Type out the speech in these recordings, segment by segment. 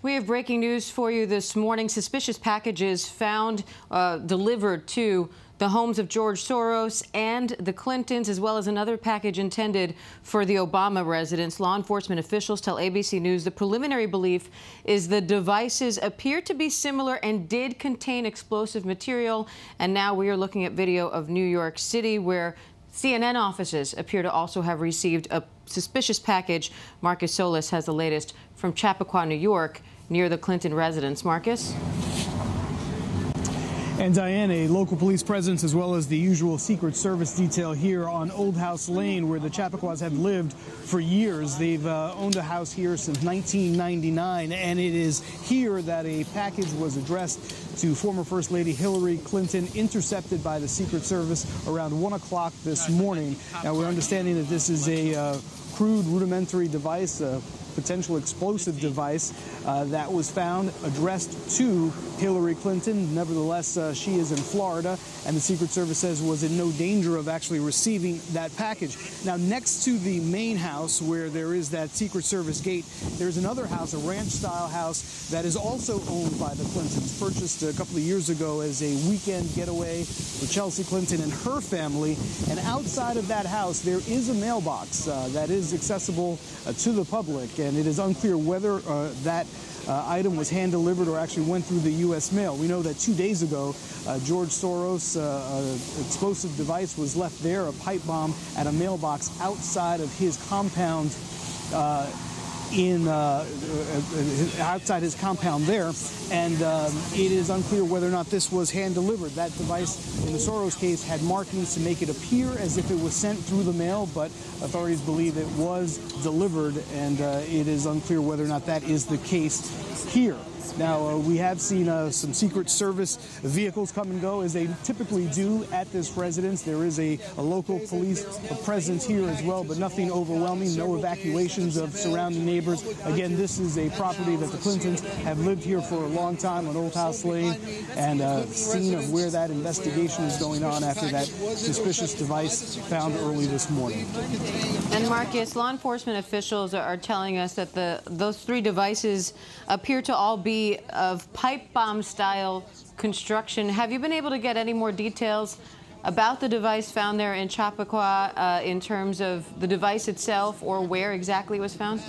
We have breaking news for you this morning. Suspicious packages found delivered to the homes of George Soros and the Clintons, as well as another package intended for the Obama residence. Law enforcement officials tell ABC News the preliminary belief is the devices appear to be similar and did contain explosive material. And now we are looking at video of New York City, where CNN offices appear to also have received a suspicious package. Marcus Solis has the latest from Chappaqua, New York, near the Clinton residence. Marcus? And Diane, a local police presence as well as the usual Secret Service detail here on Old House Lane, where the Chappaqua had lived for years. They've owned a house here since 1999, and it is here that a package was addressed to former First Lady Hillary Clinton, intercepted by the Secret Service around 1 o'clock this morning. Now, we're understanding that this is a crude, rudimentary device, a potential explosive device that was found addressed to Hillary Clinton. Nevertheless, she is in Florida, and the Secret Service says was in no danger of actually receiving that package. Now, next to the main house where there is that Secret Service gate, there's another house, a ranch-style house, that is also owned by the Clintons, purchased a couple of years ago as a weekend getaway for Chelsea Clinton and her family. And outside of that house, there is a mailbox that is accessible to the public, and it is unclear whether that item was hand-delivered or actually went through the U.S. mail. We know that 2 days ago, George Soros' explosive device was left there, a pipe bomb, at a mailbox outside of his compound outside his compound there, and it is unclear whether or not this was hand-delivered. That device, in the Soros case, had markings to make it appear as if it was sent through the mail, but authorities believe it was delivered, and it is unclear whether or not that is the case here. Now, we have seen some Secret Service vehicles come and go, as they typically do at this residence. There is a local police presence here as well, but nothing overwhelming, no evacuations of surrounding neighbors. Again, this is a property that the Clintons have lived here for a long time on Old House Lane, and scene of where that investigation is going on after that suspicious device found early this morning. And Marcus, law enforcement officials are telling us that those three devices appear to all be of pipe bomb style construction. Have you been able to get any more details about the device found there in Chappaqua in terms of the device itself or where exactly it was found?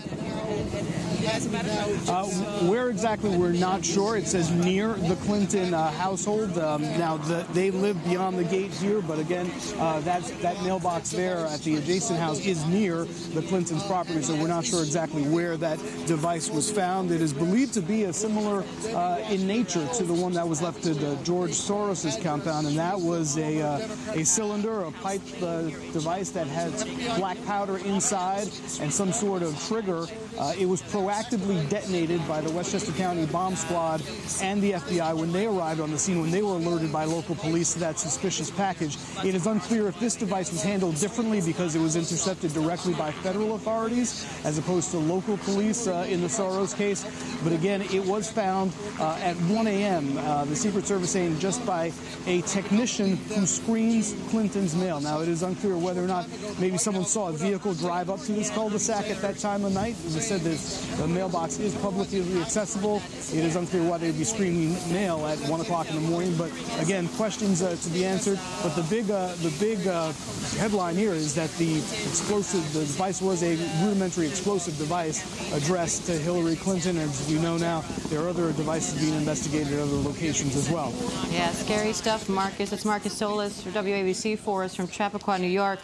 Where exactly, we're not sure. It says near the Clinton household. Now, they live beyond the gate here, but again, that mailbox there at the adjacent house is near the Clintons' property, so we're not sure exactly where that device was found. It is believed to be a similar in nature to the one that was left at George Soros' compound, and that was a cylinder, a pipe device that had black powder inside and some sort of trigger. It was proactively detonated by the Westchester County Bomb Squad and the FBI when they arrived on the scene, when they were alerted by local police to that suspicious package. It is unclear if this device was handled differently because it was intercepted directly by federal authorities as opposed to local police in the Soros case. But again, it was found at 1 a.m., the Secret Service saying just by a technician who screens Clinton's mail. Now, it is unclear whether or not maybe someone saw a vehicle drive up to this cul-de-sac at that time of night. As I said, the mailbox is publicly accessible. It is unclear why they would be screening mail at 1 o'clock in the morning. But again, questions to be answered. But the big headline here is that the device was a rudimentary explosive device addressed to Hillary Clinton. As we know now, there are other devices being investigated at other locations as well. Yeah, scary stuff, Marcus. It's Marcus Solis for WABC for us from Chappaqua, New York.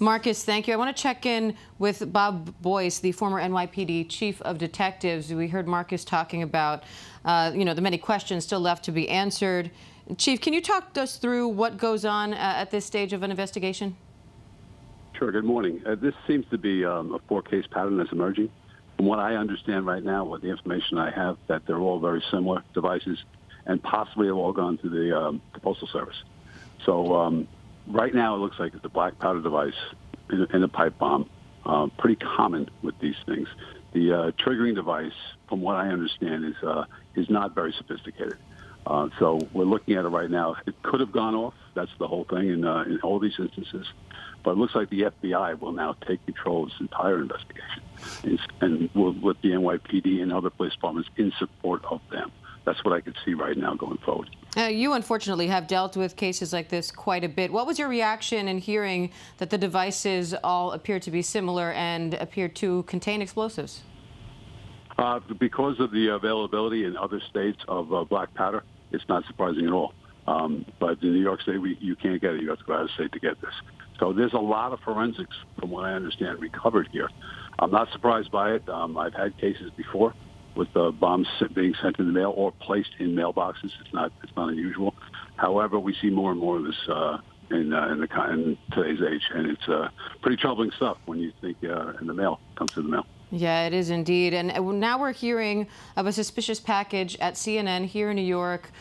Marcus, thank you. I want to check in with Bob BOYCE, the former NYPD chief of detectives. We heard Marcus talking about, the many questions still left to be answered. Chief, can you talk us through what goes on at this stage of an investigation? Sure. Good morning. This seems to be a four-case pattern that's emerging. From what I understand right now, with the information I have, that they're all very similar devices and possibly have all gone to the Postal Service. So right now it looks like it's a black powder device in a pipe bomb. Pretty common with these things. The triggering device, from what I understand, is not very sophisticated. So we're looking at it right now. It could have gone off. That's the whole thing in all these instances. But it looks like the FBI will now take control of this entire investigation, and with the NYPD and other police departments in support of them. That's what I could see right now going forward. You unfortunately have dealt with cases like this quite a bit. What was your reaction in hearing that the devices all appear to be similar and appear to contain explosives? Because of the availability in other states of black powder, it's not surprising at all. But in New York State, you can't get it. You have to go out of state to get this. So there's a lot of forensics, from what I understand, recovered here. I'm not surprised by it. I've had cases before with bombs being sent in the mail or placed in mailboxes. It's not unusual. However, we see more and more of this in today's age, and it's pretty troubling stuff when you think in the mail comes to the mail. Yeah, it is indeed. And now we're hearing of a suspicious package at CNN here in New York.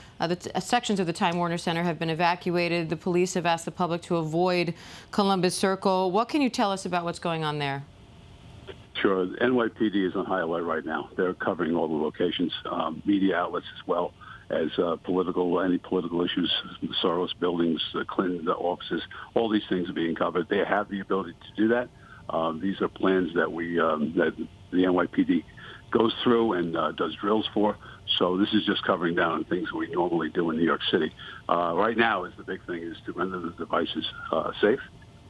Sections of the Time Warner Center have been evacuated. The police have asked the public to avoid Columbus Circle. What can you tell us about what's going on there? Sure. The NYPD is on high alert right now. They're covering all the locations, media outlets as well as any political issues, the Soros buildings, the Clinton offices. All these things are being covered. They have the ability to do that. These are plans that that the NYPD goes through and does drills for. So this is just covering down on things we normally do in New York City. Right now, the big thing is to render the devices safe,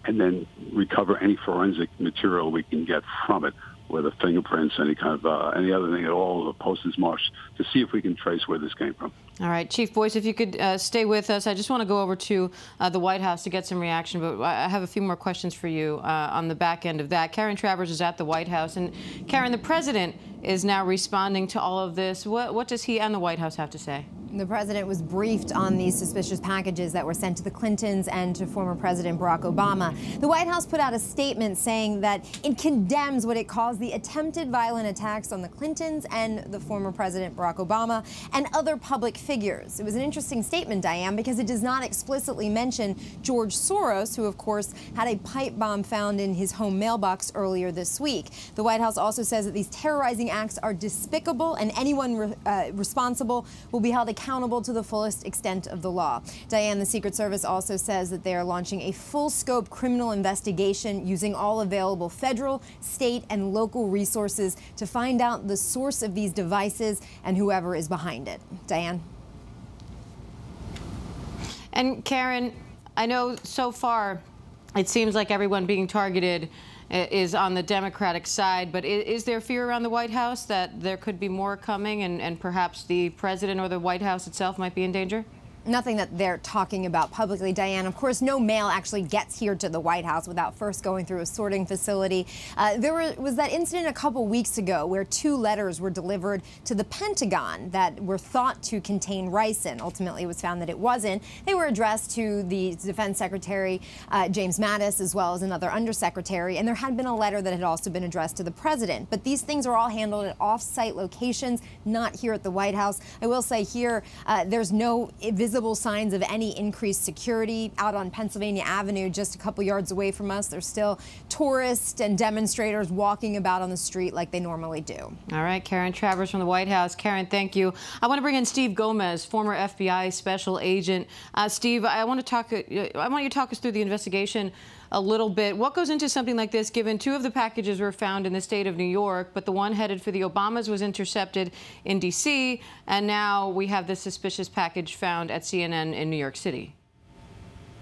and then recover any forensic material we can get from it, whether fingerprints, any kind of any other thing at all, the postage marks, to see if we can trace where this came from. All right, Chief BOYCE, if you could stay with us. I just want to go over to the White House to get some reaction, but I have a few more questions for you on the back end of that. Karen Travers is at the White House, and Karen, the president is now responding to all of this. What does he and the White House have to say? The president was briefed on these suspicious packages that were sent to the Clintons and to former President Barack Obama. The White House put out a statement saying that it condemns what it calls the attempted violent attacks on the Clintons and the former President Barack Obama and other public figures. It was an interesting statement, Diane, because it does not explicitly mention George Soros, who, of course, had a pipe bomb found in his home mailbox earlier this week. The White House also says that these terrorizing acts are despicable and anyone responsible will be held accountable to the fullest extent of the law. Diane, the Secret Service also says that they are launching a full-scope criminal investigation using all available federal, state, and local resources to find out the source of these devices and whoever is behind it. Diane? And Karen, I know so far it seems like everyone being targeted is on the Democratic side, but is there fear around the White House that there could be more coming and perhaps the president or the White House itself might be in danger? Nothing that they're talking about publicly, Diane. Of course, no mail actually gets here to the White House without first going through a sorting facility. There was that incident a couple weeks ago where 2 letters were delivered to the Pentagon that were thought to contain ricin. Ultimately, it was found that it wasn't. They were addressed to the Defense Secretary, James Mattis, as well as another undersecretary, and there had been a letter that had also been addressed to the president. But these things are all handled at off-site locations, not here at the White House. I will say here, there's no visible signs of any increased security out on Pennsylvania Avenue, just a couple yards away from us. There's still tourists and demonstrators walking about on the street like they normally do. All right, Karen Travers from the White House. Karen, thank you. I want to bring in Steve Gomez, former FBI special agent. Steve, I want you to talk us through the investigation a little bit. What goes into something like this, given 2 of the packages were found in the state of New York, but the one headed for the Obamas was intercepted in D.C., and now we have this suspicious package found at CNN in New York City?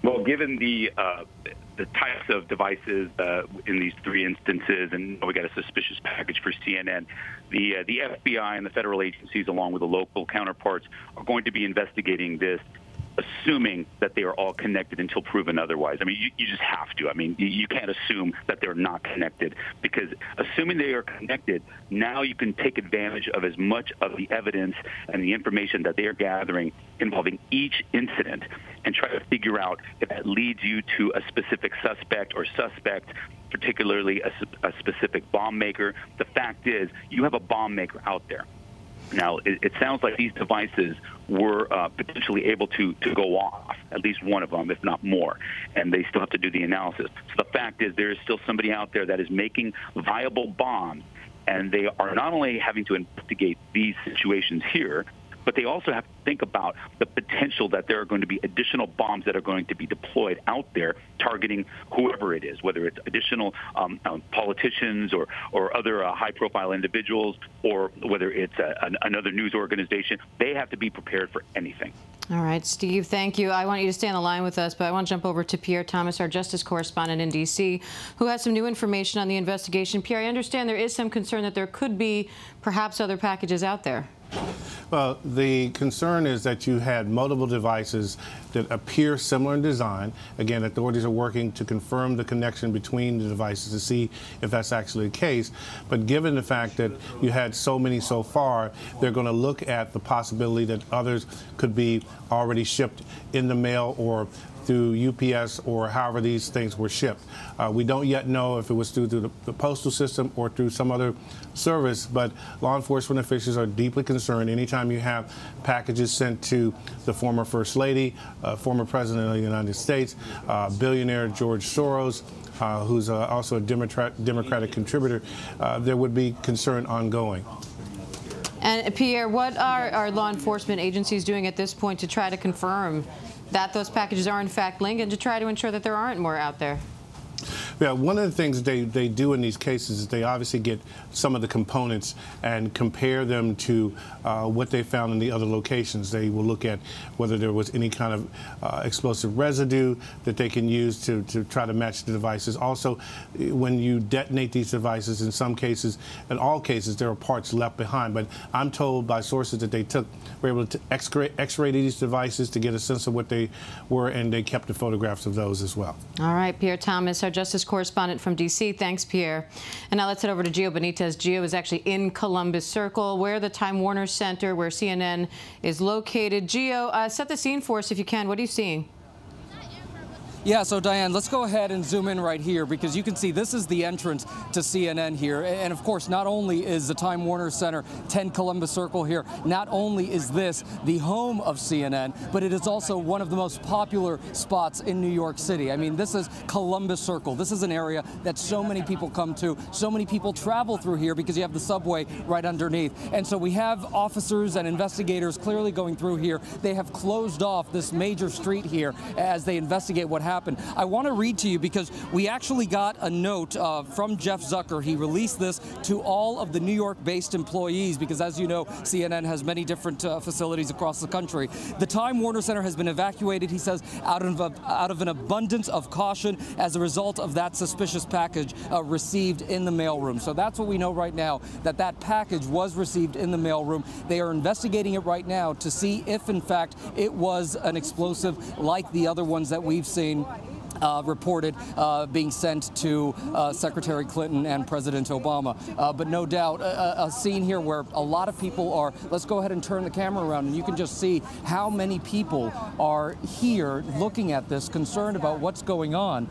Well, given the types of devices in these 3 instances, and we got a suspicious package for CNN, the FBI and the federal agencies, along with the local counterparts, are going to be investigating this, assuming that they are all connected until proven otherwise. I mean, you just have to. I mean, you can't assume that they're not connected, because assuming they are connected, now you can take advantage of as much of the evidence and the information that they are gathering involving each incident and try to figure out if that leads you to a specific suspect or suspect, particularly a specific bomb maker. The fact is, you have a bomb maker out there. Now, it sounds like these devices were potentially able to go off, at least one of them, if not more, and they still have to do the analysis. So the fact is, there is still somebody out there that is making viable bombs, and they are not only having to investigate these situations here, but they also have to think about the potential that there are going to be additional bombs that are going to be deployed out there targeting whoever it is, whether it's additional politicians or other high-profile individuals, or whether it's another news organization. They have to be prepared for anything. All right, Steve, thank you. I want you to stay on the line with us, but I want to jump over to Pierre Thomas, our justice correspondent in D.C., who has some new information on the investigation. Pierre, I understand there is some concern that there could be perhaps other packages out there. Well, the concern is that you had multiple devices that appear similar in design. Again, authorities are working to confirm the connection between the devices to see if that's actually the case. But given the fact that you had so many so far, they're going to look at the possibility that others could be already shipped in the mail or through UPS or however these things were shipped. We don't yet know if it was through the postal system or through some other service, but law enforcement officials are deeply concerned anytime you have packages sent to the former First Lady, former President of the United States, billionaire George Soros, who's also a Democratic contributor. There would be concern ongoing. And Pierre, what are our law enforcement agencies doing at this point to try to confirm that those packages are in fact linked and to try to ensure that there aren't more out there? Yeah, one of the things they do in these cases is they obviously get some of the components and compare them to what they found in the other locations. They will look at whether there was any kind of explosive residue that they can use to try to match the devices. Also, when you detonate these devices, in some cases, in all cases, there are parts left behind. But I'm told by sources that they were able to X-ray these devices to get a sense of what they were, and they kept the photographs of those as well. All right, Pierre Thomas, our justice correspondent from D.C. Thanks, Pierre. And now let's head over to Gio Benitez. Gio is actually in Columbus Circle, where the Time Warner Center, where CNN is located. Gio, set the scene for us if you can. What are you seeing? Yeah, so Diane, let's go ahead and zoom in right here, because you can see this is the entrance to CNN here. And of course, not only is the Time Warner Center, 10 Columbus Circle here, not only is this the home of CNN, but it is also one of the most popular spots in New York City. I mean, this is Columbus Circle. This is an area that so many people come to, so many people travel through here because you have the subway right underneath. And so we have officers and investigators clearly going through here. They have closed off this major street here as they investigate what happened. I want to read to you because we actually got a note from Jeff Zucker. He released this to all of the New York-based employees because, as you know, CNN has many different facilities across the country. The Time Warner Center has been evacuated, he says, out of an abundance of caution as a result of that suspicious package received in the mailroom. So that's what we know right now, that package was received in the mailroom. They are investigating it right now to see if, in fact, it was an explosive like the other ones that we've seen reported being sent to Secretary Clinton and President Obama. But no doubt a scene here where a lot of people are, let's go ahead and turn the camera around and you can just see how many people are here looking at this, concerned about what's going on,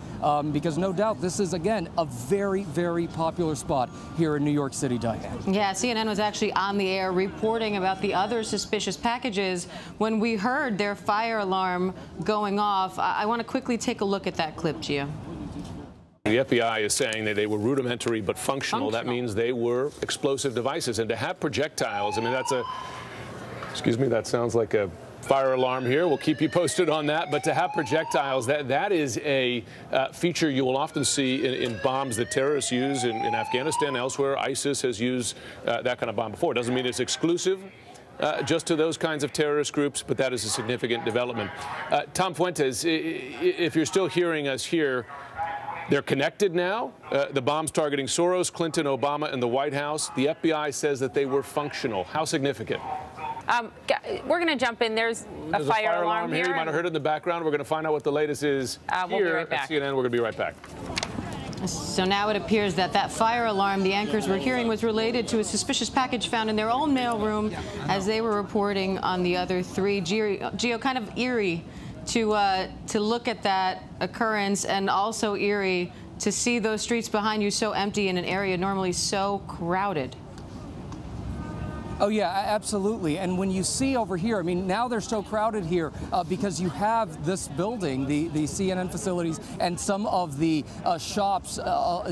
because no doubt this is, again, a very, very popular spot here in New York City, Diane. Yeah, CNN was actually on the air reporting about the other suspicious packages when we heard their fire alarm going off. I want to quickly take a look at that clip, Gio. The FBI is saying that they were rudimentary but functional. That means they were explosive devices. And to have projectiles, I mean, that's excuse me, that sounds like a fire alarm here. We'll keep you posted on that. But to have projectiles, that is a feature you will often see in bombs that terrorists use in Afghanistan and elsewhere. ISIS has used that kind of bomb before. It doesn't mean it's exclusive just to those kinds of terrorist groups, but that is a significant development. Tom Fuentes, if you're still hearing us here, they're connected now. The bombs targeting Soros, Clinton, Obama, and the White House. The FBI says that they were functional. How significant? We're going to jump in. There's a fire alarm here. You might have heard it in the background. We're going to find out what the latest is we'll here be right back. at CNN. We're going to be right back. So now it appears that fire alarm the anchors were hearing was related to a suspicious package found in their own mailroom as they were reporting on the other three. Gio, kind of eerie to look at that occurrence, and also eerie to see those streets behind you so empty in an area normally so crowded. Oh, yeah, absolutely. And when you see over here, I mean, now they're so crowded here because you have this building, the CNN facilities, and some of the shops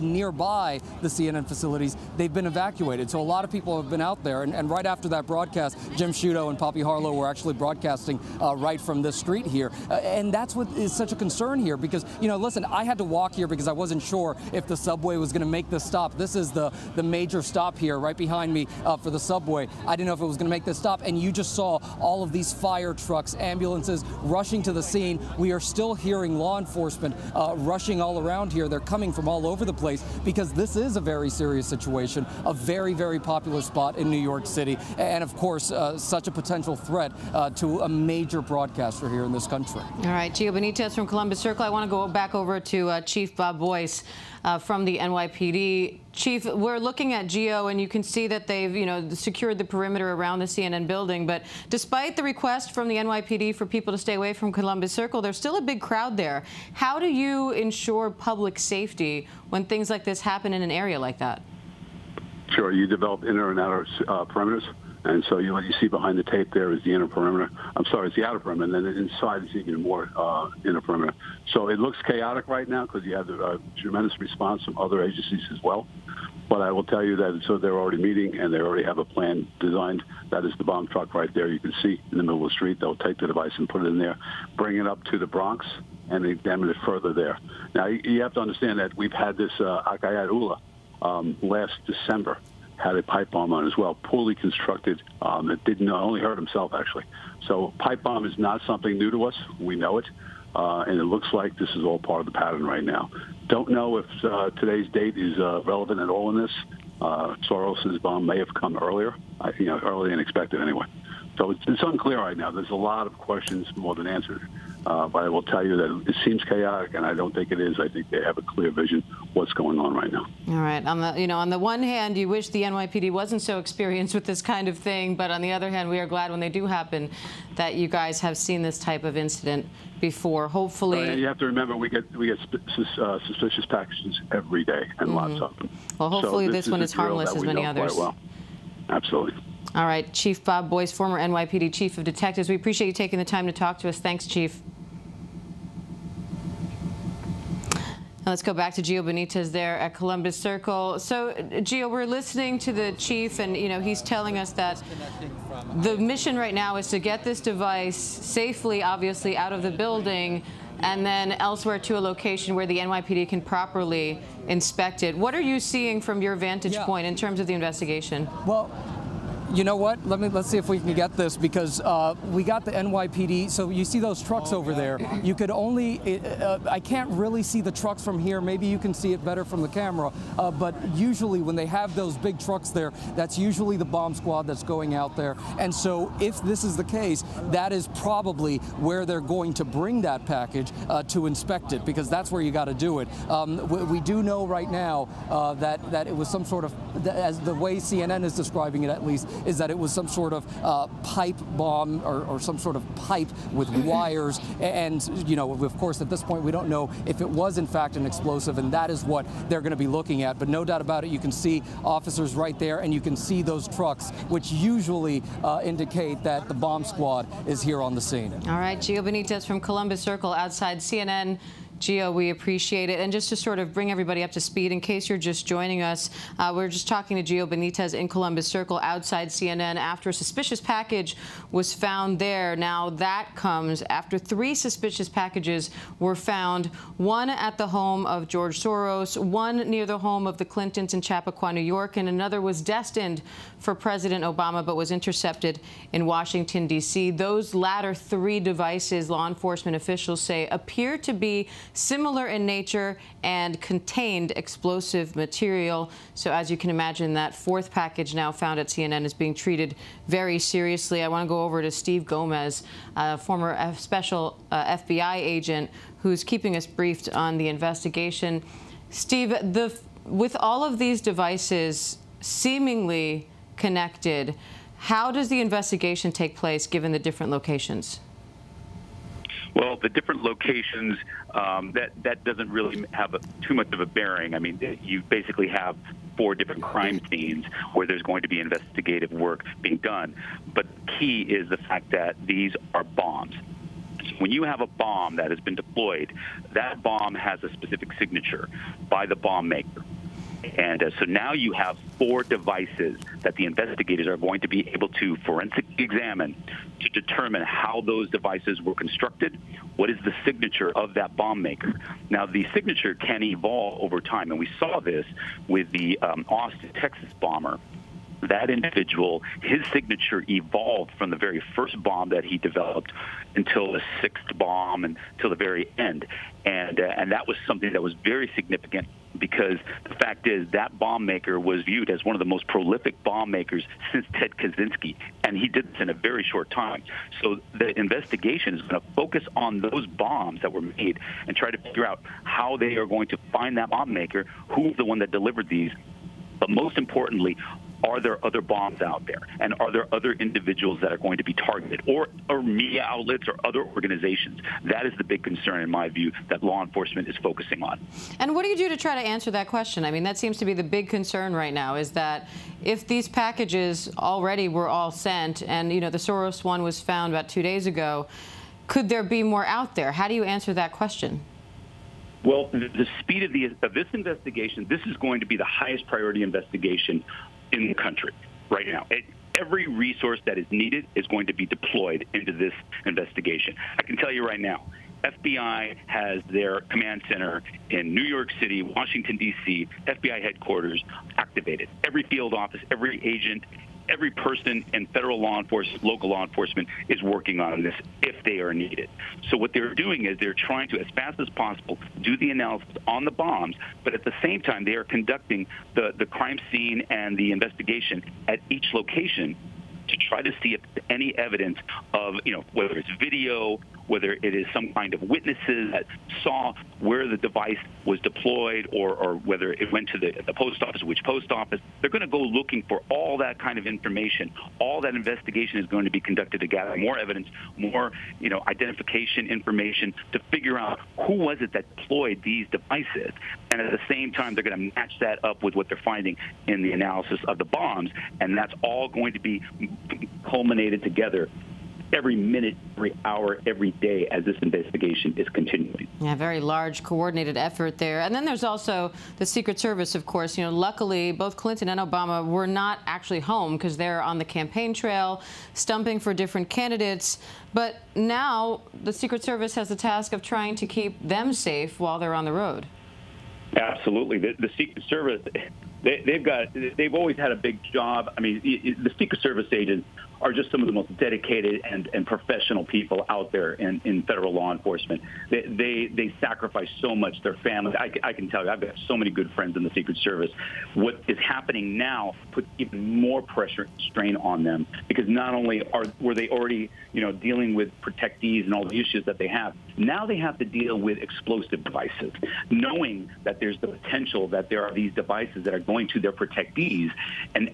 nearby the CNN facilities, they've been evacuated. So a lot of people have been out there. And right after that broadcast, Jim Sciutto and Poppy Harlow were actually broadcasting right from this street here. And that's what is such a concern here because, you know, listen, I had to walk here because I wasn't sure if the subway was going to make this stop. This is the major stop here right behind me for the subway. I didn't know if it was going to make this stop, and you just saw all of these fire trucks, ambulances rushing to the scene. We are still hearing law enforcement rushing all around here. They're coming from all over the place because this is a very serious situation, a very, very popular spot in New York City, and of course, such a potential threat to a major broadcaster here in this country. All right, Gio Benitez from Columbus Circle. I want to go back over to Chief Bob Boyce from the NYPD. Chief, we're looking at Gio, and you can see that they've, you know, secured the perimeter around the CNN building. But despite the request from the NYPD for people to stay away from Columbus Circle, there's still a big crowd there. How do you ensure public safety when things like this happen in an area like that? Sure, you develop inner and outer perimeters. And so what you see behind the tape there is the inner perimeter. I'm sorry, it's the outer perimeter, and then inside is even more inner perimeter. So it looks chaotic right now because you have a tremendous response from other agencies as well. But I will tell you that so they're already meeting, and they already have a plan designed. That is the bomb truck right there. You can see in the middle of the street. They'll take the device and put it in there, bring it up to the Bronx, and examine it further there. Now, you have to understand that we've had this Akayat Ullah last December. Had a pipe bomb on as well, poorly constructed. It didn't only hurt himself, actually. So pipe bomb is not something new to us. We know it. And it looks like this is all part of the pattern right now. Don't know if today's date is relevant at all in this. Soros's bomb may have come earlier, earlier than expected anyway. So it's unclear right now. There's a lot of questions more than answered. But I will tell you that it seems chaotic, and I don't think it is. I think they have a clear vision what's going on right now. All right. On the one hand, you wish the NYPD wasn't so experienced with this kind of thing, but on the other hand, we are glad when they do happen that you guys have seen this type of incident before. Hopefully, and you have to remember we get suspicious packages every day, and lots of them. Well, hopefully this one is harmless as many others. Well. Absolutely. All right, Chief Bob Boyce, former NYPD Chief of Detectives. We appreciate you taking the time to talk to us. Thanks, Chief. Now let's go back to Gio Benitez there at Columbus Circle. So, Gio, we're listening to the chief, and he's telling us that the mission right now is to get this device safely, obviously, out of the building, and then elsewhere to a location where the NYPD can properly inspect it. What are you seeing from your vantage point in terms of the investigation? Well, you know what? Let's see if we can get this, because we got the NYPD. So you see those trucks over there. You could only, I can't really see the trucks from here. Maybe you can see it better from the camera. But usually when they have those big trucks there, that's usually the bomb squad that's going out there. And so if this is the case, that is probably where they're going to bring that package to inspect it, because that's where you got to do it. We do know right now that it was some sort of, as the way CNN is describing it at least, is that it was some sort of pipe bomb or some sort of pipe with wires. And, of course, at this point, we don't know if it was, in fact, an explosive, and that is what they're going to be looking at. But no doubt about it, you can see officers right there, and you can see those trucks, which usually indicate that the bomb squad is here on the scene. All right, Gio Benitez from Columbus Circle outside CNN. Gio, we appreciate it. And just to sort of bring everybody up to speed, in case you're just joining us, we're just talking to Gio Benitez in Columbus Circle outside CNN after a suspicious package was found there. Now, that comes after 3 suspicious packages were found, one at the home of George Soros, one near the home of the Clintons in Chappaqua, New York, and another was destined for President Obama but was intercepted in Washington, D.C. Those latter 3 devices, law enforcement officials say, appear to be similar in nature and contained explosive material. So as you can imagine, that 4th package now found at CNN is being treated very seriously. I want to go over to Steve Gomez, former special FBI agent, who's keeping us briefed on the investigation. Steve, with all of these devices seemingly connected, how does the investigation take place given the different locations? Well, the different locations, that doesn't really have too much of a bearing. I mean, you basically have 4 different crime scenes where there's going to be investigative work being done. But the key is the fact that these are bombs. When you have a bomb that has been deployed, that bomb has a specific signature by the bomb maker. And so now you have 4 devices that the investigators are going to be able to forensically examine to determine how those devices were constructed, what is the signature of that bomb maker. Now, the signature can evolve over time, and we saw this with the Austin, Texas bomber. That individual, his signature evolved from the very first bomb that he developed until the 6th bomb and till the very end. And that was something that was very significant, because the fact is that bomb maker was viewed as one of the most prolific bomb makers since Ted Kaczynski, and he did this in a very short time. So the investigation is going to focus on those bombs that were made and try to figure out how they are going to find that bomb maker, who's the one that delivered these. But most importantly, are there other bombs out there? And are there other individuals that are going to be targeted, or media outlets or other organizations? That is the big concern, in my view, that law enforcement is focusing on. And what do you do to try to answer that question? I mean, that seems to be the big concern right now, is that if these packages already were all sent, and, you know, the Soros one was found about 2 days ago, could there be more out there? How do you answer that question? Well, the speed of this investigation, this is going to be the highest priority investigation in the country right now. Every resource that is needed is going to be deployed into this investigation. I can tell you right now, FBI has their command center in New York City, Washington, D.C., FBI headquarters activated. Every field office, every agent, every person in federal law enforcement, local law enforcement is working on this if they are needed. So what they're doing is they're trying to, as fast as possible, do the analysis on the bombs, but at the same time they are conducting the crime scene and the investigation at each location to try to see if there's any evidence of, you know, whether it's video, whether it is some kind of witnesses that saw where the device was deployed, or whether it went to the post office, which post office. They're going to go looking for all that kind of information. All that investigation is going to be conducted to gather more evidence, more, you know, identification information to figure out who was it that deployed these devices. And at the same time, they're going to match that up with what they're finding in the analysis of the bombs. And that's all going to be culminated together every minute, every hour, every day as this investigation is continuing. Yeah, very large coordinated effort there. And then there's also the Secret Service, of course. You know, luckily, both Clinton and Obama were not actually home because they're on the campaign trail, stumping for different candidates. But now the Secret Service has the task of trying to keep them safe while they're on the road. Absolutely. The Secret Service, they've always had a big job. I mean, the Secret Service agents are just some of the most dedicated and professional people out there in federal law enforcement. They sacrifice so much, their families. I can tell you, I've got so many good friends in the Secret Service. What is happening now puts even more pressure and strain on them, because not only were they already, you know, dealing with protectees and all the issues that they have, now they have to deal with explosive devices, knowing that there's the potential that there are these devices that are going to their protectees, and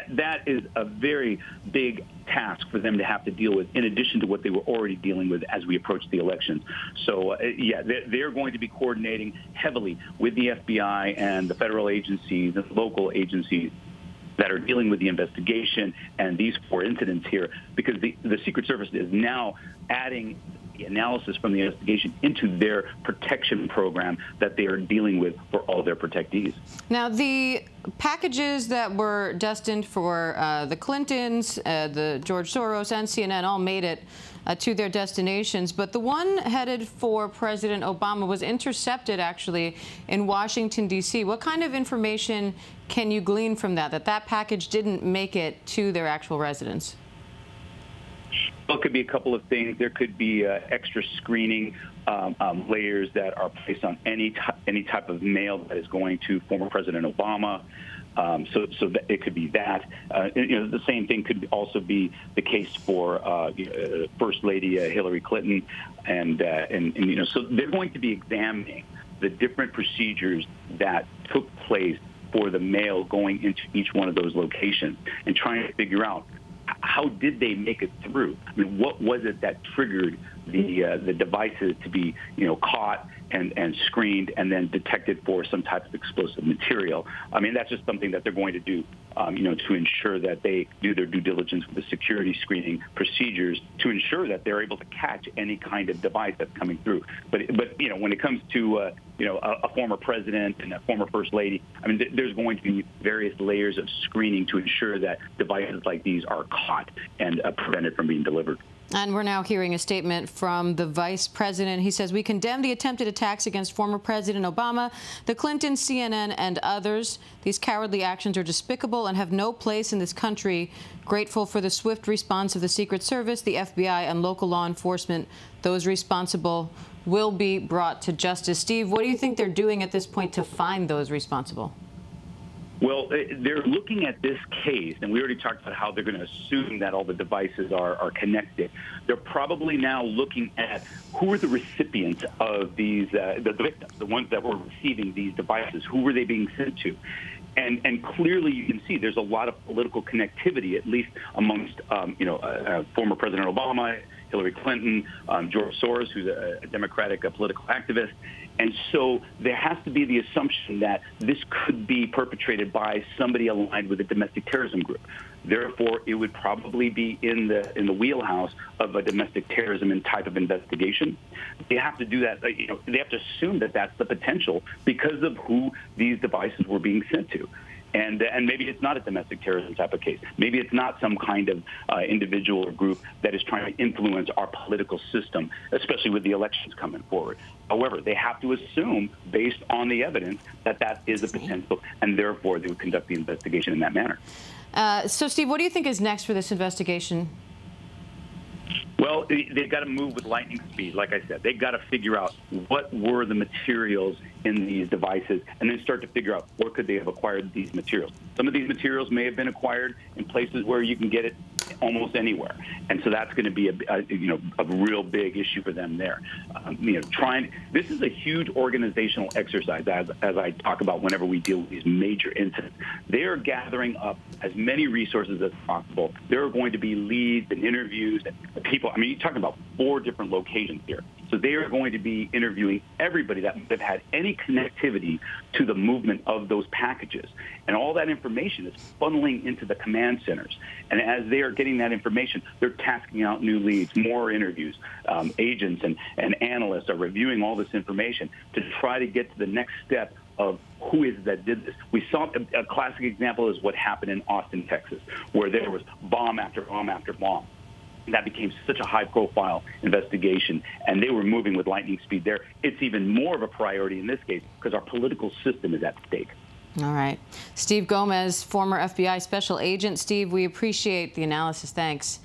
that is a very big task for them to have to deal with, in addition to what they were already dealing with as we approach the elections. So, yeah, they're going to be coordinating heavily with the FBI and the federal agencies and local agencies that are dealing with the investigation and these 4 incidents here, because the Secret Service is now adding the analysis from the investigation into their protection program that they are dealing with for all their protectees. Now, the packages that were destined for the Clintons, the George Soros, and CNN all made it to their destinations, but the one headed for President Obama was intercepted, actually, in Washington, D.C. What kind of information can you glean from that package didn't make it to their actual residence? Well, it could be a couple of things. There could be extra screening layers that are placed on any type of mail that is going to former President Obama. So that it could be that. You know, the same thing could also be the case for First Lady Hillary Clinton, and you know, so they're going to be examining the different procedures that took place for the mail going into each one of those locations and trying to figure out how did they make it through? I mean, what was it that triggered the devices to be, caught and screened and then detected for some type of explosive material? I mean, that's just something that they're going to do, to ensure that they do their due diligence with the security screening procedures to ensure that they're able to catch any kind of device that's coming through. But when it comes to a former president and a former first lady, I mean, there's going to be various layers of screening to ensure that devices like these are caught and prevented from being delivered. And we're now hearing a statement from the vice president. He says, "We condemn the attempted attacks against former President Obama, the Clintons, CNN, and others. These cowardly actions are despicable and have no place in this country. Grateful for the swift response of the Secret Service, the FBI, and local law enforcement. Those responsible will be brought to justice." Steve, what do you think they're doing at this point to find those responsible? Well, they're looking at this case, and we already talked about how they're going to assume that all the devices are connected. They're probably now looking at who are the recipients of these, the victims, the ones that were receiving these devices. Who were they being sent to? And clearly, you can see there's a lot of political connectivity, at least amongst, former President Obama, Hillary Clinton, George Soros, who's a Democratic political activist. And so there has to be the assumption that this could be perpetrated by somebody aligned with a domestic terrorism group. Therefore, it would probably be in the wheelhouse of a domestic terrorism type of investigation. They have to do that. They have to assume that that's the potential because of who these devices were being sent to. And maybe it's not a domestic terrorism type of case. Maybe it's not some kind of individual or group that is trying to influence our political system, especially with the elections coming forward. However, they have to assume, based on the evidence, that that is a potential, and therefore they would conduct the investigation in that manner. So, Steve, what do you think is next for this investigation? Well, they've got to move with lightning speed. Like I said, they've got to figure out what were the materials in these devices and then start to figure out where could they have acquired these materials. Some of these materials may have been acquired in places where you can get it almost anywhere. And so that's going to be a real big issue for them there. This is a huge organizational exercise, as I talk about whenever we deal with these major incidents. They are gathering up as many resources as possible. There are going to be leads and interviews and people. I mean, you're talking about 4 different locations here. So they are going to be interviewing everybody that have had any connectivity to the movement of those packages. And all that information is funneling into the command centers. And as they are getting that information, they're tasking out new leads, more interviews. Agents and analysts are reviewing all this information to try to get to the next step of who is it that did this. We saw a classic example is what happened in Austin, Texas, where there was bomb after bomb after bomb. That became such a high-profile investigation, and they were moving with lightning speed there. It's even more of a priority in this case because our political system is at stake. All right. Steve Gomez, former FBI special agent. Steve, we appreciate the analysis. Thanks.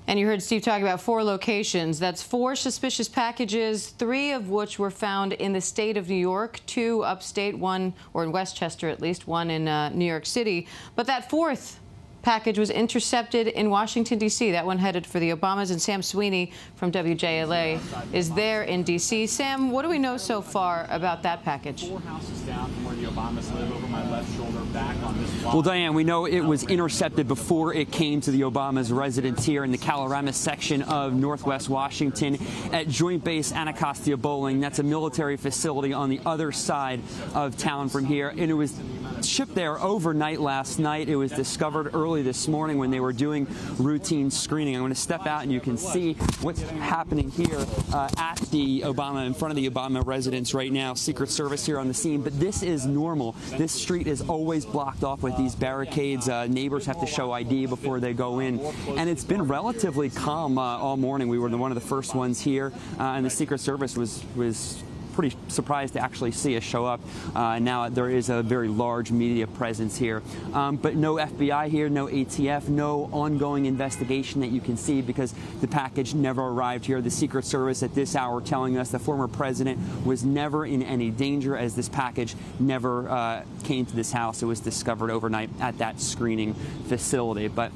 And you heard Steve talk about 4 locations. That's 4 suspicious packages, 3 of which were found in the state of New York, 2 upstate, 1, or in Westchester at least, 1 in New York City. But that 4th package was intercepted in Washington, D.C. That one headed for the Obamas, and Sam Sweeney from WJLA is there in D.C. Sam, what do we know so far about that package? 4 houses down from where the Obamas live, over my left shoulder, back on this block. Well, Diane, we know it was intercepted before it came to the Obamas' residence here in the Calorama section of Northwest Washington at Joint Base Anacostia Bowling. That's a military facility on the other side of town from here, and it was shipped there overnight last night. It was discovered early this morning when they were doing routine screening. I'm going to step out and you can see what's happening here at the Obama, in front of the Obama residence right now. Secret Service here on the scene, but this is normal. This street is always blocked off with these barricades. Neighbors have to show ID before they go in, and it's been relatively calm all morning. We were one of the first ones here, and the Secret Service was pretty surprised to actually see us show up. Now there is a very large media presence here, but no FBI here, no ATF, no ongoing investigation that you can see because the package never arrived here. The Secret Service at this hour telling us the former president was never in any danger as this package never came to this house. It was discovered overnight at that screening facility. But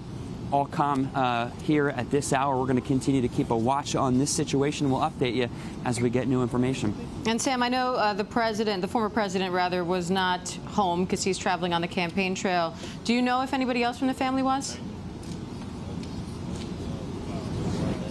all calm here at this hour. We're going to continue to keep a watch on this situation. We'll update you as we get new information. And Sam, I know the former president rather, was not home because he's traveling on the campaign trail. Do you know if anybody else from the family was?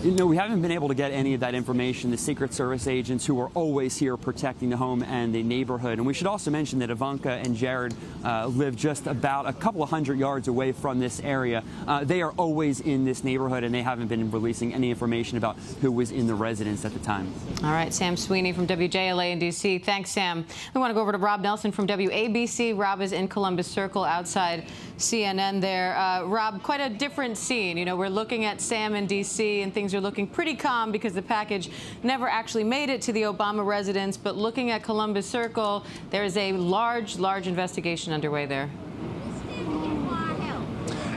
No, we haven't been able to get any of that information. The Secret Service agents who are always here protecting the home and the neighborhood. And we should also mention that Ivanka and Jared live just about a couple of hundred yards away from this area. They are always in this neighborhood, and they haven't been releasing any information about who was in the residence at the time. All right, Sam Sweeney from WJLA in D.C. Thanks, Sam. We want to go over to Rob Nelson from WABC. Rob is in Columbus Circle outside CNN there. Rob, quite a different scene. You know, we're looking at Sam in D.C. and things are looking pretty calm because the package never actually made it to the Obama residence. But looking at Columbus Circle, there is a large investigation underway there.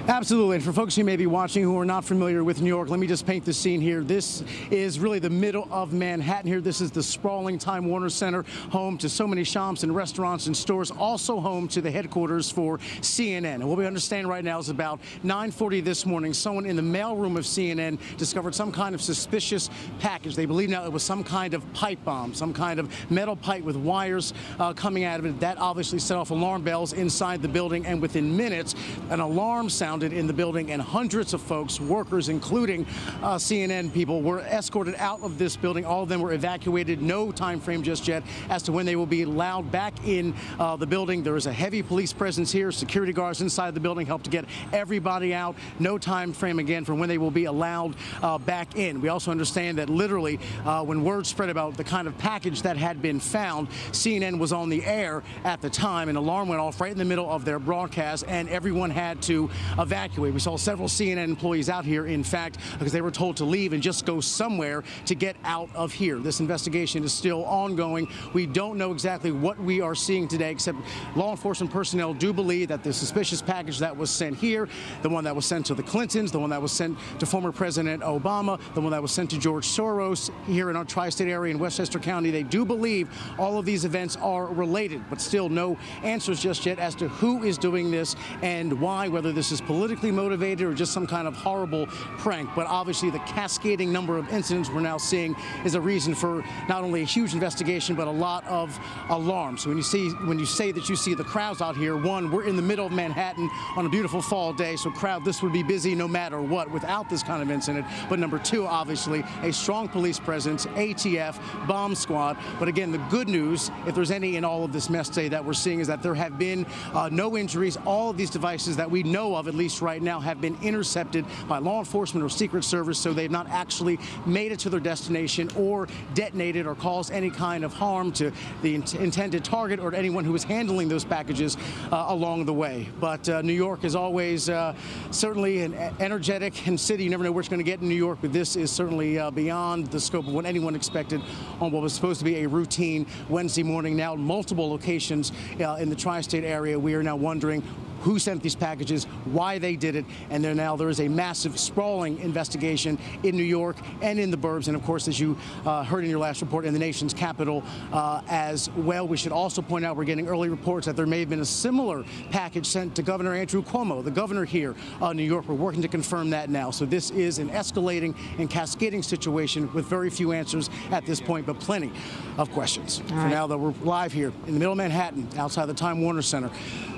Absolutely. And for folks who may be watching who are not familiar with New York, let me just paint the scene here. This is really the middle of Manhattan here. This is the sprawling Time Warner Center, home to so many shops and restaurants and stores, also home to the headquarters for CNN. And what we understand right now is about 9:40 this morning, someone in the mailroom of CNN discovered some kind of suspicious package. They believe now it was some kind of pipe bomb, some kind of metal pipe with wires coming out of it. That obviously set off alarm bells inside the building, and within minutes, an alarm sounded in the building, and hundreds of folks, workers, including CNN people, were escorted out of this building. All of them were evacuated. No time frame just yet as to when they will be allowed back in the building. There is a heavy police presence here. Security guards inside the building help to get everybody out. No time frame again for when they will be allowed back in. We also understand that literally when word spread about the kind of package that had been found, CNN was on the air at the time. An alarm went off right in the middle of their broadcast, and everyone had to evacuate. We saw several CNN employees out here, in fact, because they were told to leave and just go somewhere to get out of here. This investigation is still ongoing. We don't know exactly what we are seeing today, except law enforcement personnel do believe that the suspicious package that was sent here, the one that was sent to the Clintons, the one that was sent to former President Obama, the one that was sent to George Soros here in our tri-state area in Westchester County, they do believe all of these events are related, but still no answers just yet as to who is doing this and why, whether this is politically motivated or just some kind of horrible prank. But obviously the cascading number of incidents we're now seeing is a reason for not only a huge investigation but a lot of alarm. So when you say that you see the crowds out here, one, we're in the middle of Manhattan on a beautiful fall day, so this would be busy no matter what without this kind of incident. But number two, obviously a strong police presence, ATF, bomb squad. But again, the good news, if there's any in all of this mess today that we're seeing, is that there have been no injuries. All of these devices that we know of, at least right now, have been intercepted by law enforcement or Secret Service, so they've not actually made it to their destination or detonated or caused any kind of harm to the intended target or to anyone who is handling those packages along the way. But New York is always certainly an energetic city. You never know where it's going to get in New York, but this is certainly beyond the scope of what anyone expected on what was supposed to be a routine Wednesday morning. Now, multiple locations in the tri-state area. We are now wondering who sent these packages, why they did it, and there is a massive, sprawling investigation in New York and in the burbs, and of course, as you heard in your last report, in the nation's capital as well. We should also point out we're getting early reports that there may have been a similar package sent to Governor Andrew Cuomo, the governor here in New York. We're working to confirm that now. So this is an escalating and cascading situation with very few answers at this point, but plenty of questions. For now, though, we're live here in the middle of Manhattan, outside the Time Warner Center.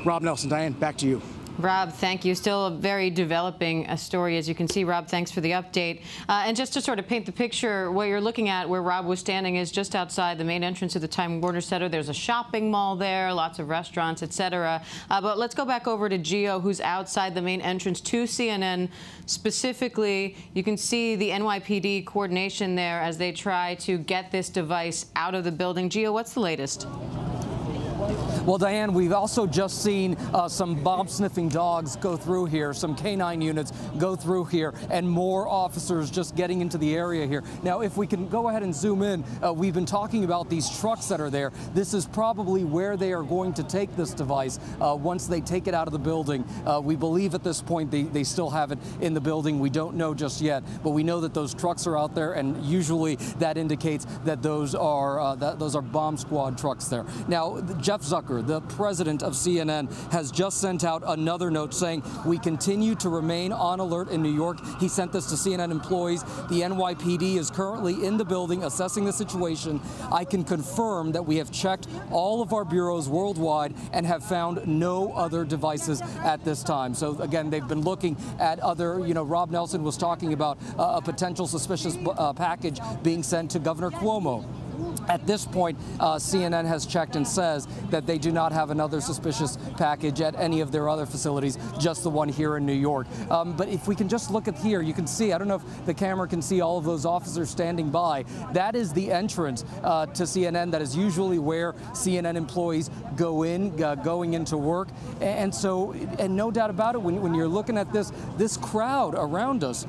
Rob Nelson, Diane, back to you. Rob, thank you. Still a very developing story, as you can see. Rob, thanks for the update. And just to sort of paint the picture, what you're looking at where Rob was standing is just outside the main entrance of the Time Warner Center. There's a shopping mall there, lots of restaurants, etc. But let's go back over to Gio, who's outside the main entrance to CNN. Specifically, you can see the NYPD coordination there as they try to get this device out of the building. Gio, what's the latest? Well, Diane, we've also just seen some bomb-sniffing dogs go through here, some canine units go through here, and more officers just getting into the area here. Now, if we can go ahead and zoom in, we've been talking about these trucks that are there. This is probably where they are going to take this device once they take it out of the building. We believe at this point they still have it in the building. We don't know just yet, but we know that those trucks are out there, and usually that indicates that those are bomb squad trucks there. Now, Jeff Zucker here, the president of CNN, has just sent out another note saying we continue to remain on alert in New York. He sent this to CNN employees. The NYPD is currently in the building assessing the situation. I can confirm that we have checked all of our bureaus worldwide and have found no other devices at this time. So again, they've been looking at other, Rob Nelson was talking about a potential suspicious package being sent to Governor Cuomo. At this point, CNN has checked and says that they do not have another suspicious package at any of their other facilities, just the one here in New York. But if we can just look at here, you can see, I don't know if the camera can see all of those officers standing by. That is the entrance to CNN. That is usually where CNN employees go in, going into work. And so, and no doubt about it, when you're looking at this crowd around us,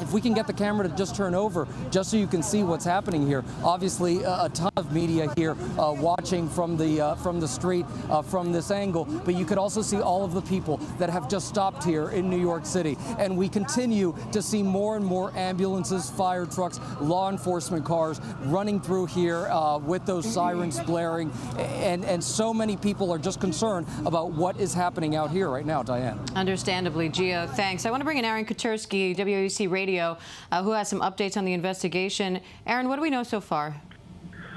if we can get the camera to just turn over, just so you can see what's happening here. Obviously, a ton of media here watching from the street, from this angle, but you could also see all of the people that have just stopped here in New York City. And we continue to see more and more ambulances, fire trucks, law enforcement cars running through here with those sirens blaring. And so many people are just concerned about what is happening out here right now, Diane. Understandably, Gio, thanks. I want to bring in Aaron Katursky, WABC Radio, who has some updates on the investigation. Aaron, what do we know so far?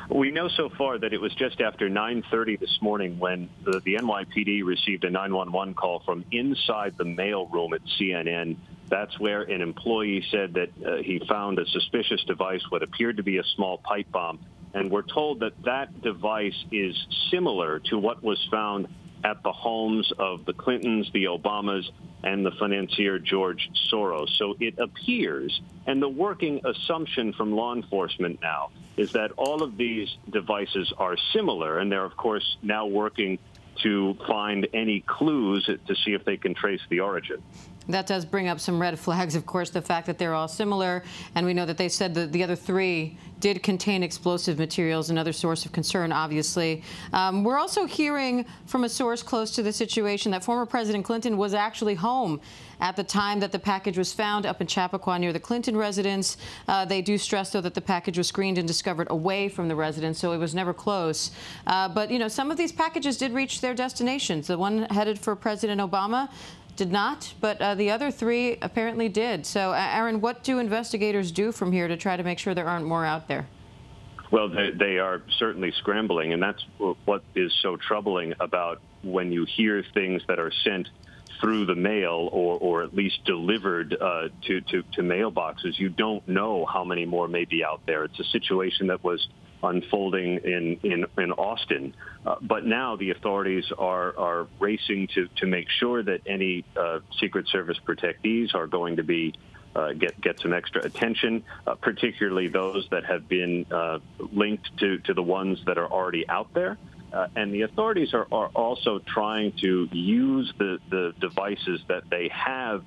We know so far that it was just after 9:30 this morning when the NYPD received a 911 call from inside the mailroom at CNN. That's where an employee said that he found a suspicious device, what appeared to be a small pipe bomb. And we're told that that device is similar to what was found at the homes of the Clintons, the Obamas, and the financier George Soros. So it appears, and the working assumption from law enforcement now, is that all of these devices are similar, and they're, of course, now working to find any clues to see if they can trace the origin. That does bring up some red flags, of course, the fact that they're all similar. And we know that they said that the other three did contain explosive materials, another source of concern, obviously. We're also hearing from a source close to the situation that former President Clinton was actually home at the time that the package was found up in Chappaqua near the Clinton residence. They do stress, though, that the package was screened and discovered away from the residence, so it was never close. But, some of these packages did reach their destinations. The one headed for President Obama did not, but the other three apparently did. So, Aaron, what do investigators do from here to try to make sure there aren't more out there? Well, they are certainly scrambling, and that's what is so troubling about when you hear things that are sent through the mail or at least delivered to mailboxes. You don't know how many more may be out there. It's a situation that was unfolding in Austin. But now the authorities are racing to make sure that any Secret Service protectees are going to be get some extra attention, particularly those that have been linked to the ones that are already out there. And the authorities are also trying to use the devices that they have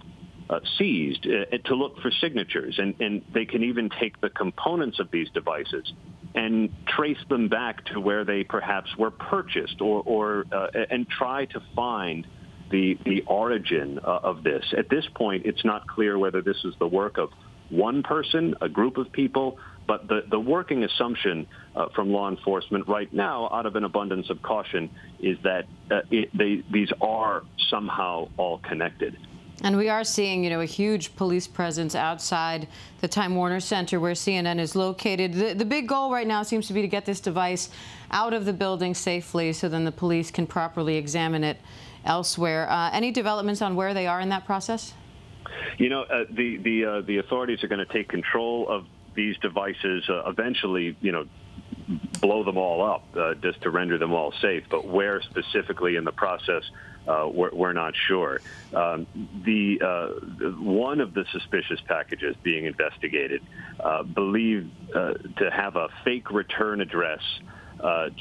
seized to look for signatures. And they can even take the components of these devices and trace them back to where they perhaps were purchased and try to find the origin of this. At this point, it's not clear whether this is the work of one person, a group of people, but the working assumption from law enforcement right now, out of an abundance of caution, is that these are somehow all connected. And we are seeing, a huge police presence outside the Time Warner Center where CNN is located. The big goal right now seems to be to get this device out of the building safely so then the police can properly examine it elsewhere. Any developments on where they are in that process? The authorities are going to take control of these devices, eventually, blow them all up just to render them all safe. But where specifically in the process, we're not sure. One of the suspicious packages being investigated believed to have a fake return address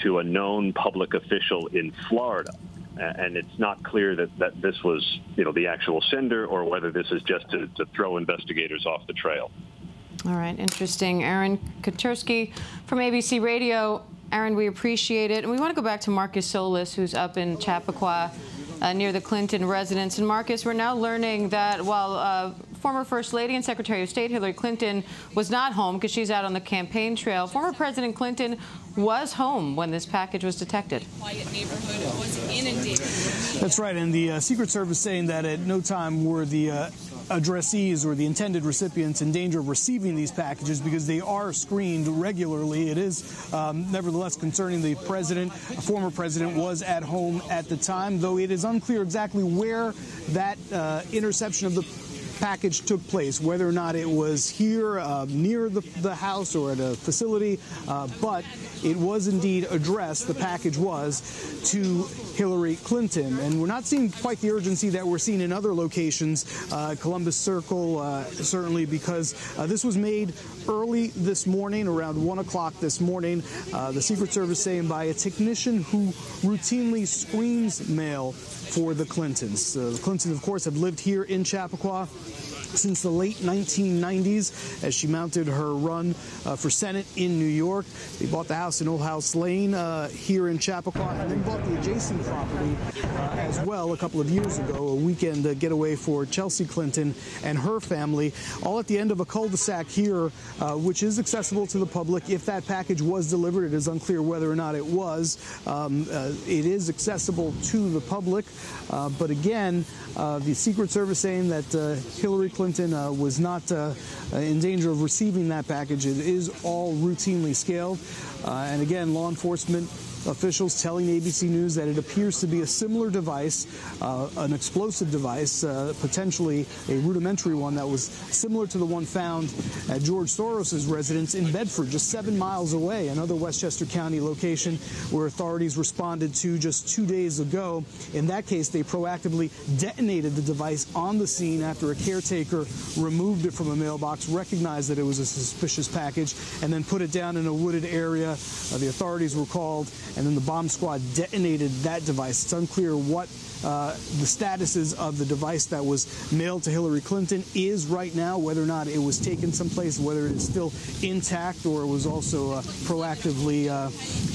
to a known public official in Florida. And it's not clear that this was, the actual sender or whether this is just to throw investigators off the trail. All right, interesting. Aaron Katursky from ABC Radio. Aaron, we appreciate it. And we want to go back to Marcus Solis, who's up in Chappaqua. near the Clinton residence. And Marcus, we're now learning that while former First Lady and Secretary of State Hillary Clinton was not home because she's out on the campaign trail, former President Clinton was home when this package was detected. Quiet neighborhood, it was inundated. That's right, and the Secret Service saying that at no time were the addressees or the intended recipients in danger of receiving these packages because they are screened regularly. It is nevertheless concerning. The president, a former president, was at home at the time, though it is unclear exactly where that interception of the package took place, whether or not it was here near the house or at a facility, but it was indeed addressed, the package was, to Hillary Clinton. And we're not seeing quite the urgency that we're seeing in other locations, Columbus Circle, certainly, because this was made early this morning, around 1 o'clock this morning. The Secret Service saying by a technician who routinely screens mail for the Clintons. The Clintons, of course, have lived here in Chappaqua since the late 1990s as she mounted her run for Senate in New York. They bought the house in Old House Lane here in Chappaqua and then bought the adjacent property as well a couple of years ago, a weekend getaway for Chelsea Clinton and her family, all at the end of a cul-de-sac here, which is accessible to the public. If that package was delivered, it is unclear whether or not it was. It is accessible to the public, but again, the Secret Service saying that Hillary Clinton was not in danger of receiving that package. It is all routinely scaled. And again, law enforcement officials telling ABC News that it appears to be a similar device, an explosive device, potentially a rudimentary one that was similar to the one found at George Soros's residence in Bedford, just 7 miles away, another Westchester County location where authorities responded to just 2 days ago. In that case, they proactively detonated the device on the scene after a caretaker removed it from a mailbox, recognized that it was a suspicious package, and then put it down in a wooded area. The authorities were called, and then the bomb squad detonated that device. It's unclear what the status is of the device that was mailed to Hillary Clinton is right now, whether or not it was taken someplace, whether it is still intact or it was also proactively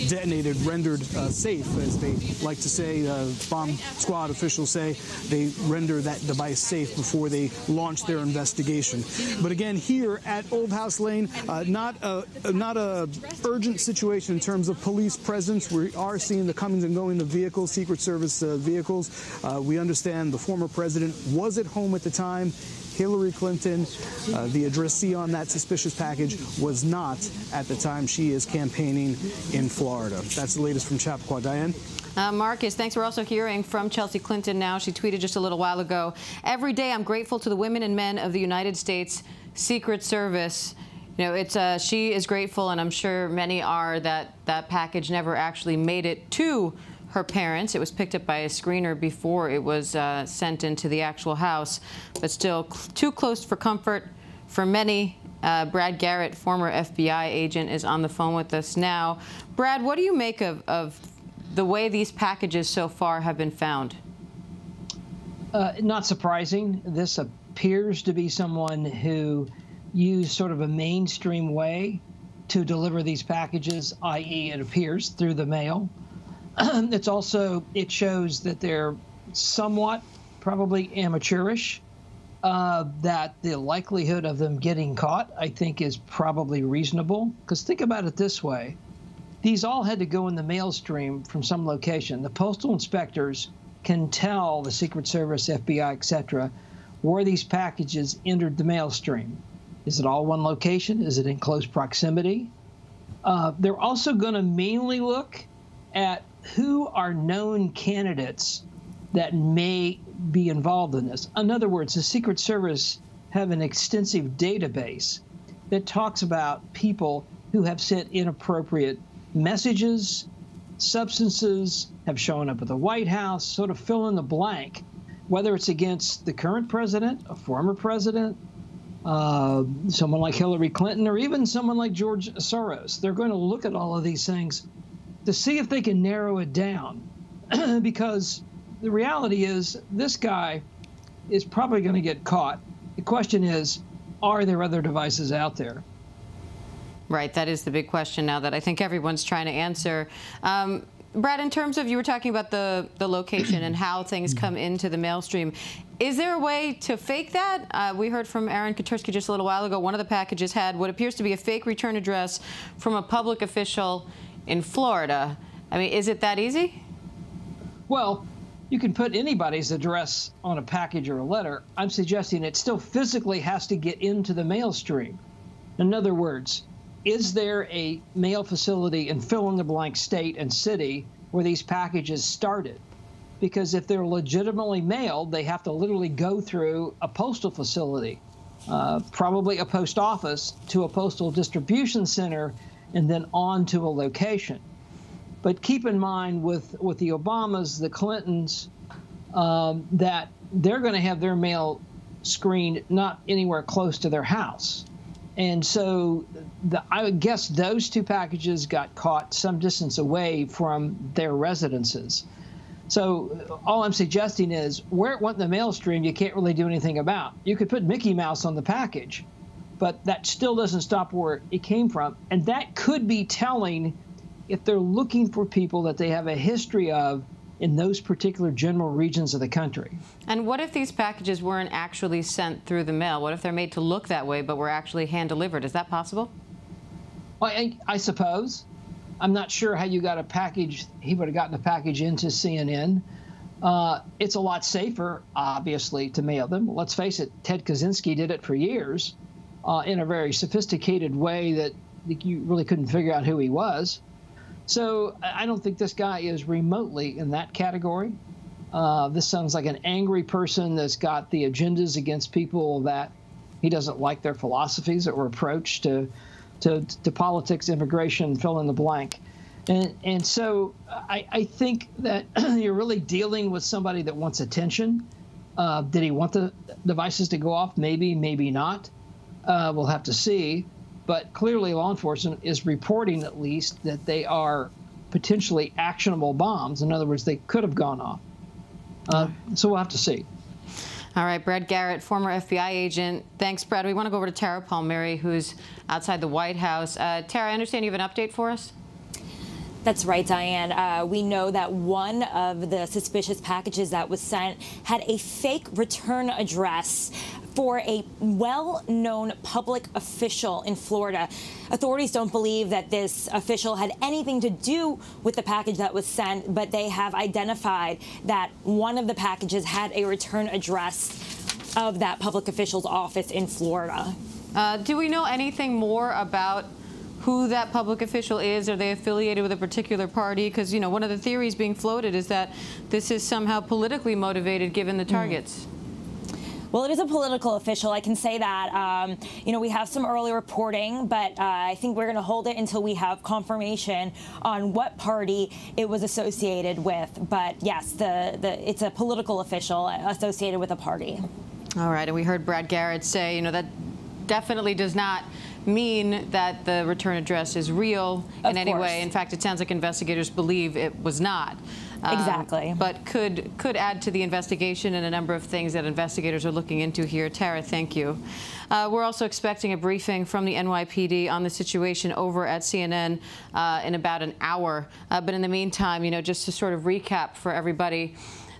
detonated, rendered safe, as they like to say. Bomb squad officials say they render that device safe before they launch their investigation. But again, here at Old House Lane, not a urgent situation in terms of police presence. We are seeing the comings and going of vehicles, Secret Service vehicles. We understand the former president was at home at the time. Hillary Clinton, the addressee on that suspicious package, was not at the time. She is campaigning in Florida. That's the latest from Chappaqua. Diane? Marcus, thanks. We're also hearing from Chelsea Clinton now. She tweeted just a little while ago, "Every day I'm grateful to the women and men of the United States Secret Service." You know, it's she is grateful, and I'm sure many are, that that package never actually made it to her parents. It was picked up by a screener before it was sent into the actual house, but still too close for comfort for many. Brad Garrett, former FBI agent, is on the phone with us now. Brad, what do you make of the way these packages so far have been found? Not surprising. This appears to be someone who used sort of a mainstream way to deliver these packages, i.e., it appears, through the mail. It shows that they're somewhat probably amateurish, that the likelihood of them getting caught, I think, is probably reasonable. Because think about it this way. These all had to go in the mail stream from some location. The postal inspectors can tell the Secret Service, FBI, etc., where these packages entered the mail stream. Is it all one location? Is it in close proximity? They're also going to mainly look at who are known candidates that may be involved in this. In other words, the Secret Service have an extensive database that talks about people who have sent inappropriate messages, substances, have shown up at the White House, sort of fill in the blank, whether it's against the current president, a former president, someone like Hillary Clinton, or even someone like George Soros. They're going to look at all of these things to see if they can narrow it down, because the reality is this guy is probably going to get caught. The question is, are there other devices out there? Right, that is the big question now that I think everyone's trying to answer. Brad, in terms of, you were talking about the location and how things come into the mail stream, is there a way to fake that? We heard from Aaron Katursky just a little while ago. One of the packages had what appears to be a fake return address from a public official in Florida. I mean, is it that easy? Well, you can put anybody's address on a package or a letter. I'm suggesting it still physically has to get into the mail stream. In other words, is there a mail facility in fill-in-the-blank state and city where these packages started? Because if they're legitimately mailed, they have to literally go through a postal facility, probably a post office, to a postal distribution center, and then on to a location. But keep in mind with the Obamas, the Clintons, that they're going to have their mail screened not anywhere close to their house. And so I would guess those two packages got caught some distance away from their residences. So all I'm suggesting is where it went in the mail stream, you can't really do anything about. You could put Mickey Mouse on the package, but that still doesn't stop where it came from. And that could be telling if they're looking for people that they have a history of in those particular general regions of the country. And what if these packages weren't actually sent through the mail? What if they're made to look that way but were actually hand-delivered? Is that possible? Well, I suppose. I'm not sure how you got a package. He would have gotten a package into CNN. It's a lot safer, obviously, to mail them. Let's face it, Ted Kaczynski did it for years in a very sophisticated way that you really couldn't figure out who he was. So I don't think this guy is remotely in that category. This sounds like an angry person that's got the agendas against people that he doesn't like their philosophies or approach to politics, immigration, fill in the blank. And so I think that you're really dealing with somebody that wants attention. Did he want the devices to go off? Maybe, maybe not. We'll have to see. But clearly law enforcement is reporting at least that they are potentially actionable bombs. In other words, they could have gone off. So we'll have to see. All right, Brad Garrett, former FBI agent. Thanks, Brad. We want to go over to Tara Palmieri, who's outside the White House. Tara, I understand you have an update for us? That's right, Diane. We know that one of the suspicious packages that was sent had a fake return address for a well-known public official in Florida. Authorities don't believe that this official had anything to do with the package that was sent, but they have identified that one of the packages had a return address of that public official's office in Florida. Do we know anything more about who that public official is? Are they affiliated with a particular party? Because, you know, one of the theories being floated is that this is somehow politically motivated given the targets. Well, it is a political official. I can say that. You know, we have some early reporting, but I think we're going to hold it until we have confirmation on what party it was associated with. But yes, it's a political official associated with a party. All right, and we heard Brad Garrett say, you know, that definitely does not mean that the return address is real in any way. In fact, it sounds like investigators believe it was not. Exactly. But could add to the investigation and a number of things that investigators are looking into here. Tara, thank you. We're also expecting a briefing from the NYPD on the situation over at CNN in about an hour. But in the meantime, you know, just to sort of recap for everybody,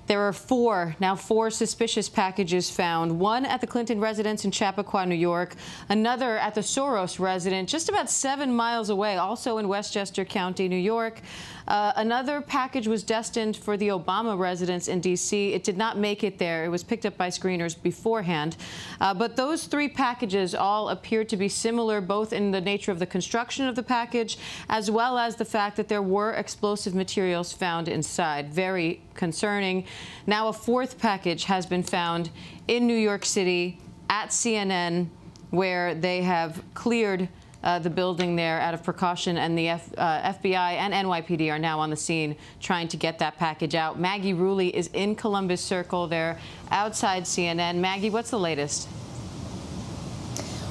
there are now four suspicious packages found. One at the Clinton residence in Chappaqua, New York. Another at the Soros residence, just about 7 miles away, also in Westchester County, New York. Another package was destined for the Obama residence in D.C. It did not make it there. It was picked up by screeners beforehand. But those three packages all appear to be similar, both in the nature of the construction of the package, as well as the fact that there were explosive materials found inside. Very concerning. Now a fourth package has been found in New York City at CNN, where they have cleared the building there out of precaution, and the FBI and NYPD are now on the scene trying to get that package out. Maggie Rulli is in Columbus Circle there outside CNN. Maggie, what's the latest?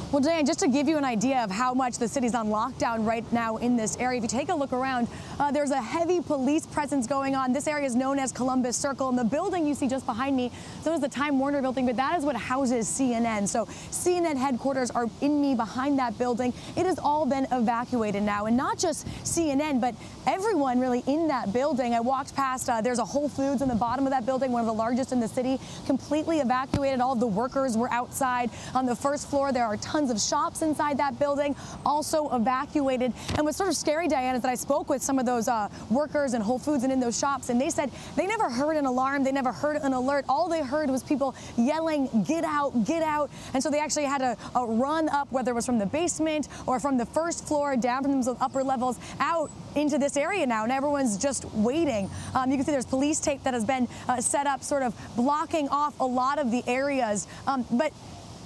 Well, Diane, just to give you an idea of how much the city's on lockdown right now in this area, if you take a look around, there's a heavy police presence going on. This area is known as Columbus Circle, and the building you see just behind me, so is the Time Warner building, but that is what houses CNN. So CNN headquarters are in me behind that building. It has all been evacuated now, and not just CNN, but everyone really in that building. I walked past, there's a Whole Foods in the bottom of that building, one of the largest in the city, completely evacuated. All of the workers were outside. On the first floor, there are tons of shops inside that building, also evacuated. And what's sort of scary, Diane, is that I spoke with some of those workers in Whole Foods and in those shops, and they said they never heard an alarm, they never heard an alert. All they heard was people yelling, "Get out, get out." And so they actually had to run up, whether it was from the basement or from the first floor down from those upper levels out into this area now, and everyone's just waiting. You can see there's police tape that has been set up, sort of blocking off a lot of the areas. But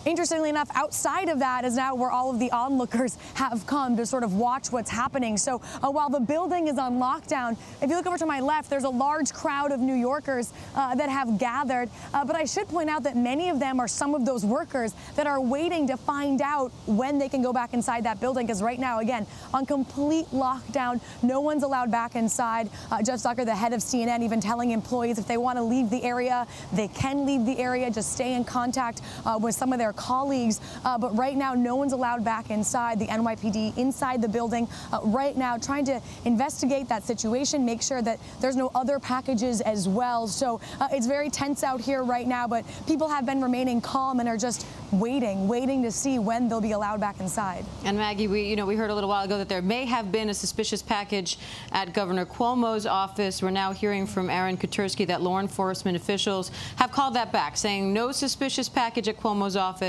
interestingly enough, outside of that is now where all of the onlookers have come to sort of watch what's happening. So while the building is on lockdown, if you look over to my left, there's a large crowd of New Yorkers that have gathered. But I should point out that many of them are some of those workers that are waiting to find out when they can go back inside that building, because right now, again, on complete lockdown, no one's allowed back inside. Jeff Zucker, the head of CNN, even telling employees if they want to leave the area, they can leave the area, just stay in contact with some of their colleagues, but right now no one's allowed back inside. The NYPD inside the building right now trying to investigate that situation, make sure that there's no other packages as well. So it's very tense out here right now, but people have been remaining calm and are just waiting to see when they'll be allowed back inside. And Maggie, we heard a little while ago that there may have been a suspicious package at Governor Cuomo's office. We're now hearing from Aaron Katersky that law enforcement officials have called that back, saying no suspicious package at Cuomo's office,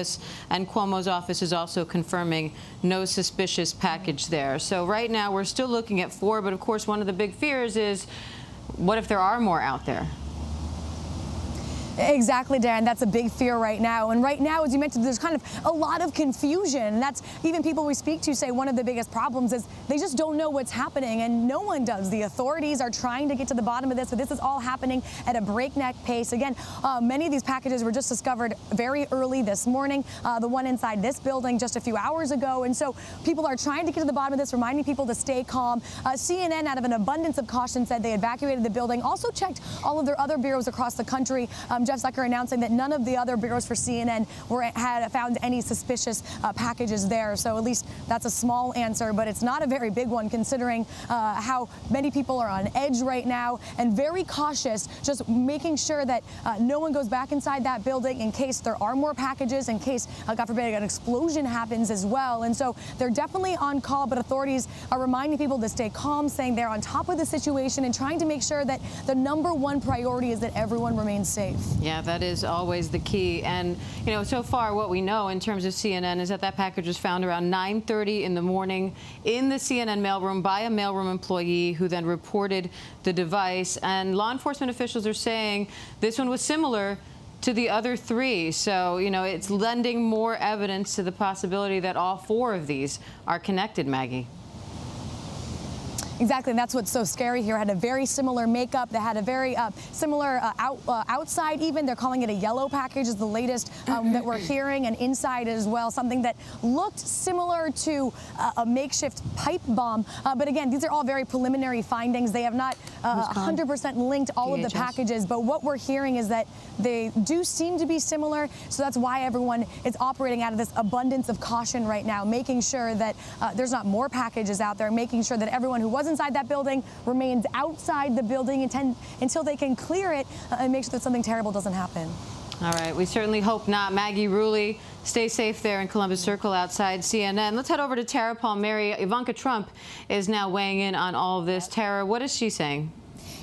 and Cuomo's office is also confirming no suspicious package there. So right now we're still looking at 4, but of course one of the big fears is, what if there are more out there? Exactly, Darren. That's a big fear right now. And right now, as you mentioned, there's kind of a lot of confusion. And that's even people we speak to say one of the biggest problems is they just don't know what's happening, and no one does. The authorities are trying to get to the bottom of this, but this is all happening at a breakneck pace. Again, many of these packages were just discovered very early this morning. The one inside this building just a few hours ago. And so people are trying to get to the bottom of this, reminding people to stay calm. CNN, out of an abundance of caution, said they evacuated the building, also checked all of their other bureaus across the country. Jeff Zucker announcing that none of the other bureaus for CNN had found any suspicious packages there. So at least that's a small answer, but it's not a very big one considering how many people are on edge right now and very cautious, just making sure that no one goes back inside that building in case there are more packages, in case, God forbid, an explosion happens as well. And so they're definitely on call, but authorities are reminding people to stay calm, saying they're on top of the situation and trying to make sure that the #1 priority is that everyone remains safe. Yeah, that is always the key. And, so far what we know in terms of CNN is that package was found around 9:30 in the morning in the CNN mailroom by a mailroom employee who then reported the device. And law enforcement officials are saying this one was similar to the other 3. So, it's lending more evidence to the possibility that all 4 of these are connected, Maggie. Exactly, and that's what's so scary here. Had a very similar makeup. They had a very similar outside even. They're calling it a yellow package is the latest that we're hearing, and inside as well, something that looked similar to a makeshift pipe bomb. But again, these are all very preliminary findings. They have not 100% linked all of the packages, but what we're hearing is that they do seem to be similar, so that's why everyone is operating out of this abundance of caution right now, making sure that there's not more packages out there, making sure that everyone who was inside that building remains outside the building until they can clear it and make sure that something terrible doesn't happen. All right, we certainly hope not. Maggie Rulli, stay safe there in Columbus Circle outside CNN. Let's head over to Tara Palmieri. Ivanka Trump is now weighing in on all of this. Tara, what is she saying?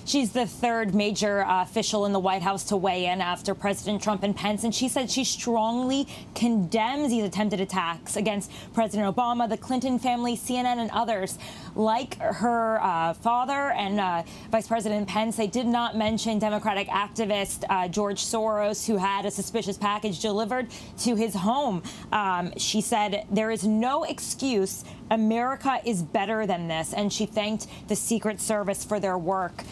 She's the 3rd major official in the White House to weigh in after President Trump and Pence, and she said she strongly condemns these attempted attacks against President Obama, the Clinton family, CNN, and others. Like her father and Vice President Pence, they did not mention Democratic activist George Soros, who had a suspicious package delivered to his home. She said there is no excuse. America is better than this, and she thanked the Secret Service for their work.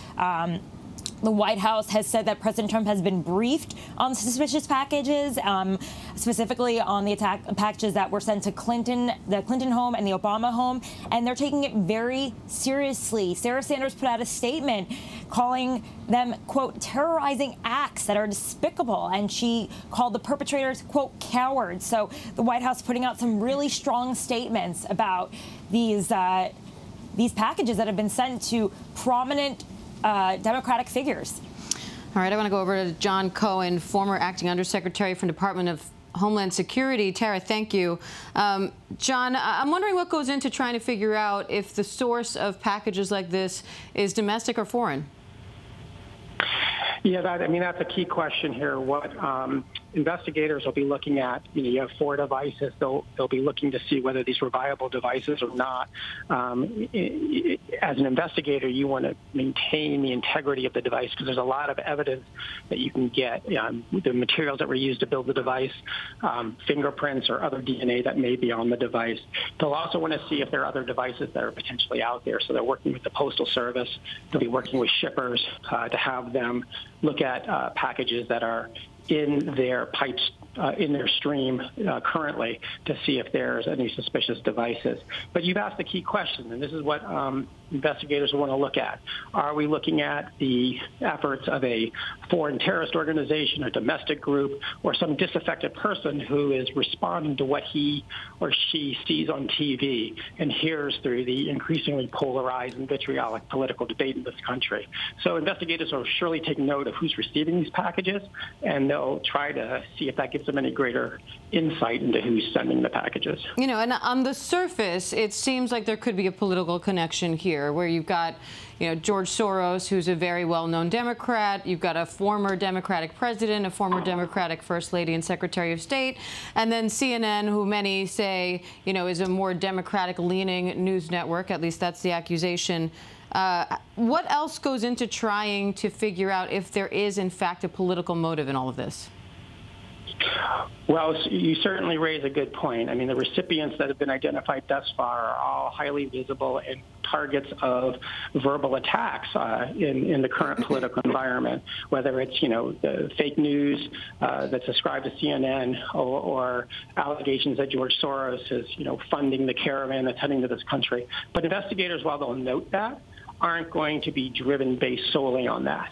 The White House has said that President Trump has been briefed on suspicious packages, specifically on the packages that were sent to the Clinton home and the Obama home, and they're taking it very seriously. Sarah Sanders put out a statement calling them, quote, terrorizing acts that are despicable, and she called the perpetrators, quote, cowards. So the White House putting out some really strong statements about these packages that have been sent to prominent Democratic figures. All right, I want to go over to John Cohen, former acting undersecretary from Department of Homeland Security. Tara, thank you. John, I'm wondering what goes into trying to figure out if the source of packages like this is domestic or foreign. Yeah, that's a key question here. What investigators will be looking at, you have 4 devices. They'll be looking to see whether these were viable devices or not. As an investigator, you want to maintain the integrity of the device because there's a lot of evidence that you can get. The materials that were used to build the device, fingerprints or other DNA that may be on the device. They'll also want to see if there are other devices that are potentially out there. So they're working with the Postal Service. They'll be working with shippers to have them look at packages that are in their pipes, in their stream currently to see if there's any suspicious devices. But you've asked the key question, and this is what investigators want to look at. Are we looking at the efforts of a foreign terrorist organization, a domestic group, or some disaffected person who is responding to what he or she sees on TV and hears through the increasingly polarized and vitriolic political debate in this country? So investigators will surely take note of who's receiving these packages, and they'll try to see if that gives them any greater insight into who's sending the packages. You know, and on the surface, it seems like there could be a political connection here, where you've got, George Soros, who's a very well-known Democrat. You've got a former Democratic president, a former Democratic First Lady and Secretary of State, and then CNN, who many say, is a more Democratic-leaning news network. At least that's the accusation. What else goes into trying to figure out if there is, in fact, a political motive in all of this? Well, you certainly raise a good point. I mean, the recipients that have been identified thus far are all highly visible and targets of verbal attacks in the current political environment, whether it's, the fake news that's ascribed to CNN or allegations that George Soros is, funding the caravan that's heading to this country. But investigators, while they'll note that, aren't going to be driven based solely on that.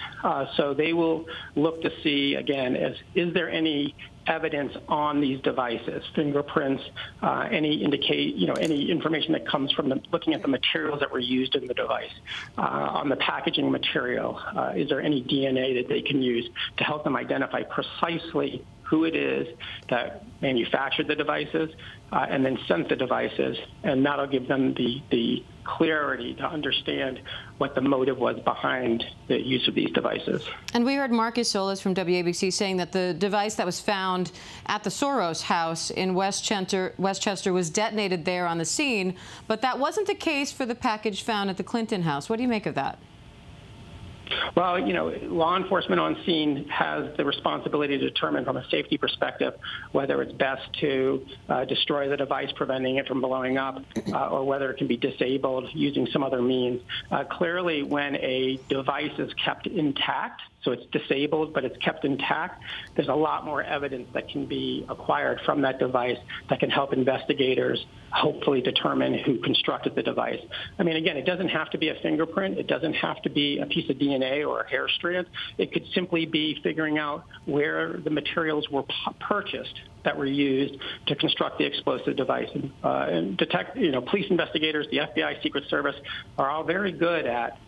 So they will look to see, again, is there any evidence on these devices, fingerprints, any information that comes from looking at the materials that were used in the device, on the packaging material. Is there any DNA that they can use to help them identify precisely who it is that manufactured the devices and then sent the devices, and that'll give them the clarity to understand what the motive was behind the use of these devices. And we heard Marcus Solis from WABC saying that the device that was found at the Soros house in Westchester was detonated there on the scene, but that wasn't the case for the package found at the Clinton house. What do you make of that? Well, law enforcement on scene has the responsibility to determine from a safety perspective whether it's best to destroy the device, preventing it from blowing up, or whether it can be disabled using some other means. Clearly, when a device is kept intact, so it's disabled, but it's kept intact, there's a lot more evidence that can be acquired from that device that can help investigators hopefully determine who constructed the device. I mean, again, it doesn't have to be a fingerprint. It doesn't have to be a piece of DNA or a hair strand. It could simply be figuring out where the materials were purchased that were used to construct the explosive device. And detect, police investigators, the FBI, Secret Service are all very good at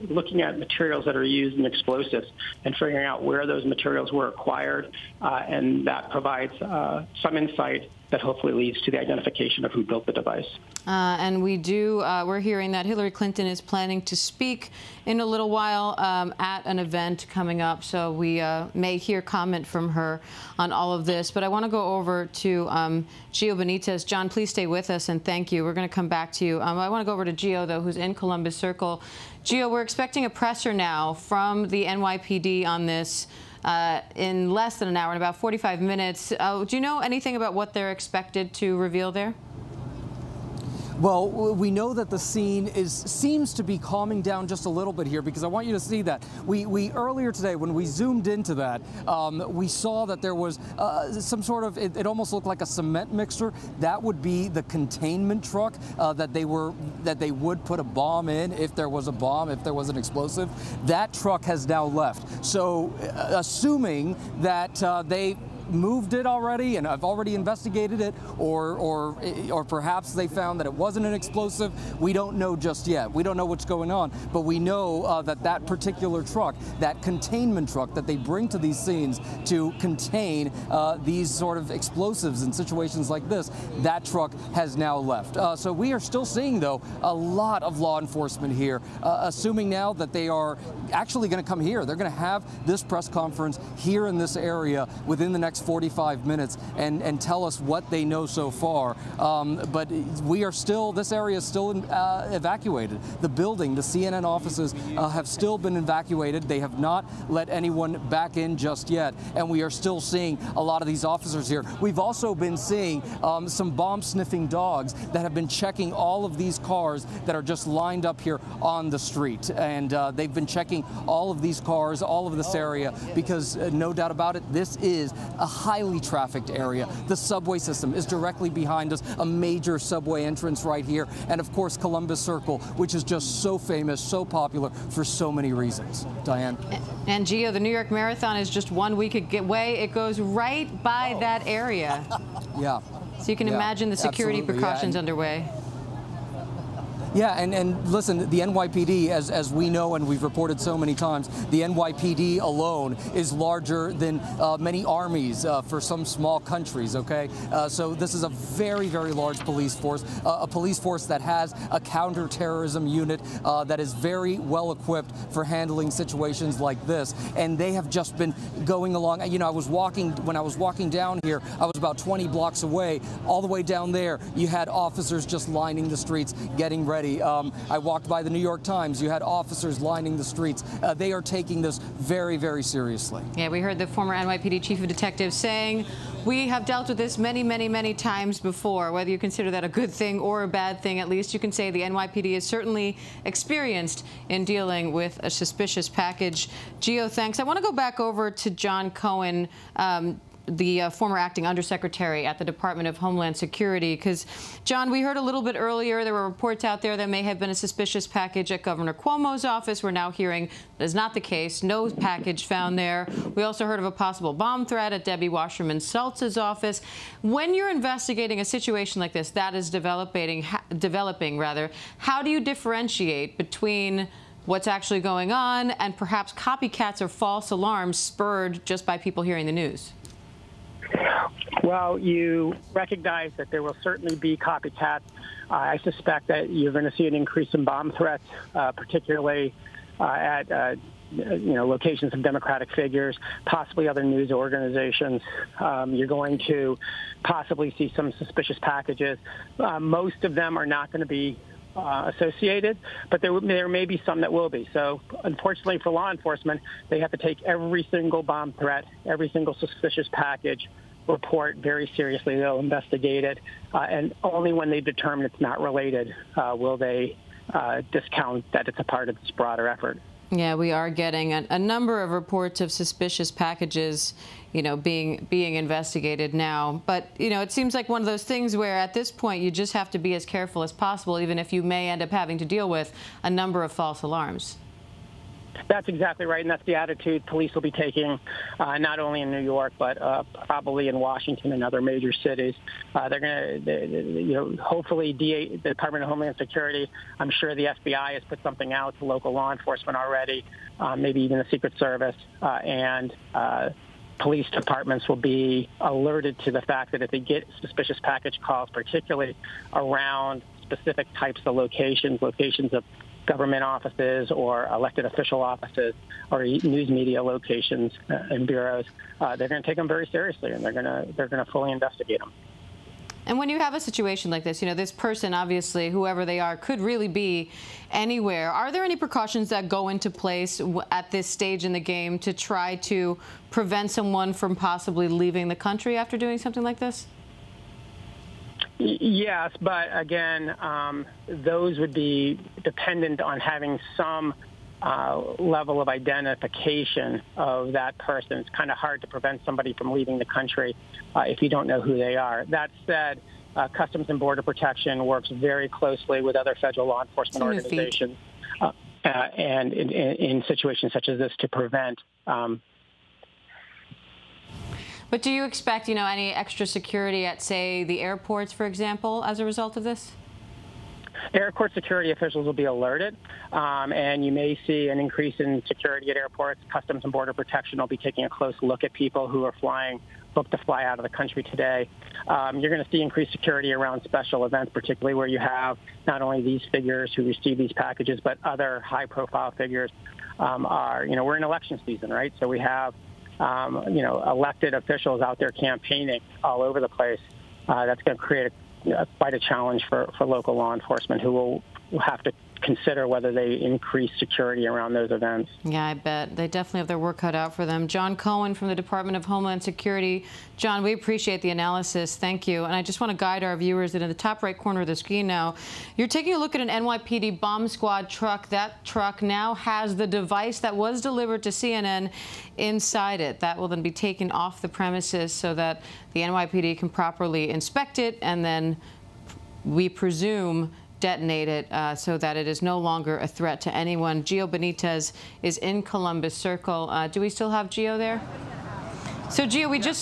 looking at materials that are used in explosives and figuring out where those materials were acquired, and that provides some insight that hopefully leads to the identification of who built the device. And we're hearing that Hillary Clinton is planning to speak in a little while at an event coming up, so we may hear comment from her on all of this. But I want to go over to Gio Benitez. John, please stay with us, and thank you. We're going to come back to you. I want to go over to Gio, though, who's in Columbus Circle. Gio, we're expecting a presser now from the NYPD on this in less than an hour, in about 45 minutes. Do you know anything about what they're expected to reveal there? Well, we know that the scene seems to be calming down just a little bit here, because I want you to see that. We earlier today, when we zoomed into that, we saw that there was some sort of, it almost looked like a cement mixer. That would be the containment truck that they would put a bomb in if there was a bomb, if there was an explosive. That truck has now left. So assuming that they moved it already and I've already investigated it, or perhaps they found that it wasn't an explosive. We don't know just yet. We don't know what's going on, but we know that particular truck, that containment truck that they bring to these scenes to contain these sort of explosives in situations like this, that truck has now left. So we are still seeing, though, a lot of law enforcement here, assuming now that they are actually going to come here. They're going to have this press conference here in this area within the next 45 minutes and tell us what they know so far. But we are still, this area is still evacuated. The building, the CNN offices have still been evacuated. They have not let anyone back in just yet. And we are still seeing a lot of these officers here. We've also been seeing some bomb sniffing dogs that have been checking all of these cars that are just lined up here on the street. And they've been checking all of these cars, all of this area, because no doubt about it, this is a highly trafficked area. The subway system is directly behind us, a major subway entrance right here, and of course Columbus Circle, which is just so famous, so popular for so many reasons. Diane? And Gio, the New York Marathon is just 1 week away. It goes right by that area. Yeah. So you can imagine the security precautions underway. Yeah, and listen, the NYPD, as we know and we've reported so many times, the NYPD alone is larger than many armies for some small countries, okay? So this is a very, very large police force, a police force that has a counterterrorism unit that is very well equipped for handling situations like this. And they have just been going along. You know, when I was walking down here, I was about 20 blocks away. All the way down there, you had officers just lining the streets, getting ready. I walked by the New York Times. You had officers lining the streets. They are taking this very, very seriously. Yeah, we heard the former NYPD chief of detectives saying, we have dealt with this many, many, many times before. Whether you consider that a good thing or a bad thing, at least you can say the NYPD is certainly experienced in dealing with a suspicious package. Gio, thanks. I want to go back over to John Cohen, the former acting undersecretary at the Department of Homeland Security, because, John, we heard a little bit earlier there were reports out there that may have been a suspicious package at Governor Cuomo's office. We're now hearing that is not the case. No package found there. We also heard of a possible bomb threat at Debbie Wasserman Schultz's office. When you're investigating a situation like this that is developing, how do you differentiate between what's actually going on and perhaps copycats or false alarms spurred just by people hearing the news? Well, you recognize that there will certainly be copycats. I suspect that you're going to see an increase in bomb threats, particularly at locations of Democratic figures, possibly other news organizations. You're going to possibly see some suspicious packages. Most of them are not going to be associated, but there may be some that will be. So unfortunately for law enforcement, they have to take every single bomb threat, every single suspicious package report very seriously. They'll investigate it, and only when they determine it's not related will they discount that it's a part of this broader effort. Yeah, we are getting a number of reports of suspicious packages, being investigated now. But, it seems like one of those things where at this point you just have to be as careful as possible, even if you may end up having to deal with a number of false alarms. That's exactly right, and that's the attitude police will be taking, not only in New York, but probably in Washington and other major cities. They're going to, hopefully, the Department of Homeland Security, I'm sure the FBI has put something out to local law enforcement already, maybe even the Secret Service, and police departments will be alerted to the fact that if they get suspicious package calls, particularly around specific types of locations of government offices or elected official offices or news media locations and bureaus, they're going to take them very seriously, and they're going to fully investigate them. And when you have a situation like this, this person, obviously, whoever they are, could really be anywhere. Are there any precautions that go into place at this stage in the game to try to prevent someone from possibly leaving the country after doing something like this? Yes, but again, those would be dependent on having some level of identification of that person. It's kind of hard to prevent somebody from leaving the country if you don't know who they are. That said, Customs and Border Protection works very closely with other federal law enforcement organizations and in situations such as this to prevent. But do you expect, any extra security at, say, the airports, for example, as a result of this? Airport security officials will be alerted, and you may see an increase in security at airports. Customs and Border Protection will be taking a close look at people who are booked to fly out of the country today. You're going to see increased security around special events, particularly where you have not only these figures who receive these packages, but other high-profile figures. We're in election season, right? So we have elected officials out there campaigning all over the place. That's going to create quite a challenge for local law enforcement, who will have to consider whether they increase security around those events. Yeah, I bet. They definitely have their work cut out for them. John Cohen from the Department of Homeland Security. John, we appreciate the analysis. Thank you. And I just want to guide our viewers that in the top right corner of the screen now, you're taking a look at an NYPD bomb squad truck. That truck now has the device that was delivered to CNN inside it. That will then be taken off the premises so that the NYPD can properly inspect it and then, we presume, detonate it so that it is no longer a threat to anyone. Gio Benitez is in Columbus Circle. Do we still have Gio there? So Gio, we just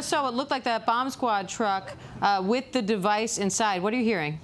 saw what looked like that bomb squad truck with the device inside. What are you hearing?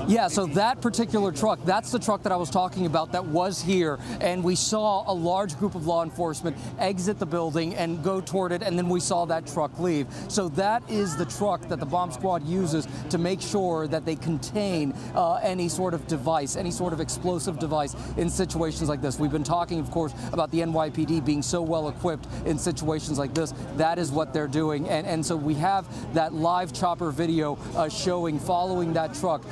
Yeah, so that particular truck, that's the truck that I was talking about that was here, and we saw a large group of law enforcement exit the building and go toward it, and then we saw that truck leave. So that is the truck that the bomb squad uses to make sure that they contain any sort of device, any sort of explosive device in situations like this. We've been talking, of course, about the NYPD being so well equipped in situations like this. That is what they're doing, and so we have that live chopper video following that truck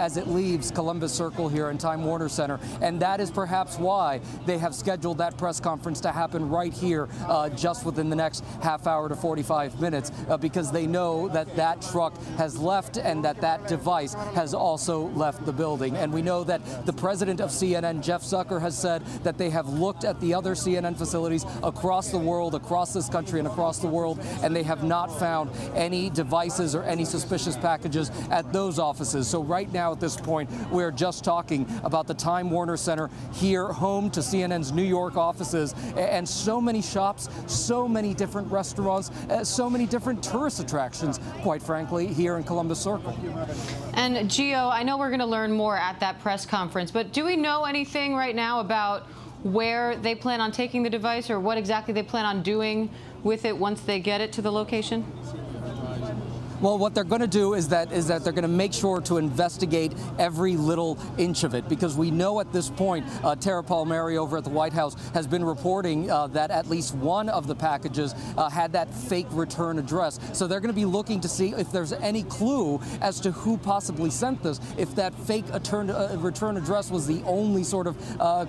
as it leaves Columbus Circle here in Time Warner Center. And that is perhaps why they have scheduled that press conference to happen right here just within the next half hour to 45 minutes because they know that that truck has left and that device has also left the building. And we know that the president of CNN, Jeff Zucker, has said that they have looked at the other CNN facilities across the world, across this country and across the world, and they have not found any devices or any suspicious packages at those offices. So right now, at this point, we're just talking about the Time Warner Center here, home to CNN's New York offices, and so many shops, so many different restaurants, so many different tourist attractions, quite frankly, here in Columbus Circle. And Gio, I know we're going to learn more at that press conference, but do we know anything right now about where they plan on taking the device or what exactly they plan on doing with it once they get it to the location? Well, what they're going to do is that they're going to make sure to investigate every little inch of it, because we know at this point, Tara Palmieri over at the White House has been reporting that at least one of the packages had that fake return address. So they're going to be looking to see if there's any clue as to who possibly sent this. If that fake return address was the only sort of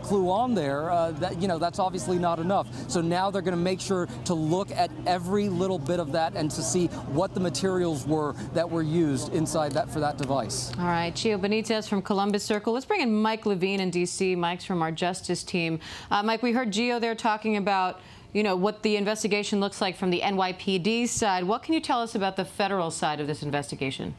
clue on there, that's obviously not enough. So now they're going to make sure to look at every little bit of that and to see what the materials were that were used inside that for that device. All right, Gio Benitez from Columbus Circle. Let's bring in Mike Levine in D.C. Mike's from our Justice team. Mike, we heard Gio there talking about, what the investigation looks like from the NYPD side. What can you tell us about the federal side of this investigation?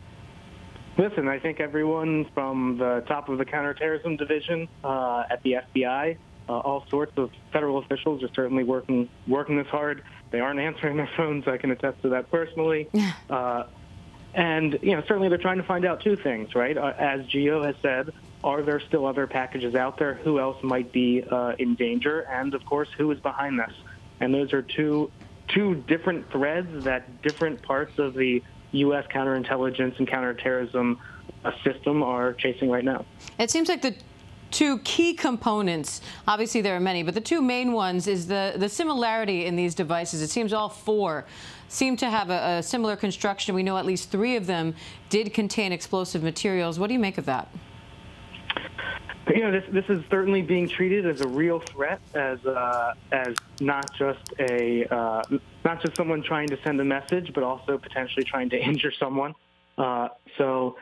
Listen, I think everyone from the top of the counterterrorism division at the FBI, all sorts of federal officials are certainly working this hard. They aren't answering their phones. I can attest to that personally. And, certainly they're trying to find out two things, right? As Gio has said, are there still other packages out there? Who else might be in danger? And, of course, who is behind this? And those are two different threads that different parts of the U.S. counterintelligence and counterterrorism system are chasing right now. It seems like the two key components, obviously there are many, but the two main ones is the similarity in these devices. It seems all four seem to have a similar construction. We know at least 3 of them did contain explosive materials. What do you make of that? You know, this is certainly being treated as a real threat, as not just someone trying to send a message, but also potentially trying to injure someone. So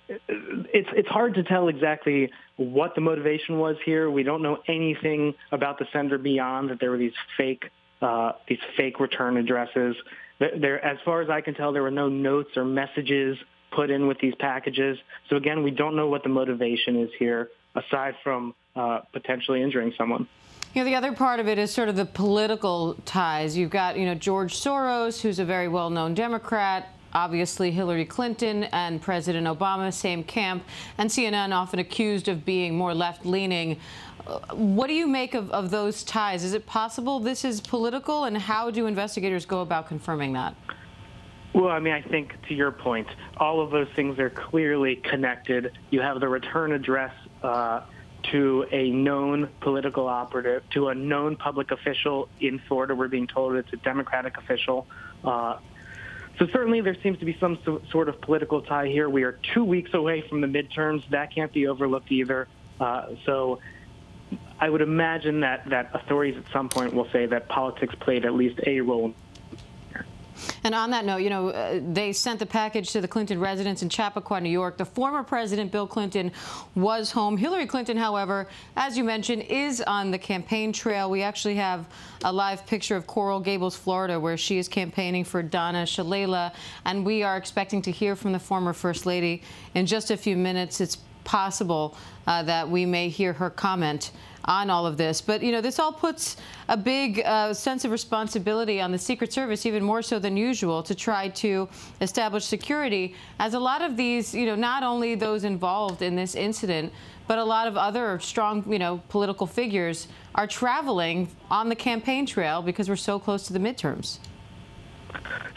it's hard to tell exactly what the motivation was here. We don't know anything about the sender beyond that there were these fake return addresses. As far as I can tell, there were no notes or messages put in with these packages. So again, we don't know what the motivation is here, aside from potentially injuring someone. You know, the other part of it is sort of the political ties. You've got, George Soros, who's a very well-known Democrat, obviously Hillary Clinton and President Obama, same camp, and CNN often accused of being more left-leaning. What do you make of those ties? Is it possible this is political, and how do investigators go about confirming that? Well, I mean, I think to your point, all of those things are clearly connected. You have the return address to a known political operative, to a known public official in Florida. We're being told it's a Democratic official. So certainly there seems to be some sort of political tie here. We are 2 weeks away from the midterms. That can't be overlooked either. So I would imagine that authorities at some point will say that politics played at least a role. And on that note, they sent the package to the Clinton residence in Chappaqua, New York. The former president, Bill Clinton, was home. Hillary Clinton, however, as you mentioned, is on the campaign trail. We actually have a live picture of Coral Gables, Florida, where she is campaigning for Donna Shalala. And we are expecting to hear from the former First Lady in just a few minutes. It's possible that we may hear her comment on all of this. But, this all puts a big sense of responsibility on the Secret Service, even more so than usual, to try to establish security, as a lot of these, not only those involved in this incident, but a lot of other strong, political figures are traveling on the campaign trail because we're so close to the midterms.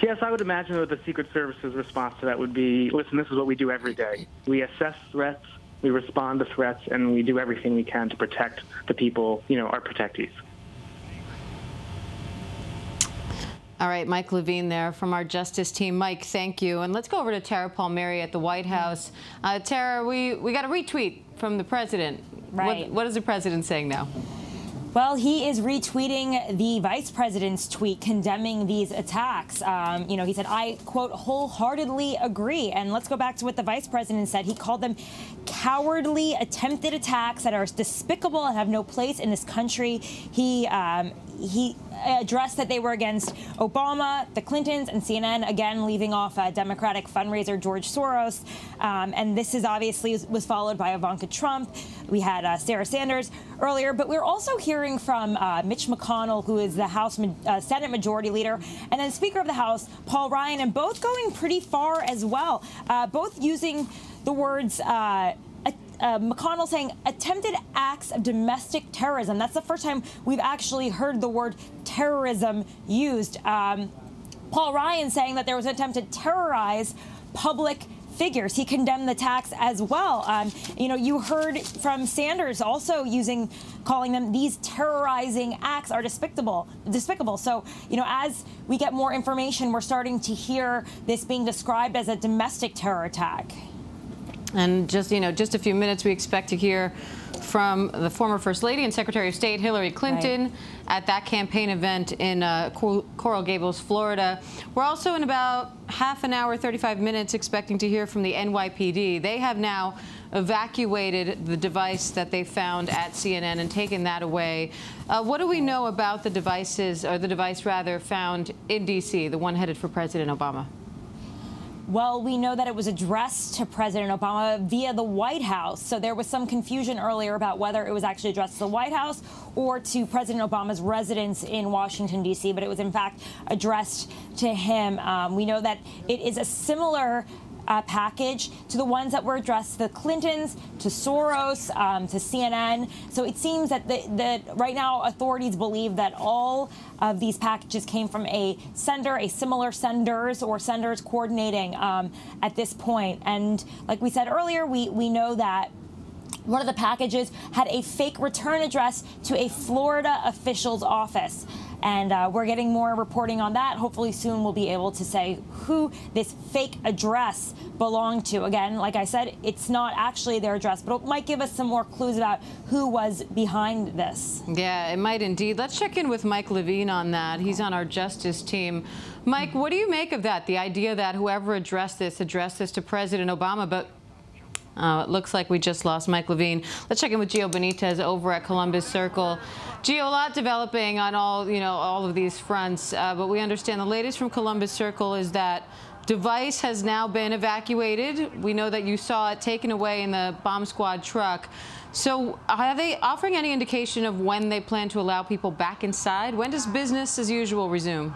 Yes, I would imagine that the Secret Service's response to that would be, listen, this is what we do every day. We assess threats, we respond to threats, and we do everything we can to protect the people, our protectees. All right, Mike Levine there from our Justice team. Mike, thank you. And let's go over to Tara Palmieri at the White House. Tara, we got a retweet from the president. Right. What is the president saying now? Well, he is retweeting the vice president's tweet condemning these attacks. He said, I, quote, wholeheartedly agree. And let's go back to what the vice president said. He called them cowardly attempted attacks that are despicable and have no place in this country. He addressed that they were against Obama, the Clintons, and CNN, again, leaving off Democratic fundraiser George Soros. And this is obviously was followed by Ivanka Trump. We had Sarah Sanders earlier, but we're also hearing from Mitch McConnell, who is the House Senate Majority Leader, and then Speaker of the House, Paul Ryan, and both going pretty far as well, both using the words McConnell saying attempted acts of domestic terrorism. That's the first time we've actually heard the word terrorism used. Paul Ryan saying that there was an attempt to terrorize public figures. He condemned the attacks as well. You heard from Sanders also calling them these terrorizing acts are despicable. So, as we get more information, we're starting to hear this being described as a domestic terror attack. And just a few minutes, we expect to hear from the former First Lady and Secretary of State Hillary Clinton at that campaign event in Coral Gables, Florida. We're also in about half an hour, 35 minutes, expecting to hear from the NYPD. They have now evacuated the device that they found at CNN and taken that away. What do we know about the devices, or the device rather, found in D.C., the one headed for President Obama? Well, we know that it was addressed to President Obama via the White House. So there was some confusion earlier about whether it was actually addressed to the White House or to President Obama's residence in Washington, D.C., but it was, in fact, addressed to him. We know that it is a similar package to the ones that were addressed to the Clintons, to Soros, to CNN. So it seems that right now authorities believe that all of these packages came from a similar senders, or senders coordinating at this point. And like we said earlier, we know that One of the packages had a fake return address to a Florida official's office. And we're getting more reporting on that. Hopefully soon we'll be able to say who this fake address belonged to. Again, like I said, it's not actually their address, but it might give us some more clues about who was behind this. Yeah, it might indeed. Let's check in with Mike Levine on that. He's on our justice team. Mike, what do you make of that? The idea that whoever addressed this to President Obama, but it looks like we just lost Mike Levine. Let's check in with Gio Benitez over at Columbus Circle. Gio, a lot developing on all of these fronts, but we understand the latest from Columbus Circle is that device has now been evacuated. We know that you saw it taken away in the bomb squad truck. So are they offering any indication of when they plan to allow people back inside? When does business as usual resume?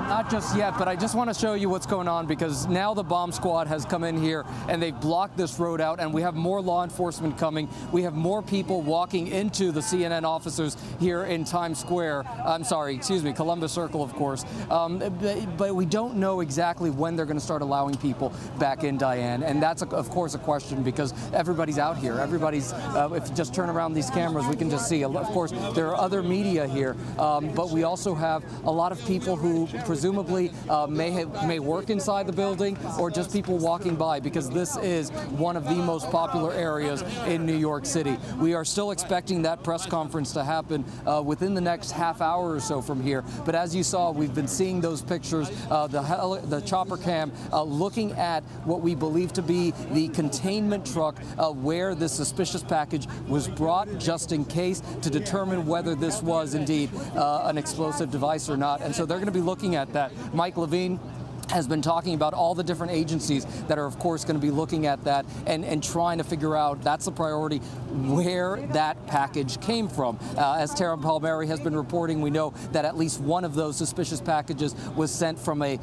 Not just yet, but I just want to show you what's going on because now the bomb squad has come in here and they've blocked this road out and we have more law enforcement coming. We have more people walking into the CNN officers here in Times Square. I'm sorry, excuse me, Columbus Circle, of course. But we don't know exactly when they're going to start allowing people back in, Diane. And that's, of course, a question because everybody's out here. Everybody's, if you just turn around these cameras, we can just see. Of course, there are other media here, but we also have a lot of people who presumably may work inside the building or just people walking by because this is one of the most popular areas in New York City. We are still expecting that press conference to happen within the next half hour or so from here. But as you saw, we've been seeing those pictures, the chopper cam looking at what we believe to be the containment truck where this suspicious package was brought just in case to determine whether this was indeed an explosive device or not. And so they're going to be looking at that. Mike Levine has been talking about all the different agencies that are, of course, going to be looking at that and trying to figure out, that's the priority, where that package came from. As Tara Palmieri has been reporting, we know that at least one of those suspicious packages was sent from a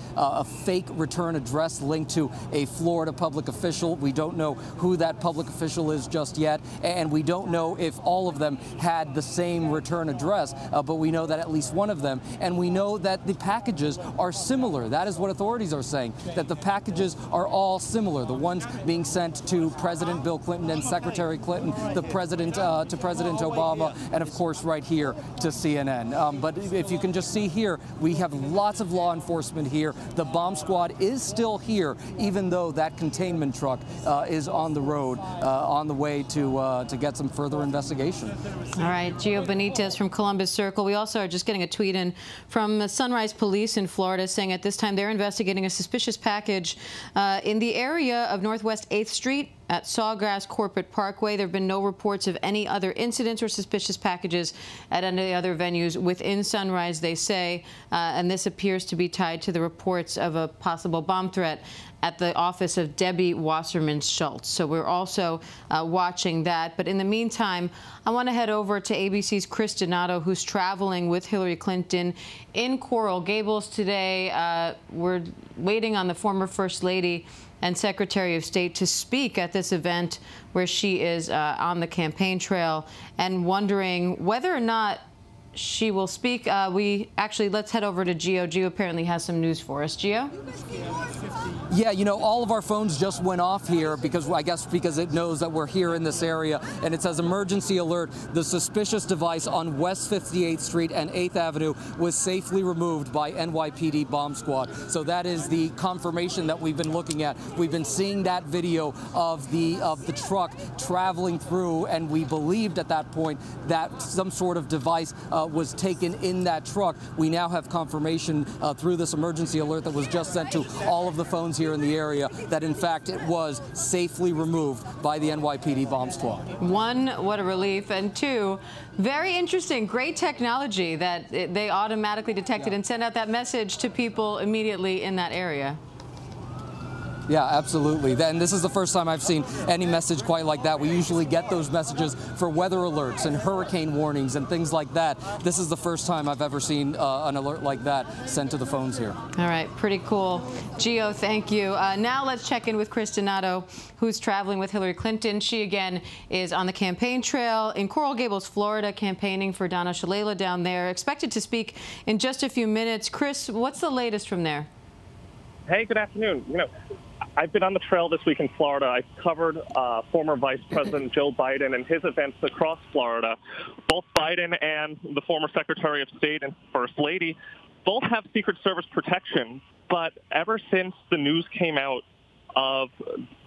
fake return address linked to a Florida public official. We don't know who that public official is just yet, and we don't know if all of them had the same return address, but we know that at least one of them, and we know that the packages are similar. That is what authorities are saying, that the packages are all similar. The ones being sent to President Bill Clinton and Secretary Clinton, the president to President Obama, and of course right here to CNN. But if you can just see here, we have lots of law enforcement here. The bomb squad is still here, even though that containment truck is on the road, on the way to get some further investigation. All right, Gio Benitez from Columbus Circle. We also are just getting a tweet in from Sunrise Police in Florida saying at this time they're investigating a suspicious package in the area of Northwest 8th Street at Sawgrass Corporate Parkway. There have been no reports of any other incidents or suspicious packages at any other venues within Sunrise, they say, and this appears to be tied to the reports of a possible bomb threat at the office of Debbie Wasserman Schultz. So we're also watching that. But in the meantime, I want to head over to ABC's Chris Donato, who's traveling with Hillary Clinton in Coral Gables today. We're waiting on the former First Lady and Secretary of State to speak at this event where she is on the campaign trail and wondering whether or not she will speak. Let's head over to Gio. Gio apparently has some news for us. Gio? Yeah, you know, all of our phones just went off here because because it knows that we're here in this area, and it says emergency alert. The suspicious device on West 58th Street and 8th Avenue was safely removed by NYPD bomb squad. So that is the confirmation that we've been looking at. We've been seeing that video of the truck traveling through, and we believed at that point that some sort of device was taken in that truck. We now have confirmation through this emergency alert that was just sent to all of the phones here in the area that in fact it was safely removed by the NYPD bomb squad. One, what a relief, and two, very interesting, great technology that they automatically detected and sent out that message to people immediately in that area. Yeah, absolutely. And this is the first time I've seen any message quite like that. We usually get those messages for weather alerts and hurricane warnings and things like that. This is the first time I've ever seen an alert like that sent to the phones here. All right, pretty cool. Gio, thank you. Now let's check in with Chris Donato, who's traveling with Hillary Clinton. She, again, is on the campaign trail in Coral Gables, Florida, campaigning for Donna Shalala down there. Expected to speak in just a few minutes. Chris, what's the latest from there? Hey, good afternoon. I've been on the trail this week in Florida. I've covered former Vice President Joe Biden and his events across Florida. Both Biden and the former Secretary of State and First Lady both have Secret Service protection. But ever since the news came out of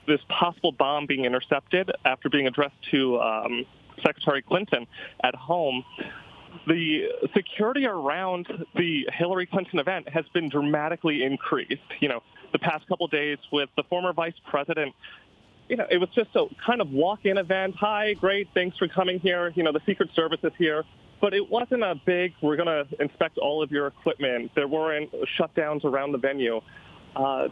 this possible bomb being intercepted after being addressed to Secretary Clinton at home, the security around the Hillary Clinton event has been dramatically increased. You know, the past couple of days with the former vice president, you know, it was just a kind of walk-in event. Hi, great, thanks for coming here. You know, the Secret Service is here. But it wasn't a big, we're going to inspect all of your equipment. There weren't shutdowns around the venue.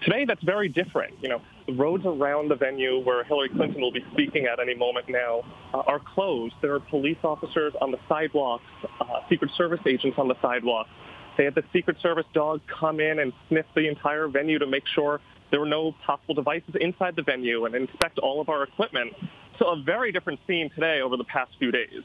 Today, that's very different. You know, the roads around the venue where Hillary Clinton will be speaking at any moment now are closed. There are police officers on the sidewalks, Secret Service agents on the sidewalks. They had the Secret Service dog come in and sniff the entire venue to make sure there were no possible devices inside the venue and inspect all of our equipment. So a very different scene today over the past few days.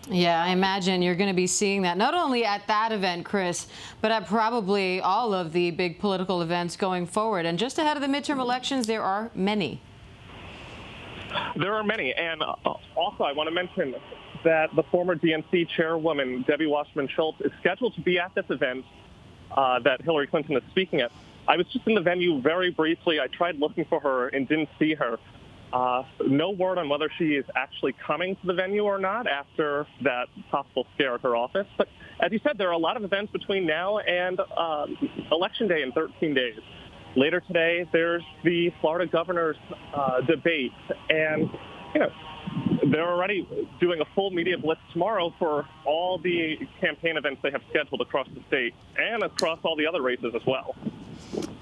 Yeah, I imagine you're going to be seeing that not only at that event, Chris, but at probably all of the big political events going forward. And just ahead of the midterm elections, there are many. There are many. And also, I want to mention that the former DNC chairwoman, Debbie Wasserman Schultz, is scheduled to be at this event that Hillary Clinton is speaking at. I was just in the venue very briefly. I tried looking for her and didn't see her. No word on whether she is actually coming to the venue or not after that possible scare at her office. But as you said, there are a lot of events between now and Election Day in 13 days. Later today, there's the Florida governor's debate. And, you know, they're already doing a full media blitz tomorrow for all the campaign events they have scheduled across the state and across all the other races as well.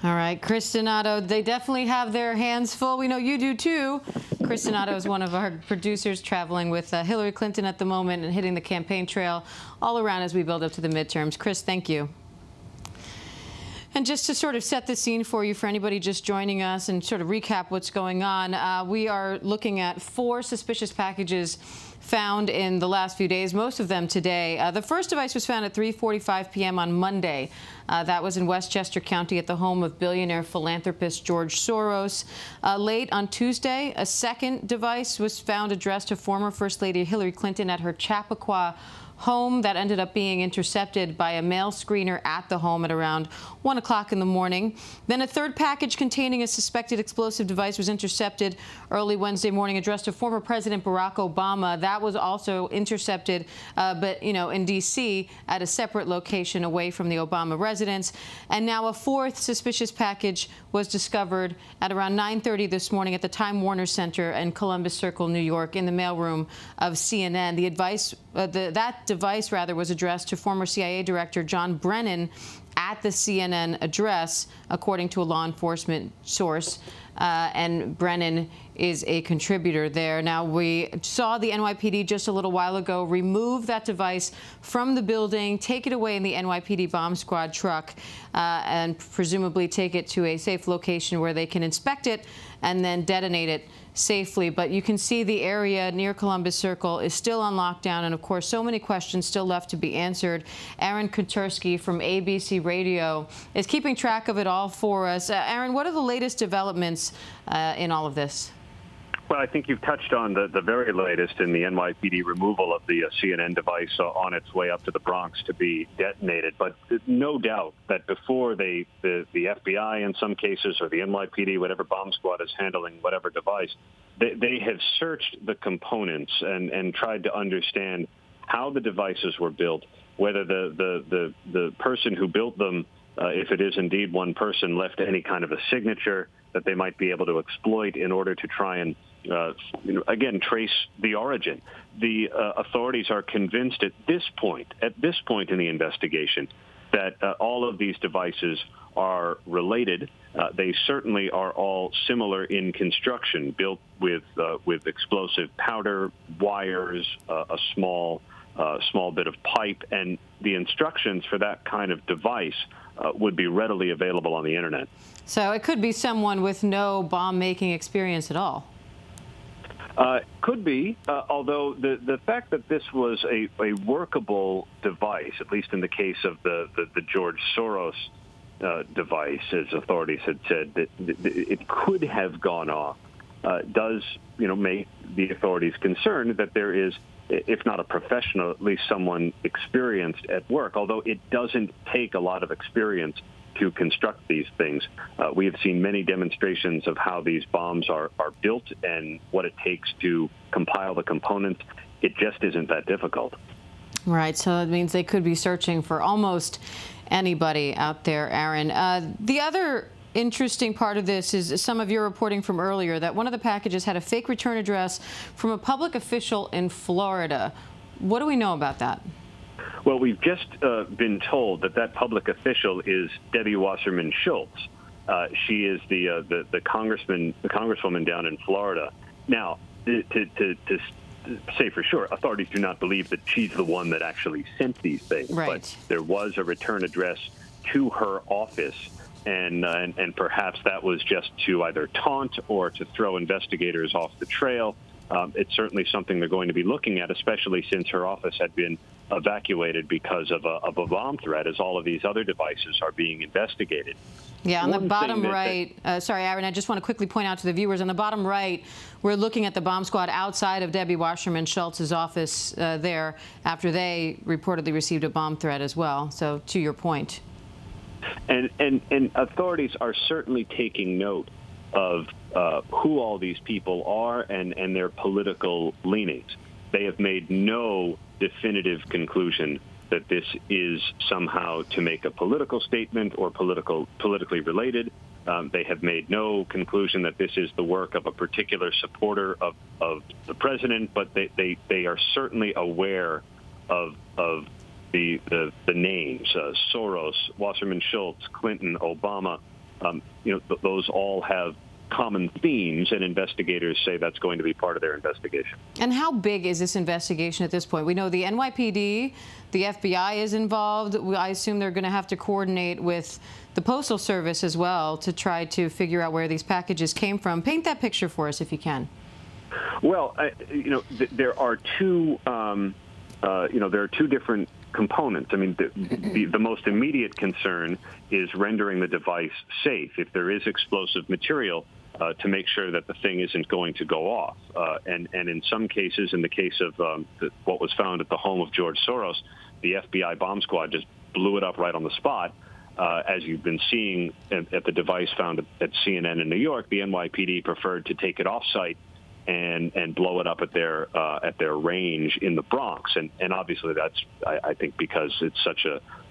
All right, Chris Donato, they definitely have their hands full. We know you do, too. Chris Donato is one of our producers traveling with Hillary Clinton at the moment and hitting the campaign trail all around as we build up to the midterms. Chris, thank you. And just to sort of set the scene for you, for anybody just joining us and sort of recap what's going on, we are looking at 4 suspicious packages found in the last few days, most of them today. The first device was found at 3:45 p.m. on Monday. That was in Westchester County at the home of billionaire philanthropist George Soros. Late on Tuesday, a second device was found addressed to former First Lady Hillary Clinton at her Chappaqua home. That ended up being intercepted by a mail screener at the home at around 1 o'clock in the morning. Then a third package containing a suspected explosive device was intercepted early Wednesday morning, addressed to former President Barack Obama. That was also intercepted, but, you know, in D.C. at a separate location away from the Obama residence. And now a fourth suspicious package was discovered at around 9:30 this morning at the Time Warner Center in Columbus Circle, New York, in the mailroom of CNN. That device was addressed to former CIA Director John Brennan at the CNN address, according to a law enforcement source. And Brennan is a contributor there. Now, we saw the NYPD just a little while ago remove that device from the building, take it away in the NYPD bomb squad truck, and presumably take it to a safe location where they can inspect it and then detonate it safely. But you can see the area near Columbus Circle is still on lockdown, and of course so many questions still left to be answered. Aaron Kutursky from ABC Radio is keeping track of it all for us. Aaron, what are the latest developments in all of this? Well, I think you've touched on the very latest in the NYPD removal of the CNN device on its way up to the Bronx to be detonated. But no doubt that before the FBI in some cases, or the NYPD, whatever bomb squad is handling whatever device, they have searched the components and tried to understand how the devices were built, whether the person who built them, if it is indeed one person, left any kind of a signature that they might be able to exploit in order to try and again, trace the origin. The authorities are convinced at this point in the investigation, that all of these devices are related. They certainly are all similar in construction, built with explosive powder, wires, a small bit of pipe, and the instructions for that kind of device would be readily available on the internet. So it could be someone with no bomb-making experience at all. Could be, although the fact that this was a workable device, at least in the case of the George Soros device, as authorities had said, that it could have gone off, does make the authorities concerned that there is, if not a professional, at least someone experienced at work, although it doesn't take a lot of experience to construct these things. We have seen many demonstrations of how these bombs are built and what it takes to compile the components. It just isn't that difficult. Right, so that means they could be searching for almost anybody out there, Aaron. The other interesting part of this is some of your reporting from earlier that one of the packages had a fake return address from a public official in Florida. What do we know about that? Well, we've just been told that public official is Debbie Wasserman Schultz. She is the congresswoman down in Florida. Now, to say for sure, authorities do not believe that she's the one that actually sent these things. Right. But there was a return address to her office, and perhaps that was just to either taunt or to throw investigators off the trail. It's certainly something they're going to be looking at, especially since her office had been evacuated because of a bomb threat, as all of these other devices are being investigated. Yeah, on the bottom right, sorry, Aaron, I just want to quickly point out to the viewers, on the bottom right, we're looking at the bomb squad outside of Debbie Wasserman Schultz's office there after they reportedly received a bomb threat as well. So to your point. And authorities are certainly taking note of who all these people are and their political leanings. They have made no definitive conclusion that this is somehow to make a political statement or politically related. They have made no conclusion that this is the work of a particular supporter of the president, but they are certainly aware of the names, Soros, Wasserman Schultz, Clinton, Obama. Those all have common themes, and investigators say that's going to be part of their investigation. And how big is this investigation at this point? We know the NYPD, the FBI is involved. I assume they're going to have to coordinate with the Postal Service as well to try to figure out where these packages came from. Paint that picture for us if you can. Well, there are two, there are two different components. I mean, the most immediate concern is rendering the device safe. If there is explosive material, to make sure that the thing isn't going to go off. And in some cases, in the case of what was found at the home of George Soros, the FBI bomb squad just blew it up right on the spot. As you've been seeing at the device found at CNN in New York, the NYPD preferred to take it off-site and blow it up at their range in the Bronx. And obviously that's, I think, because it's such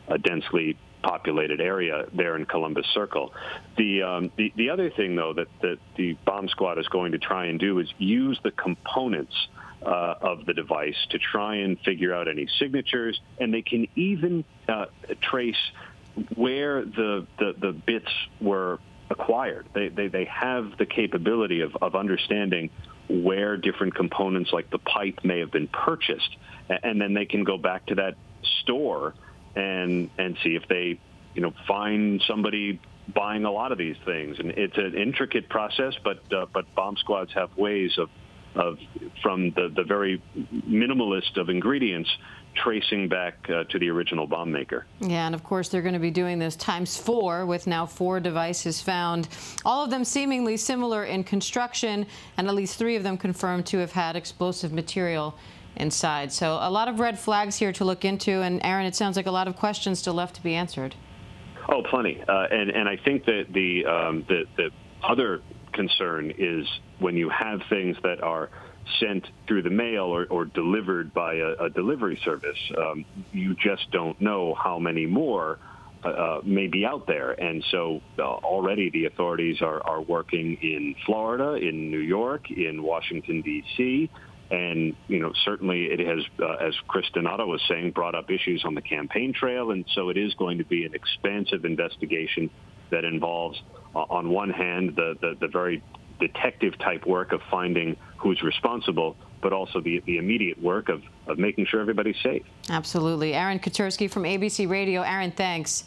a densely populated area there in Columbus Circle. The other thing, though, that the bomb squad is going to try and do is use the components of the device to try and figure out any signatures, and they can even trace where the bits were acquired. They have the capability of understanding where different components like the pipe may have been purchased, and then they can go back to that store and see if they find somebody buying a lot of these things. And it's an intricate process, but bomb squads have ways of from the very minimalist of ingredients tracing back to the original bomb maker. Yeah, and of course they're going to be doing this ×4 with now 4 devices found, all of them seemingly similar in construction, and at least 3 of them confirmed to have had explosive material inside. So a lot of red flags here to look into, and Aaron, it sounds like a lot of questions still left to be answered. Oh, plenty. And I think that the other concern is when you have things that are sent through the mail or delivered by a delivery service, you just don't know how many more may be out there. And so already the authorities are working in Florida, in New York, in Washington, D.C., and, certainly it has, as Chris Donato was saying, brought up issues on the campaign trail. And so it is going to be an expansive investigation that involves, on one hand, the very detective-type work of finding who's responsible, but also the immediate work of making sure everybody's safe. Absolutely. Aaron Katersky from ABC Radio. Aaron, thanks.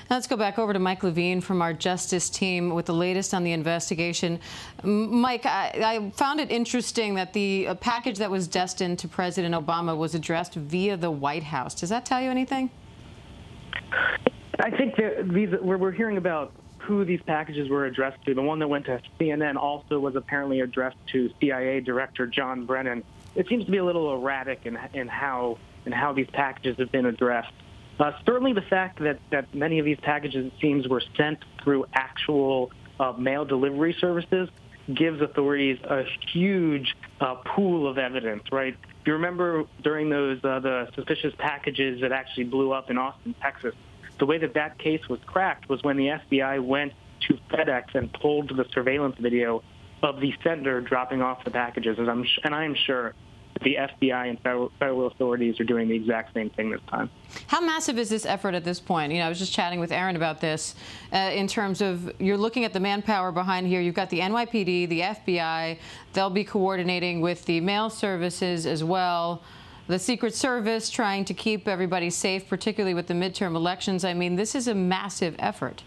Now let's go back over to Mike Levine from our Justice team with the latest on the investigation. Mike, I found it interesting that the package that was destined to President Obama was addressed via the White House. Does that tell you anything? I think that we're hearing about who these packages were addressed to. The one that went to CNN also was apparently addressed to CIA Director John Brennan. It seems to be a little erratic in how these packages have been addressed. Certainly the fact that many of these packages, it seems, were sent through actual mail delivery services gives authorities a huge pool of evidence, right? If you remember during those the suspicious packages that actually blew up in Austin, Texas, the way that case was cracked was when the FBI went to FedEx and pulled the surveillance video of the sender dropping off the packages. And I am sure the FBI and federal authorities are doing the exact same thing this time. How massive is this effort at this point? You know, I was just chatting with Aaron about this in terms of you're looking at the manpower behind here. You've got the NYPD, the FBI. They'll be coordinating with the mail services as well. The Secret Service trying to keep everybody safe, particularly with the midterm elections. I mean, this is a massive effort.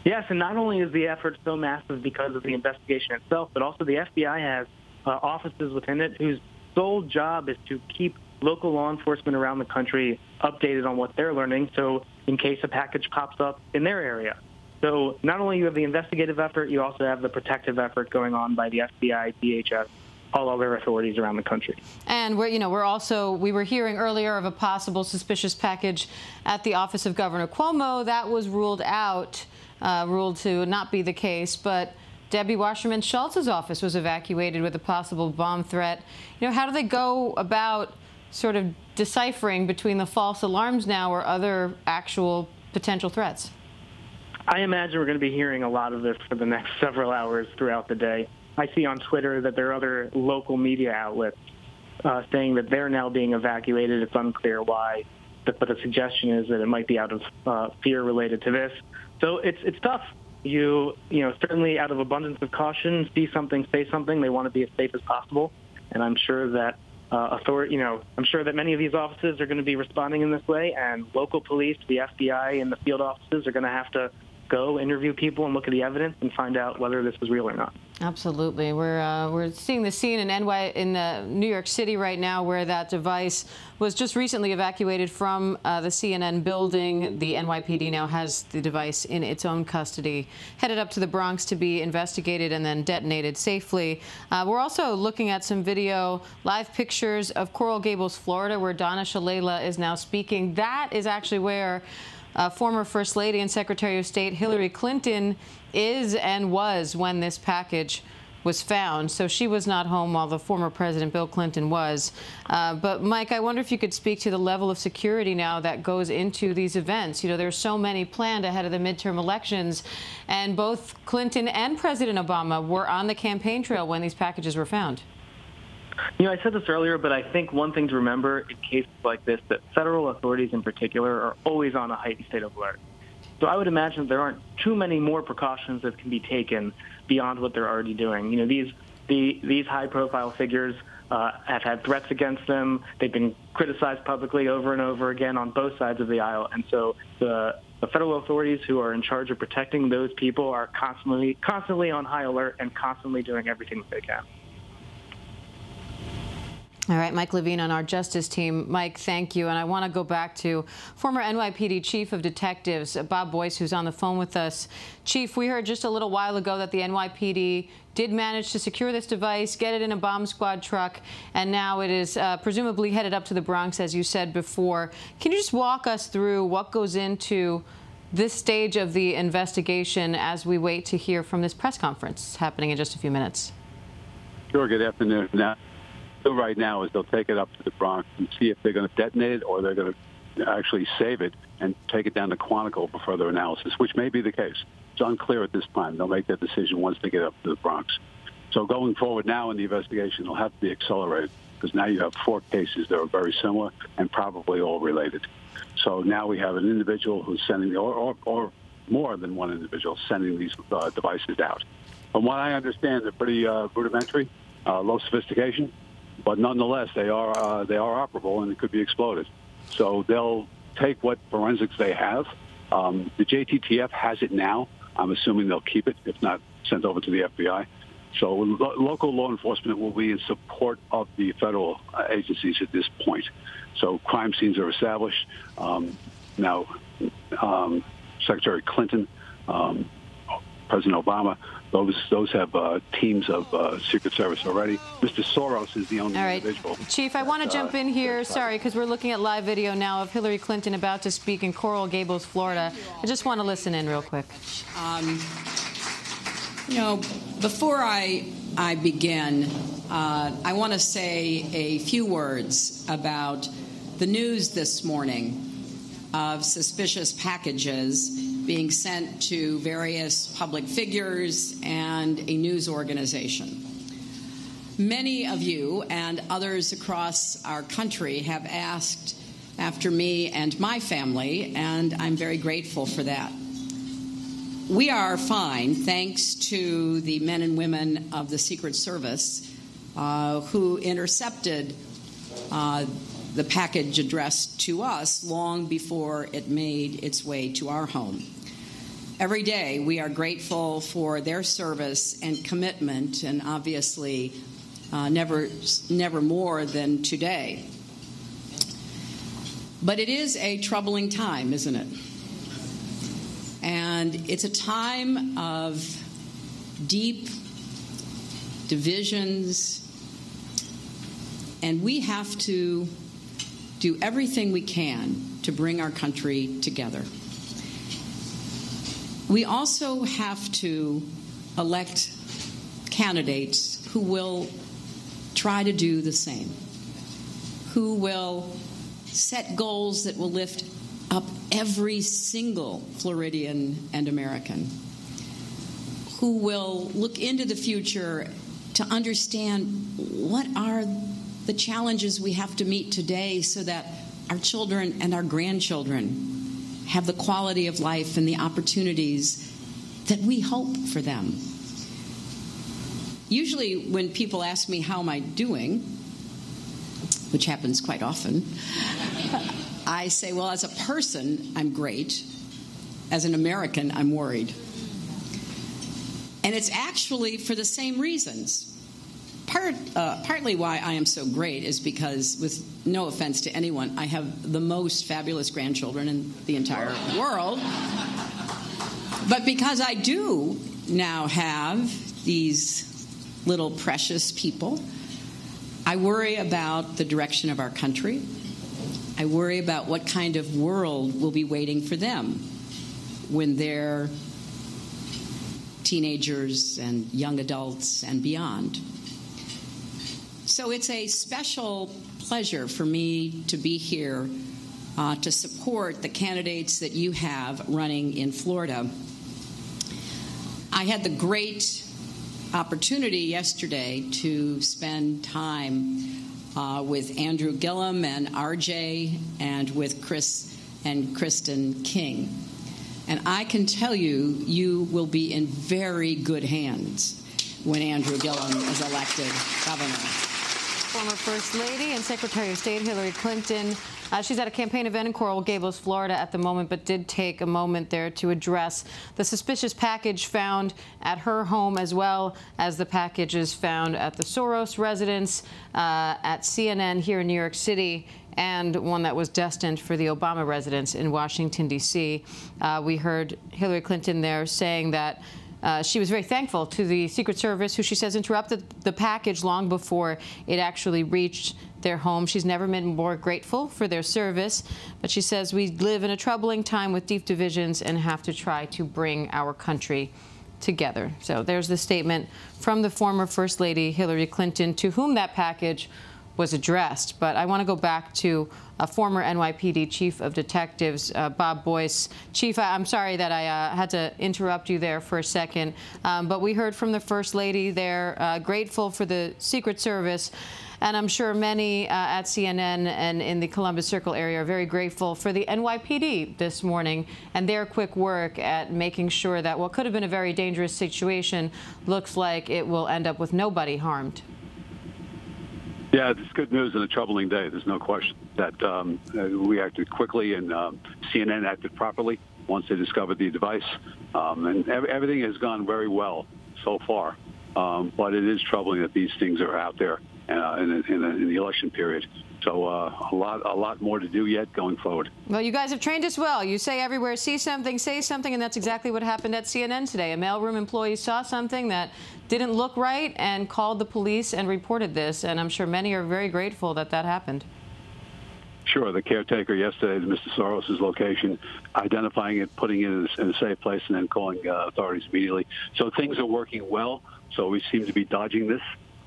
Yes, and not only is the effort so massive because of the investigation itself, but also the FBI has offices within it whose sole job is to keep local law enforcement around the country updated on what they're learning, so in case a package pops up in their area. So not only you have the investigative effort, you also have the protective effort going on by the FBI, DHS, all other authorities around the country. And we were hearing earlier of a possible suspicious package at the office of Governor Cuomo. That was ruled out, ruled to not be the case, but Debbie Wasserman Schultz's office was evacuated with a possible bomb threat. You know, how do they go about sort of deciphering between the false alarms now or other actual potential threats? I imagine we're going to be hearing a lot of this for the next several hours throughout the day. I see on Twitter that there are other local media outlets saying that they're now being evacuated. It's unclear why, but the suggestion is that it might be out of fear related to this. So it's tough. You know, certainly out of abundance of caution, see something, say something. They want to be as safe as possible, and I'm sure that I'm sure that many of these offices are going to be responding in this way, and local police, the FBI, and the field offices are going to have to go interview people and look at the evidence and find out whether this was real or not. Absolutely. We're seeing the scene in New York City right now where that device was just recently evacuated from the CNN building. The NYPD now has the device in its own custody, headed up to the Bronx to be investigated and then detonated safely. We're also looking at some video, live pictures of Coral Gables, Florida, where Donna Shalala is now speaking. That is actually where former First Lady and Secretary of State Hillary Clinton is and was when this package was found. So she was not home while the former President Bill Clinton was. But Mike, I wonder if you could speak to the level of security now that goes into these events. You know, there's so many planned ahead of the midterm elections, and both Clinton and President Obama were on the campaign trail when these packages were found. You know, I said this earlier, but I think one thing to remember in cases like this, that federal authorities in particular are always on a heightened state of alert. So I would imagine there aren't too many more precautions that can be taken beyond what they're already doing. You know, these high-profile figures have had threats against them. They've been criticized publicly over and over again on both sides of the aisle. And so the federal authorities who are in charge of protecting those people are constantly on high alert and constantly doing everything that they can. All right, Mike Levine on our Justice team. Mike, thank you. And I want to go back to former NYPD Chief of Detectives, Bob BOYCE, who's on the phone with us. Chief, we heard just a little while ago that the NYPD did manage to secure this device, get it in a bomb squad truck, and now it is presumably headed up to the Bronx, as you said before. Can you just walk us through what goes into this stage of the investigation as we wait to hear from this press conference happening in just a few minutes? Sure. Good afternoon. Now, right now is they'll take it up to the Bronx and see if they're going to detonate it or they're going to actually save it and take it down to Quantico for further analysis, which may be the case. It's unclear at this time. They'll make that decision once they get up to the Bronx. So going forward now in the investigation, it'll have to be accelerated because now you have 4 cases that are very similar and probably all related. So now we have an individual who's sending, or more than one individual sending these devices out. From what I understand, they're pretty rudimentary, low sophistication. But nonetheless, they are operable and it could be exploded. So they'll take what forensics they have. The JTTF has it now. I'm assuming they'll keep it, if not sent over to the FBI. So local law enforcement will be in support of the federal agencies at this point. So crime scenes are established. Now, Secretary Clinton, President Obama. Those have teams of Secret Service already. Mr. Soros is the only individual. Chief, I want to jump in here, sorry, because we're looking at live video now of Hillary Clinton about to speak in Coral Gables, Florida. I just want to listen in real quick. You know, before I begin, I want to say a few words about the news this morning of suspicious packages being sent to various public figures and a news organization. Many of you and others across our country have asked after me and my family, and I'm very grateful for that. We are fine, thanks to the men and women of the Secret Service who intercepted the package addressed to us long before it made its way to our home. Every day, we are grateful for their service and commitment, and obviously never more than today. But it is a troubling time, isn't it? And it's a time of deep divisions, and we have to do everything we can to bring our country together. We also have to elect candidates who will try to do the same, who will set goals that will lift up every single Floridian and American, who will look into the future to understand what are the challenges we have to meet today so that our children and our grandchildren have the quality of life and the opportunities that we hope for them. Usually when people ask me how am I doing, which happens quite often, I say, well, as a person, I'm great. As an American, I'm worried. And it's actually for the same reasons. Partly why I am so great is because, with no offense to anyone, I have the most fabulous grandchildren in the entire world. But because I do now have these little precious people, I worry about the direction of our country. I worry about what kind of world will be waiting for them when they're teenagers and young adults and beyond. So it's a special pleasure for me to be here to support the candidates that you have running in Florida. I had the great opportunity yesterday to spend time with Andrew Gillum and RJ and with Chris and Kristen King. And I can tell you, you will be in very good hands when Andrew Gillum is elected governor. Former First Lady and Secretary of State Hillary Clinton. She's at a campaign event in Coral Gables, Florida at the moment, but did take a moment there to address the suspicious package found at her home, as well as the packages found at the Soros residence, at CNN here in New York City, and one that was destined for the Obama residence in Washington, D.C. We heard Hillary Clinton there saying that she was very thankful to the Secret Service, who she says interrupted the package long before it actually reached their home. She's never been more grateful for their service, but she says we live in a troubling time with deep divisions and have to try to bring our country together. So there's the statement from the former First Lady Hillary Clinton, to whom that package was addressed. But I want to go back to former NYPD Chief of Detectives, Bob BOYCE. Chief, I'm sorry that I had to interrupt you there for a second, but we heard from the First Lady there, grateful for the Secret Service. And I'm sure many at CNN and in the Columbus Circle area are very grateful for the NYPD this morning and their quick work at making sure that what could have been a very dangerous situation looks like it will end up with nobody harmed. Yeah, it's good news in a troubling day. There's no question that we acted quickly and CNN acted properly once they discovered the device. And everything has gone very well so far. But it is troubling that these things are out there in the election period. So a lot more to do yet going forward. Well, you guys have trained us well. You say everywhere, see something, say something, and that's exactly what happened at CNN today. A mailroom employee saw something that didn't look right and called the police and reported this, and I'm sure many are very grateful that that happened. Sure. The caretaker yesterday to Mr. Soros' location, identifying it, putting it in a safe place, and then calling authorities immediately. So things are working well. So we seem to be dodging this.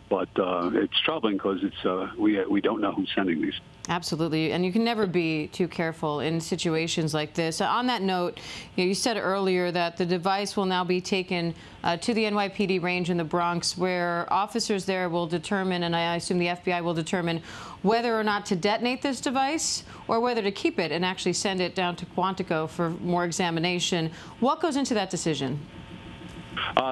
But it's troubling because it's we don't know who's sending these. Absolutely, and you can never be too careful in situations like this. On that note, you said earlier that the device will now be taken to the NYPD range in the Bronx, where officers there will determine, and I assume the FBI will determine, whether or not to detonate this device or whether to keep it and actually send it down to Quantico for more examination. What goes into that decision?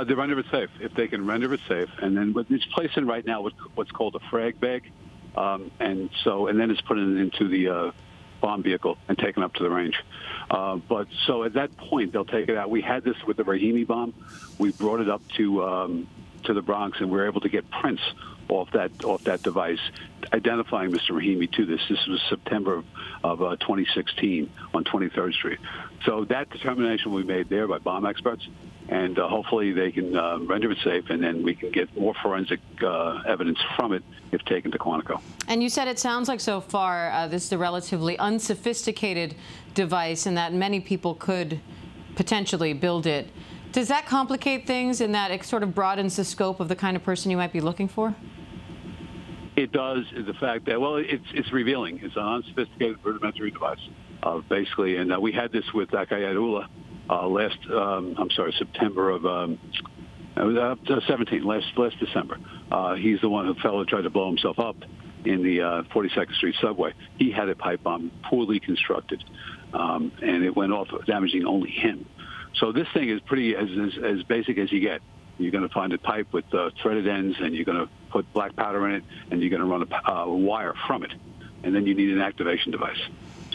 They render it safe, if they can render it safe. And then it's placed in right now what's called a frag bag. And then it's put into the bomb vehicle and taken up to the range. So at that point, they'll take it out. We had this with the Rahimi bomb. We brought it up to the Bronx, and we were able to get prints off that device, identifying Mr. Rahimi to this. This was September of 2016 on 23rd Street. So that determination we made there by bomb experts. And hopefully they can render it safe, and then we can get more forensic evidence from it if taken to Quantico. And you said it sounds like so far this is a relatively unsophisticated device and that many people could potentially build it. Does that complicate things in that it sort of broadens the scope of the kind of person you might be looking for? It does. The fact that, well, it's revealing. It's an unsophisticated rudimentary device, basically. And we had this with Akayadullah. September of 17, last December. He's the one who tried to blow himself up in the 42nd Street subway. He had a pipe bomb, poorly constructed, and it went off, damaging only him. So this thing is pretty as basic as you get. You're going to find a pipe with threaded ends, and you're going to put black powder in it, and you're going to run a wire from it, and then you need an activation device.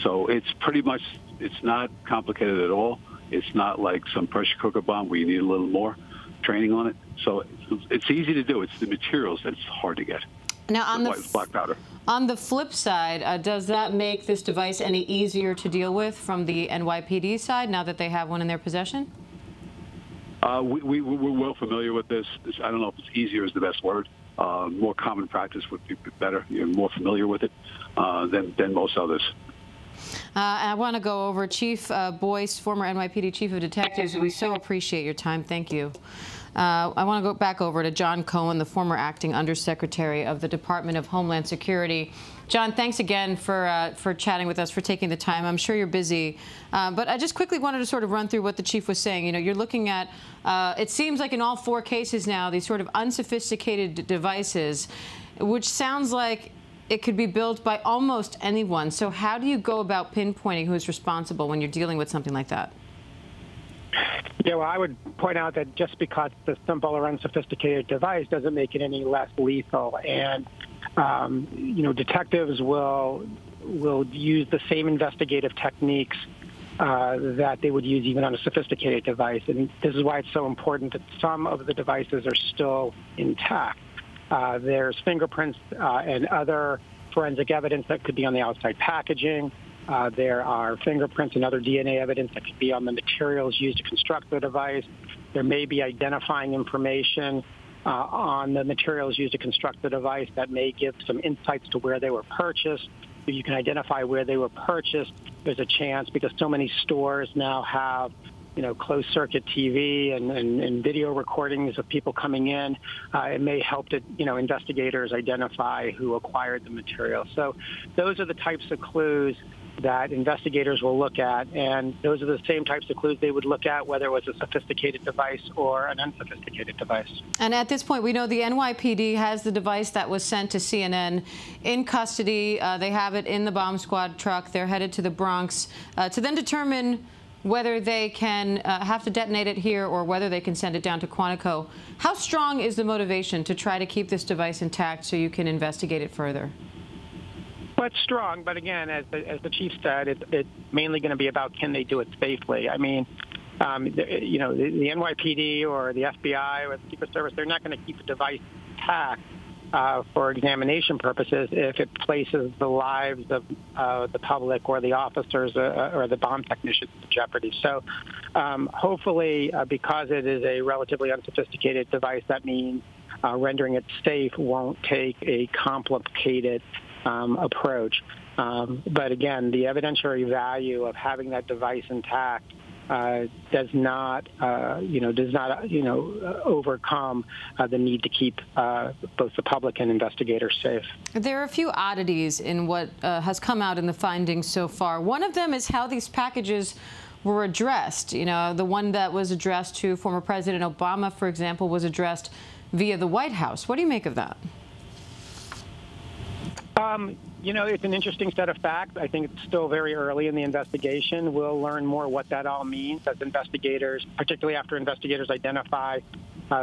So it's pretty much, it's not complicated at all. It's not like some pressure cooker bomb where you need a little more training on it. So it's easy to do. It's the materials that's hard to get. Now, on the black powder. On the flip side, does that make this device any easier to deal with from the NYPD side now that they have one in their possession? We're well familiar with this. I don't know if it's easier is the best word. More common practice would be better. You're more familiar with it than most others. I want to go over Chief BOYCE, former NYPD Chief of Detectives. We so appreciate your time. Thank you. I want to go back over to John Cohen, the former acting undersecretary of the Department of Homeland Security. John, thanks again for chatting with us, for taking the time. I'm sure you're busy. But I just quickly wanted to sort of run through what the chief was saying. You know, you're looking at, it seems like in all 4 cases now, these sort of unsophisticated devices, which sounds like it could be built by almost anyone. So how do you go about pinpointing who's responsible when you're dealing with something like that? Yeah, well, I would point out that just because it's a simple or unsophisticated device doesn't make it any less lethal. And, you know, detectives will use the same investigative techniques that they would use even on a sophisticated device. And this is why it's so important that some of the devices are still intact. There's fingerprints and other forensic evidence that could be on the outside packaging. There are fingerprints and other DNA evidence that could be on the materials used to construct the device. There may be identifying information on the materials used to construct the device that may give some insights to where they were purchased. If you can identify where they were purchased, there's a chance, because so many stores now have, you know, closed circuit TV and video recordings of people coming in. It may help to, you know, investigators identify who acquired the material. So those are the types of clues that investigators will look at, and those are the same types of clues they would look at whether it was a sophisticated device or an unsophisticated device. And at this point, we know the NYPD has the device that was sent to CNN in custody. They have it in the bomb squad truck. They're headed to the Bronx to then determine whether they can have to detonate it here or whether they can send it down to Quantico. How strong is the motivation to try to keep this device intact so you can investigate it further? Well, it's strong, but again, as the chief said, it's mainly going to be about can they do it safely. I mean, you know, the NYPD or the FBI or the Secret Service, they're not going to keep a device intact for examination purposes if it places the lives of the public or the officers or the bomb technicians in jeopardy. So hopefully, because it is a relatively unsophisticated device, that means rendering it safe won't take a complicated approach. But again, the evidentiary value of having that device intact does not overcome the need to keep both the public and investigators safe. There are a few oddities in what has come out in the findings so far. One of them is how these packages were addressed. You know, the one that was addressed to former President Obama, for example, was addressed via the White House. What do you make of that? It's an interesting set of facts. I think it's still very early in the investigation. We'll learn more what that all means as investigators, particularly after investigators identify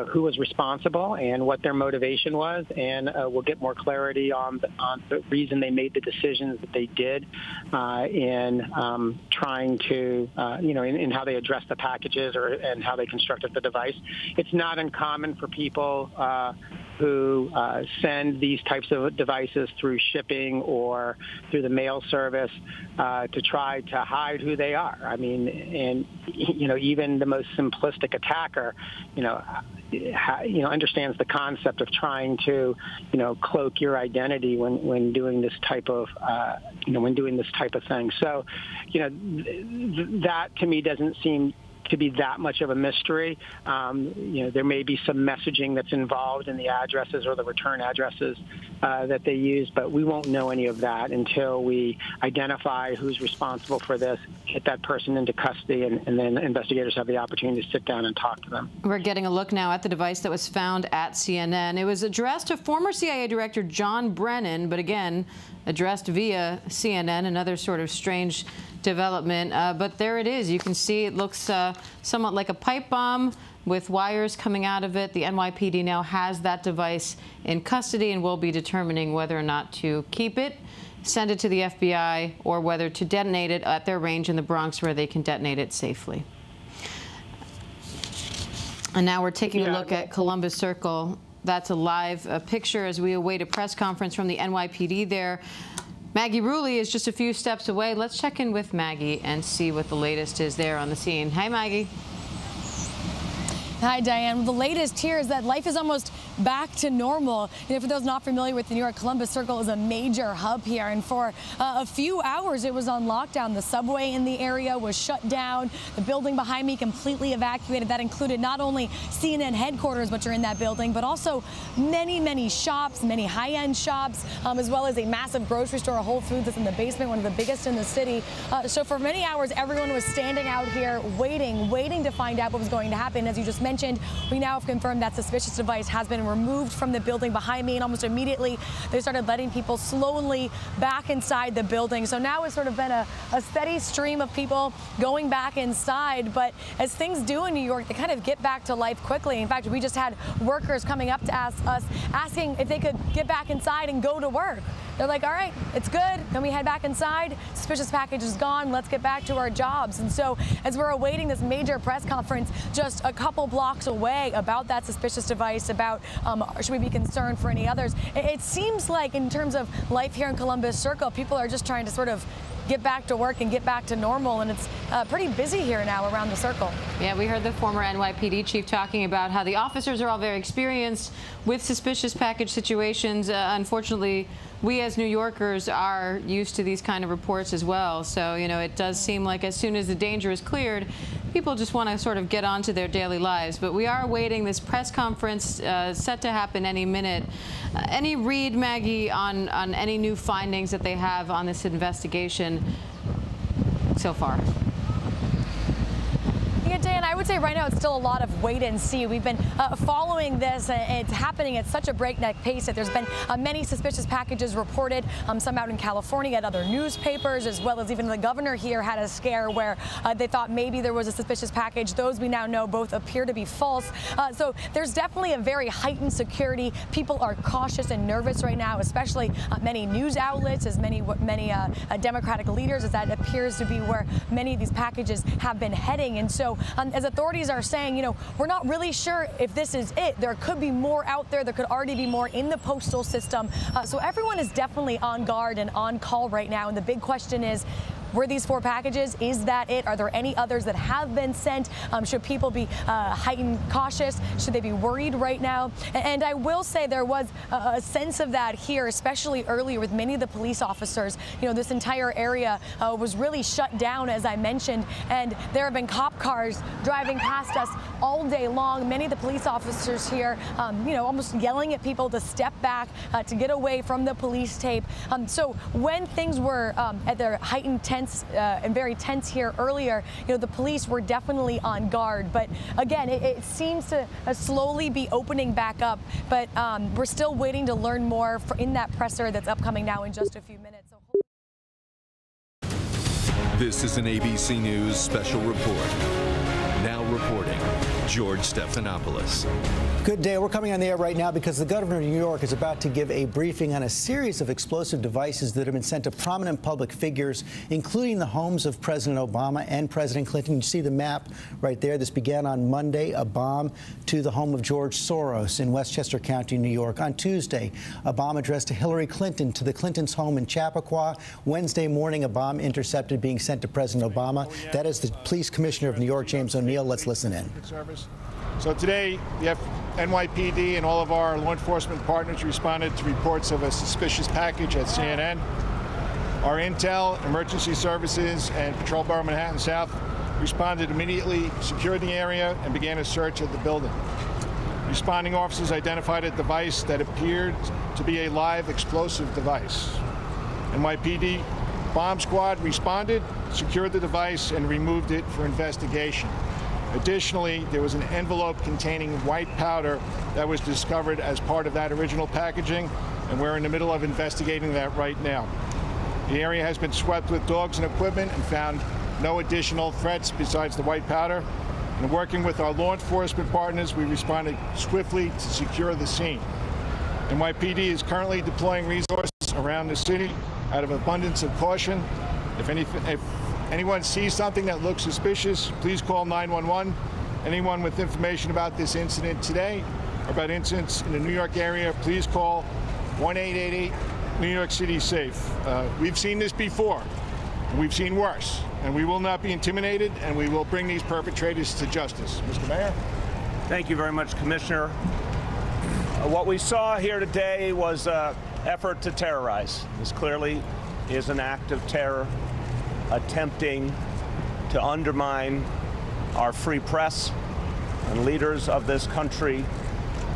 who was responsible and what their motivation was, and we'll get more clarity on the reason they made the decisions that they did in trying to, in how they addressed the packages and how they constructed the device. It's not uncommon for people who send these types of devices through shipping or through the mail service to try to hide who they are. I mean, and even the most simplistic attacker, understands the concept of trying to, cloak your identity when doing this type of, thing. So, that to me doesn't seem to be that much of a mystery. There may be some messaging that's involved in the addresses or the return addresses that they use, but we won't know any of that until we identify who's responsible for this, get that person into custody, and then investigators have the opportunity to sit down and talk to them. We're getting a look now at the device that was found at CNN. It was addressed to former CIA Director John Brennan, but again, addressed via CNN, another sort of strange development. But there it is. You can see it looks somewhat like a pipe bomb with wires coming out of it. The NYPD now has that device in custody and will be determining whether or not to keep it, send it to the FBI, or whether to detonate it at their range in the Bronx where they can detonate it safely. And now we're taking a look at Columbus Circle. That's a live picture as we await a press conference from the NYPD there. Maggie Rulli is just a few steps away. Let's check in with Maggie and see what the latest is there on the scene. Hi, Maggie. Hi, Diane. The latest here is that life is almost back to normal. For those not familiar with New York, Columbus Circle is a major hub here, and for a few hours it was on lockdown. The subway in the area was shut down. The building behind me completely evacuated. That included not only CNN headquarters, which are in that building, but also many, many shops, many high-end shops, as well as a massive grocery store, a Whole Foods that's in the basement, one of the biggest in the city. So for many hours, everyone was standing out here waiting to find out what was going to happen. As you just mentioned, we now have confirmed that suspicious device has been removed from the building behind me, and almost immediately they started letting people slowly back inside the building. So now it's sort of been a steady stream of people going back inside. But as things do in New York, they kind of get back to life quickly. In fact, we just had workers coming up to us asking if they could get back inside and go to work. They're like, all right, it's good. Then we head back inside. Suspicious package is gone. Let's get back to our jobs. And so as we're awaiting this major press conference just a couple blocks away about that suspicious device, about should we be concerned for any others, it seems like in terms of life here in Columbus Circle, people are just trying to sort of get back to work and get back to normal, and it's pretty busy here now around the circle. Yeah, we heard the former NYPD chief talking about how the officers are all very experienced with suspicious package situations. Unfortunately, we as New Yorkers are used to these kind of reports as well. So, it does seem like as soon as the danger is cleared, people just want to sort of get on to their daily lives. But we are awaiting this press conference set to happen any minute. Any read, Maggie, on any new findings that they have on this investigation so far? Yeah, Dan, I would say right now it's still a lot of wait and see. We've been following this. It's happening at such a breakneck pace that there's been many suspicious packages reported, some out in California at other newspapers, as well as even the governor here had a scare where they thought maybe there was a suspicious package. Those we now know both appear to be false. So there's definitely a very heightened security. People are cautious and nervous right now, especially many news outlets, as many Democratic leaders, as that appears to be where many of these packages have been heading. And so as authorities are saying, you know, we're not really sure if this is it. There could be more out there. There could already be more in the postal system. So everyone is definitely on guard and on call right now. And the big question is, were these 4 packages? Is that it? Are there any others that have been sent? Should people be heightened cautious? Should they be worried right now? And I will say there was a sense of that here, especially earlier with many of the police officers. You know, this entire area was really shut down, as I mentioned, and there have been cop cars driving past us all day long. Many of the police officers here, you know, almost yelling at people to step back, to get away from the police tape. So when things were at their heightened and very tense here earlier, you know, the police were definitely on guard. But again, it seems to slowly be opening back up. But we're still waiting to learn more in that presser that's upcoming now in just a few minutes. This is an ABC News special report. Now reporting, George Stephanopoulos. Good day. We're coming on the air right now because the governor of New York is about to give a briefing on a series of explosive devices that have been sent to prominent public figures, including the homes of President Obama and President Clinton. You see the map right there. This began on Monday, a bomb to the home of George Soros in Westchester County, New York. On Tuesday, a bomb addressed to Hillary Clinton to the Clintons' home in Chappaqua. Wednesday morning, a bomb intercepted being sent to President Obama. That is the police commissioner of New York, James O'Neill. Let's listen in. So today, the NYPD and all of our law enforcement partners responded to reports of a suspicious package at CNN. Our intel, emergency services, and Patrol Borough Manhattan South responded immediately, secured the area, and began a search of the building. Responding officers identified a device that appeared to be a live explosive device. NYPD bomb squad responded, secured the device, and removed it for investigation. Additionally, there was an envelope containing white powder that was discovered as part of that original packaging, and we're in the middle of investigating that right now. The area has been swept with dogs and equipment and found no additional threats besides the white powder. And working with our law enforcement partners, we responded swiftly to secure the scene. NYPD is currently deploying resources around the city out of abundance of caution. If anyone sees something that looks suspicious, please call 911. Anyone with information about this incident today or about incidents in the New York area, please call 1-888 New York City Safe. We've seen this before. We've seen worse, and we will not be intimidated, and we will bring these perpetrators to justice. Mr. Mayor? Thank you very much, Commissioner. What we saw here today was an effort to terrorize. This clearly is an act of terror, attempting to undermine our free press and leaders of this country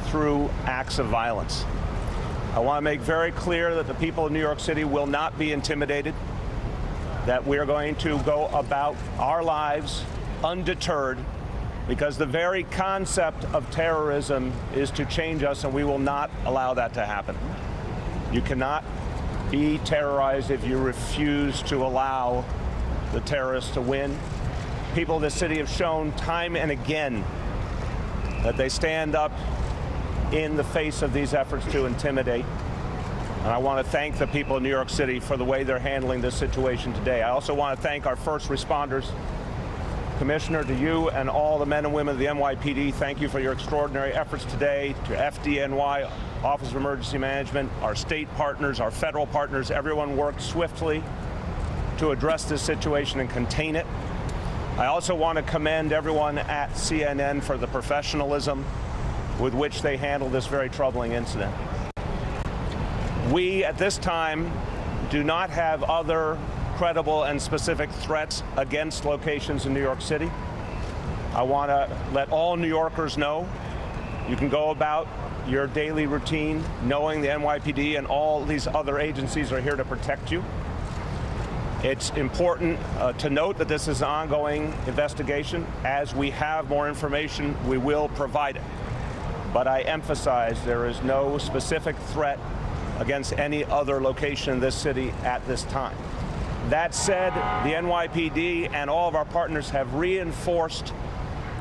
through acts of violence. I want to make very clear that the people of New York City will not be intimidated, that we're going to go about our lives undeterred, because the very concept of terrorism is to change us, and we will not allow that to happen. You cannot be terrorized if you refuse to allow the terrorists to win. People of this city have shown time and again that they stand up in the face of these efforts to intimidate. And I want to thank the people of New York City for the way they're handling this situation today. I also want to thank our first responders. Commissioner, to you and all the men and women of the NYPD, thank you for your extraordinary efforts today. To FDNY, Office of Emergency Management, our state partners, our federal partners, everyone worked swiftly to address this situation and contain it. I also want to commend everyone at CNN for the professionalism with which they handled this very troubling incident. We, at this time, do not have other credible and specific threats against locations in New York City. I want to let all New Yorkers know you can go about your daily routine knowing the NYPD and all these other agencies are here to protect you. It's important to note that this is an ongoing investigation. As we have more information, we will provide it. But I emphasize there is no specific threat against any other location in this city at this time. That said, the NYPD and all of our partners have reinforced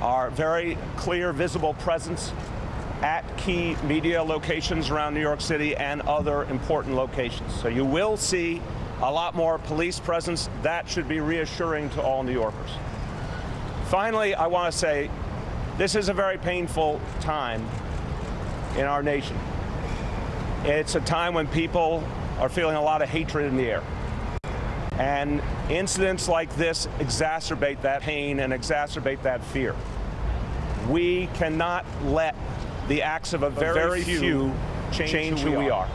our very clear, visible presence at key media locations around New York City and other important locations. So you will see a lot more police presence. That should be reassuring to all New Yorkers. Finally, I want to say this is a very painful time in our nation. It's a time when people are feeling a lot of hatred in the air. And incidents like this exacerbate that pain and exacerbate that fear. We cannot let the acts of a very few change who we are.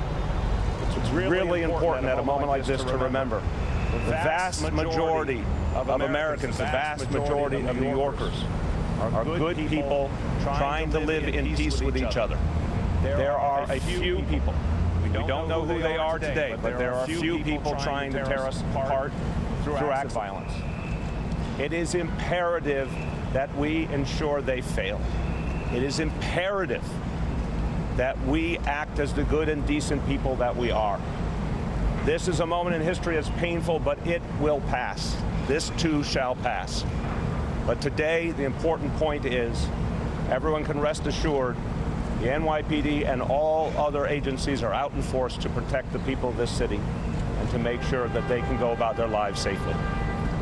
It's really important at a moment like this to remember the vast majority of Americans, the vast majority of New Yorkers are good people trying to live in peace with each other. There are a few people. We don't know who they are today, but there are a few people trying to tear us apart through acts of violence. It is imperative that we ensure they fail. It is imperative that we act as the good and decent people that we are. This is a moment in history that's painful, but it will pass. This too shall pass. But today, the important point is everyone can rest assured the NYPD and all other agencies are out in force to protect the people of this city and to make sure that they can go about their lives safely.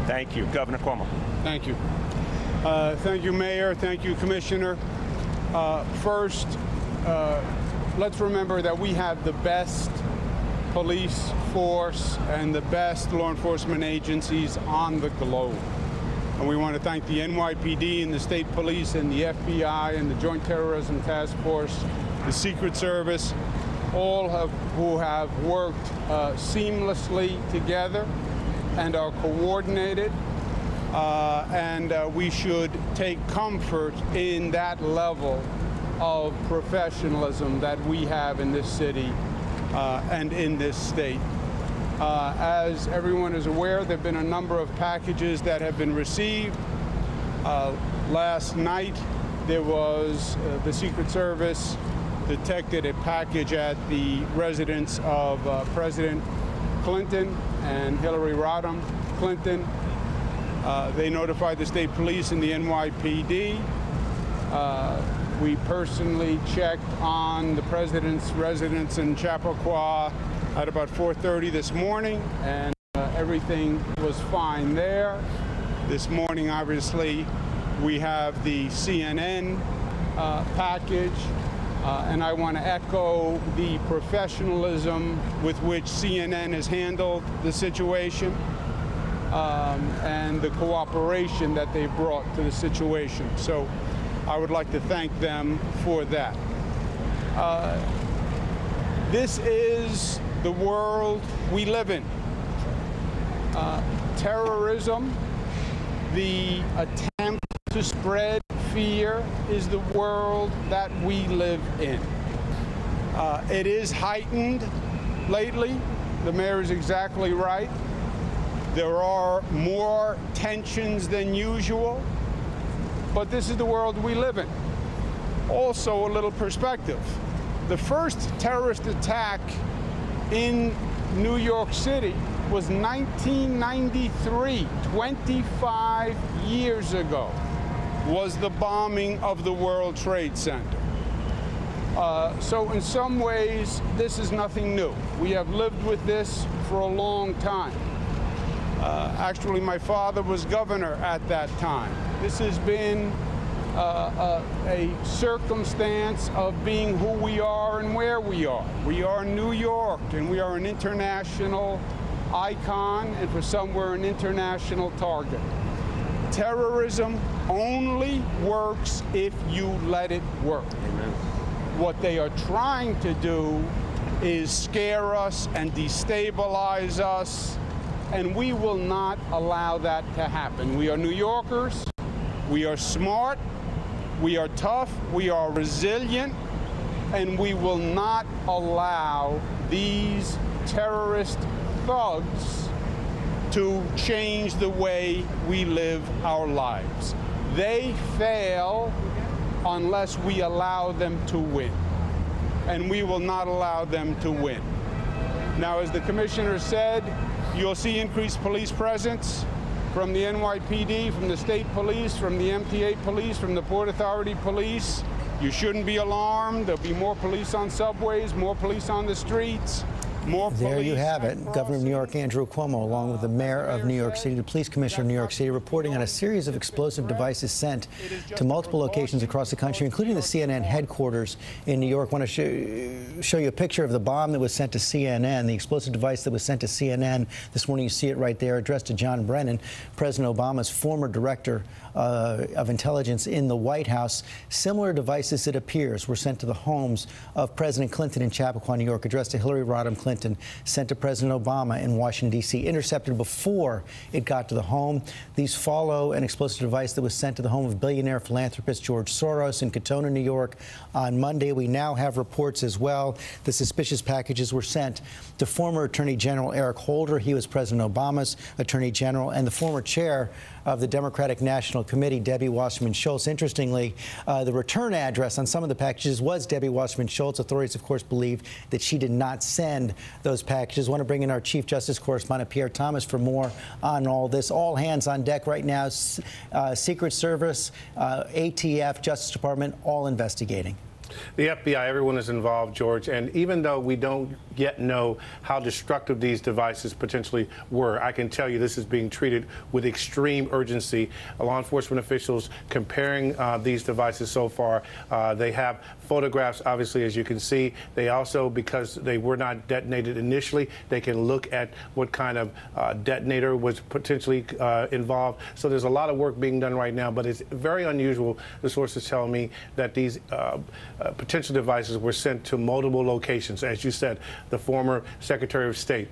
Thank you. Governor Cuomo. Thank you. Thank you, Mayor. Thank you, Commissioner. First, let's remember that we have the best police force and the best law enforcement agencies on the globe. And we want to thank the NYPD and the state police and the FBI and the Joint Terrorism Task Force, the Secret Service, all who have worked seamlessly together and are coordinated. And we should take comfort in that level of professionalism that we have in this city and in this state. As everyone is aware, there have been a number of packages that have been received. Last night, there was the Secret Service detected a package at the residence of President Clinton and Hillary Rodham Clinton. They notified the state police and the NYPD. We personally checked on the president's residence in Chappaqua at about 4:30 this morning, and everything was fine there. This morning, obviously, we have the CNN package, and I want to echo the professionalism with which CNN has handled the situation and the cooperation that they brought to the situation. So I would like to thank them for that. This is the world we live in. Terrorism, the attempt to spread fear, is the world that we live in. It is heightened lately. The mayor is exactly right. There are more tensions than usual, but this is the world we live in. Also, a little perspective. The first terrorist attack in New York City was 1993, 25 years ago, was the bombing of the World Trade Center. So in some ways, this is nothing new. We have lived with this for a long time. Actually, my father was governor at that time. This has been a circumstance of being who we are and where we are. We are New York, and we are an international icon, and for some, we're an international target. Terrorism only works if you let it work. Amen. What they are trying to do is scare us and destabilize us, and we will not allow that to happen. We are New Yorkers. We are smart. We are tough. We are resilient. And we will not allow these terrorist thugs to change the way we live our lives. They fail unless we allow them to win. And we will not allow them to win. Now, as the commissioner said, you'll see increased police presence from the NYPD, from the state police, from the MTA police, from the Port Authority police. You shouldn't be alarmed. There'll be more police on subways, more police on the streets. more police. There you have it. Governor of New York Andrew Cuomo, along with the mayor of New York City, the police commissioner of New York City, reporting on a series of explosive devices sent to multiple locations across the country, including the CNN headquarters in New York. I want to show you a picture of the bomb that was sent to CNN, the explosive device that was sent to CNN. This morning, you see it right there, addressed to John Brennan, President Obama's former director of intelligence in the White House. Similar devices, it appears, were sent to the homes of President Clinton in Chappaqua, New York, addressed to Hillary Rodham Clinton, sent to President Obama in Washington, D.C., intercepted before it got to the home. These follow an explosive device that was sent to the home of billionaire philanthropist George Soros in Katona, New York on Monday. We now have reports as well. The suspicious packages were sent to former Attorney General Eric Holder. He was President Obama's Attorney General, and the former chair of the Democratic National Committee, Debbie Wasserman Schultz. Interestingly, the return address on some of the packages was Debbie Wasserman Schultz. Authorities, of course, believe that she did not send those packages. I want to bring in our Chief Justice correspondent, Pierre Thomas, for more on all this. All hands on deck right now. Secret Service, ATF, Justice Department, all investigating. The FBI, everyone is involved, George, and even though we don't yet know how destructive these devices potentially were, I can tell you this is being treated with extreme urgency. Law enforcement officials comparing these devices so far, they have photographs, obviously, as you can see. They also, because they were not detonated initially, they can look at what kind of detonator was potentially involved. So there's a lot of work being done right now, but it's very unusual, the sources tell me, that these potential devices were sent to multiple locations. As you said, the former Secretary of State,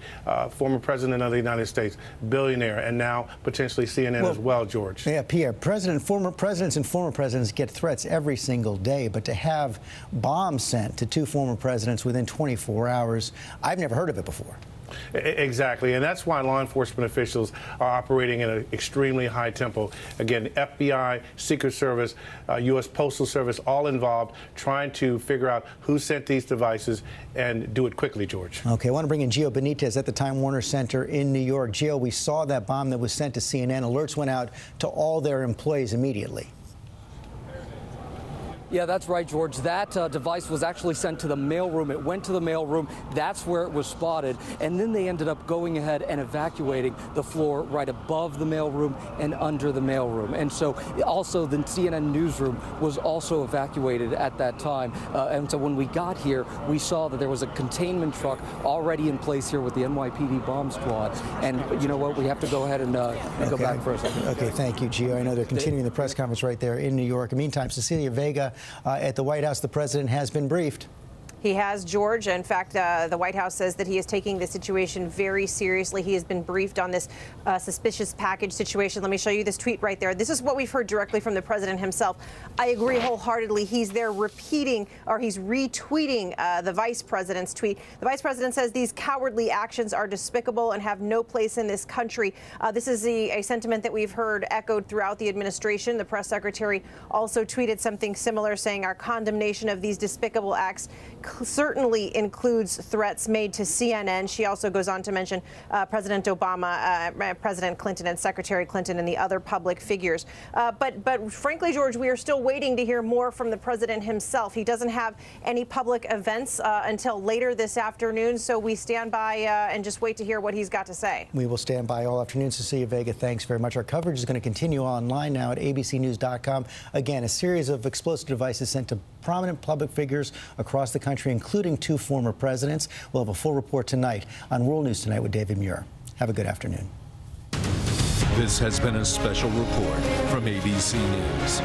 former President of the United States, billionaire, and now potentially CNN as well, George. Yeah, Pierre, former presidents and former presidents get threats every single day, but to have bombs sent to two former presidents within 24 hours, I've never heard of it before. Exactly, and that's why law enforcement officials are operating at an extremely high tempo. Again, FBI, Secret Service, U.S. Postal Service, all involved, trying to figure out who sent these devices and do it quickly, George. Okay, I want to bring in Gio Benitez at the Time Warner Center in New York. Gio, we saw that bomb that was sent to CNN. Alerts went out to all their employees immediately. Yeah, that's right, George. That device was actually sent to the mailroom. It went to the mailroom. That's where it was spotted. And then they ended up going ahead and evacuating the floor right above the mailroom and under the mailroom. And so also the CNN newsroom was also evacuated at that time. And so when we got here, we saw that there was a containment truck already in place here with the NYPD bomb squad. And you know what? We have to go ahead and go back for a second. Okay, thank you, Gio. I know they're continuing the press conference right there in New York. In the meantime, Cecilia Vega at the White House, the president has been briefed. He has, George. In fact, the White House says that he is taking the situation very seriously. He has been briefed on this suspicious package situation. Let me show you this tweet right there. This is what we've heard directly from the president himself. I agree wholeheartedly. He's there repeating, or he's retweeting the vice president's tweet. The vice president says these cowardly actions are despicable and have no place in this country. This is a sentiment that we've heard echoed throughout the administration. The press secretary also tweeted something similar, saying our condemnation of these despicable acts certainly includes threats made to CNN. She also goes on to mention President Obama, President Clinton, and Secretary Clinton, and the other public figures. But frankly, George, we are still waiting to hear more from the president himself. He doesn't have any public events until later this afternoon, so we stand by and just wait to hear what he's got to say. We will stand by all afternoon. Cecilia Vega, thanks very much. Our coverage is going to continue online now at abcnews.com. Again, a series of explosive devices sent to prominent public figures across the country, including two former presidents. We'll have a full report tonight on World News Tonight with David Muir. Have a good afternoon. This has been a special report from ABC News.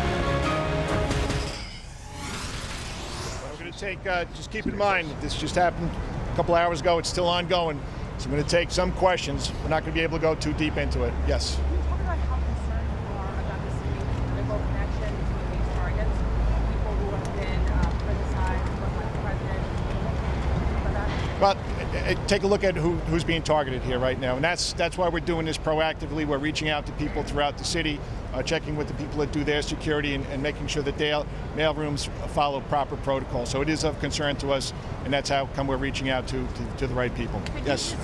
We're going to take, just keep in mind, this just happened a couple hours ago. It's still ongoing. So I'm going to take some questions. We're not going to be able to go too deep into it. Yes. Can you talk about how concerned you are about this political connection between these targets, people who have been criticized by the president? Well, take a look at who's being targeted here right now, and that's why we're doing this proactively. We're reaching out to people throughout the city, checking with the people that do their security, and making sure that their mail rooms follow proper protocol. So it is of concern to us, and that's how come we're reaching out to the right people. Yes.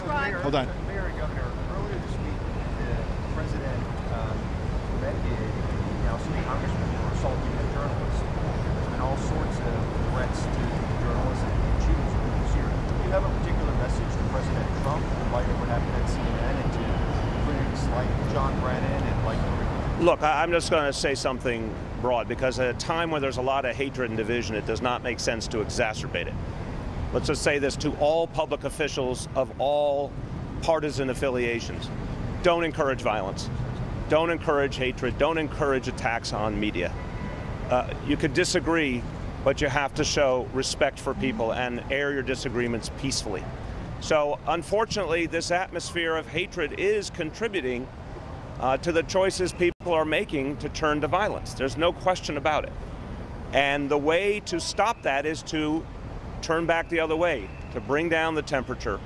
Hold on. Mayor and Governor, earlier this week, the president commended now some congressmen for assaulting a journalist. There's been all sorts of threats to journalists and Jews this year. Do you have a particular message to President Look, I'm just going to say something broad, because at a time when there's a lot of hatred and division, it does not make sense to exacerbate it. Let's just say this to all public officials of all partisan affiliations. Don't encourage violence. Don't encourage hatred. Don't encourage attacks on media. You could disagree, but you have to show respect for people and air your disagreements peacefully. So, unfortunately, this atmosphere of hatred is contributing to the choices people are making to turn to violence. There's no question about it. And the way to stop that is to turn back the other way, to bring down the temperature,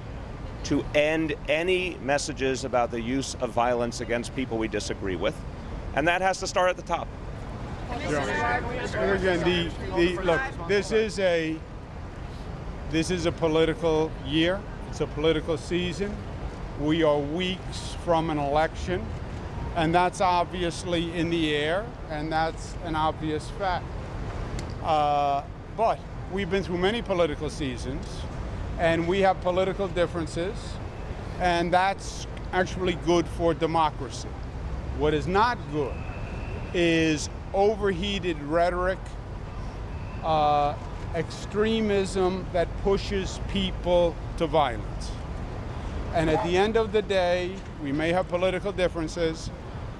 to end any messages about the use of violence against people we disagree with. And that has to start at the top. Again, look, this is a political year. It's a political season. We are weeks from an election, and that's obviously in the air, and that's an obvious fact. But we've been through many political seasons, and we have political differences, and that's actually good for democracy. What is not good is overheated rhetoric, extremism that pushes people to violence. And at the end of the day, we may have political differences,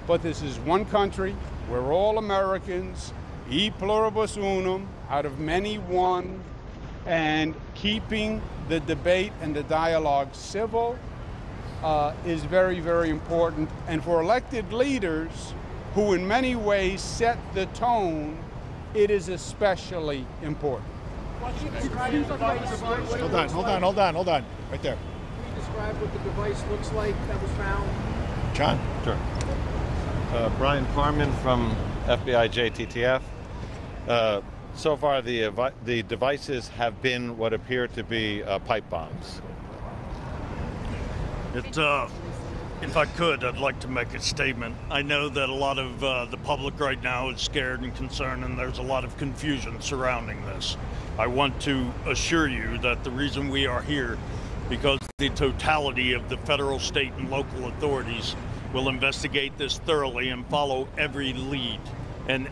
but this is one country. We're all Americans, e pluribus unum, out of many one, and keeping the debate and the dialogue civil is very, very important. And for elected leaders who in many ways set the tone, it is especially important. Hold on. Right there. Can you describe what the device looks like that was found? John? Sure. Brian Carmen from FBI JTTF. So far, the devices have been what appear to be pipe bombs. If I could, I'd like to make a statement. I know that a lot of the public right now is scared and concerned, and there's a lot of confusion surrounding this. I want to assure you that the reason we are here, because the totality of the federal, state, and local authorities will investigate this thoroughly and follow every lead, and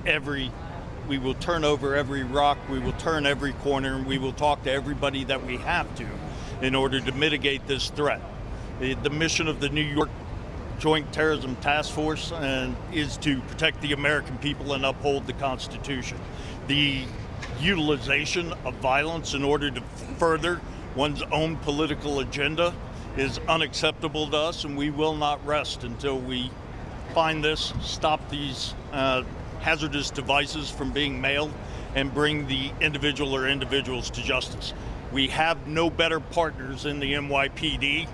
we will turn over every rock, we will turn every corner, and we will talk to everybody that we have to in order to mitigate this threat. The mission of the New York Joint Terrorism Task Force is to protect the American people and uphold the Constitution. The utilization of violence in order to further one's own political agenda is unacceptable to us, and we will not rest until we find this, stop these hazardous devices from being mailed, and bring the individual or individuals to justice. We have no better partners in the NYPD,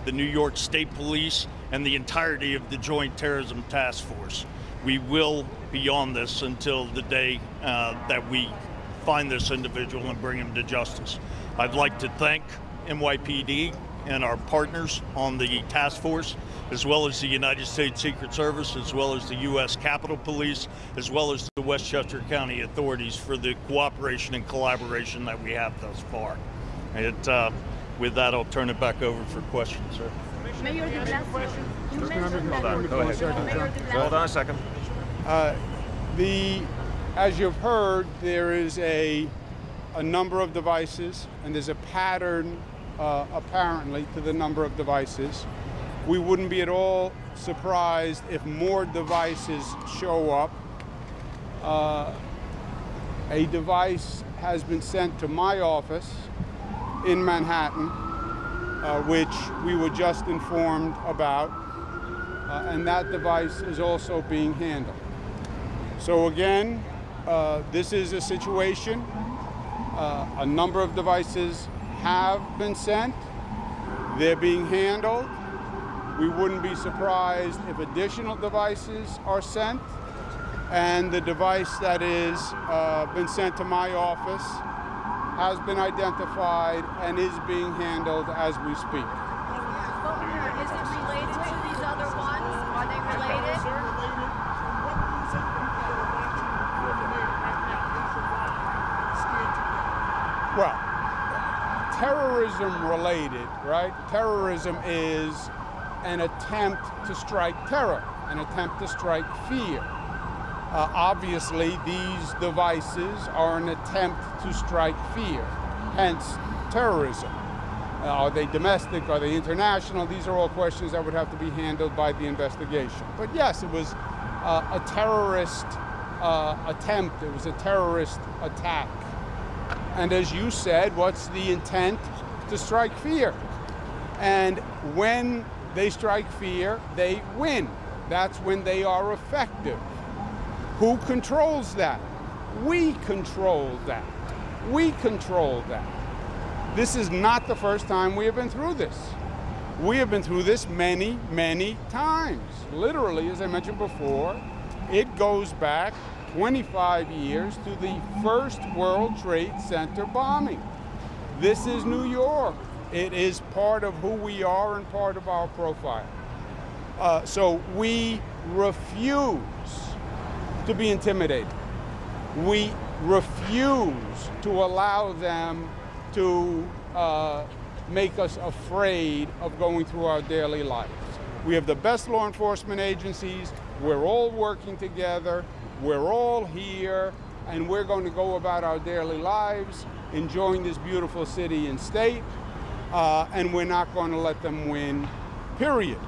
the New York State Police, and the entirety of the Joint Terrorism Task Force. We will be on this until the day that we find this individual and bring him to justice. I'd like to thank NYPD and our partners on the task force, as well as the United States Secret Service, as well as the U.S. Capitol Police, as well as the Westchester County authorities for the cooperation and collaboration that we have thus far. With that, I'll turn it back over for questions, sir. Mayor, the last question. Hold on a second. As you've heard, there is a number of devices, and there's a pattern, apparently, to the number of devices. We wouldn't be at all surprised if more devices show up. A device has been sent to my office in Manhattan, which we were just informed about, and that device is also being handled. So again, this is a situation. A number of devices have been sent. They're being handled. We wouldn't be surprised if additional devices are sent. And the device that is been sent to my office has been identified and is being handled as we speak. Is it related to these other ones? Are they related? Well, terrorism related, right? Terrorism is an attempt to strike terror. an attempt to strike fear. Obviously, these devices are an attempt to strike fear, hence terrorism. Are they domestic? Are they international? These are all questions that would have to be handled by the investigation. But yes, it was a terrorist attempt. It was a terrorist attack. And as you said, what's the intent? To strike fear. And when they strike fear, they win. That's when they are effective. Who controls that? We control that. We control that. This is not the first time we have been through this. We have been through this many, many times. Literally, as I mentioned before, it goes back 25 years to the first World Trade Center bombing. This is New York. It is part of who we are and part of our profile. So we refuse to be intimidated. We refuse to allow them to make us afraid of going through our daily lives. We have the best law enforcement agencies. We're all working together. We're all here, and we're going to go about our daily lives, enjoying this beautiful city and state, and we're not going to let them win, period.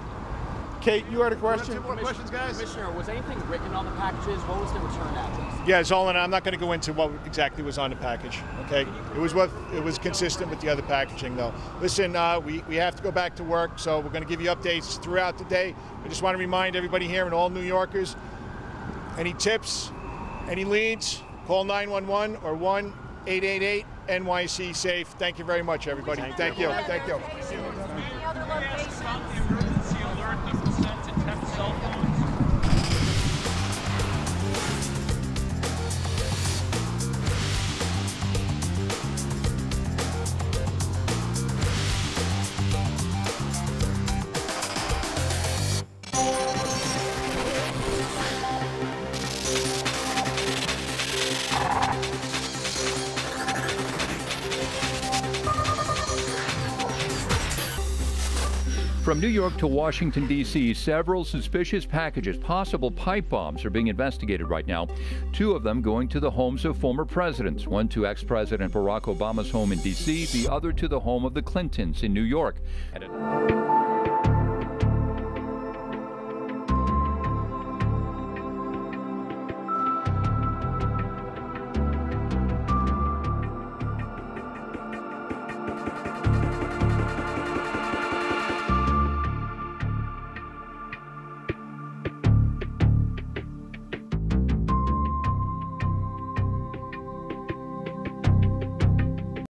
Kate, you had a question? Two more questions, guys. Commissioner, was anything written on the packages? What was the return address? Yeah, Zolan, I'm not going to go into what exactly was on the package, okay? It was consistent with the other packaging, though. Listen, we have to go back to work, so we're going to give you updates throughout the day. I just want to remind everybody here and all New Yorkers, any tips, any leads, call 911 or 1-888-NYC SAFE. Thank you very much, everybody. Thank you. Thank you. Any other locations? Emergency alert that was sent to 10 cell phones. From New York to Washington, D.C., several suspicious packages, possible pipe bombs, are being investigated right now. Two of them going to the homes of former presidents, one to ex-President Barack Obama's home in D.C., the other to the home of the Clintons in New York.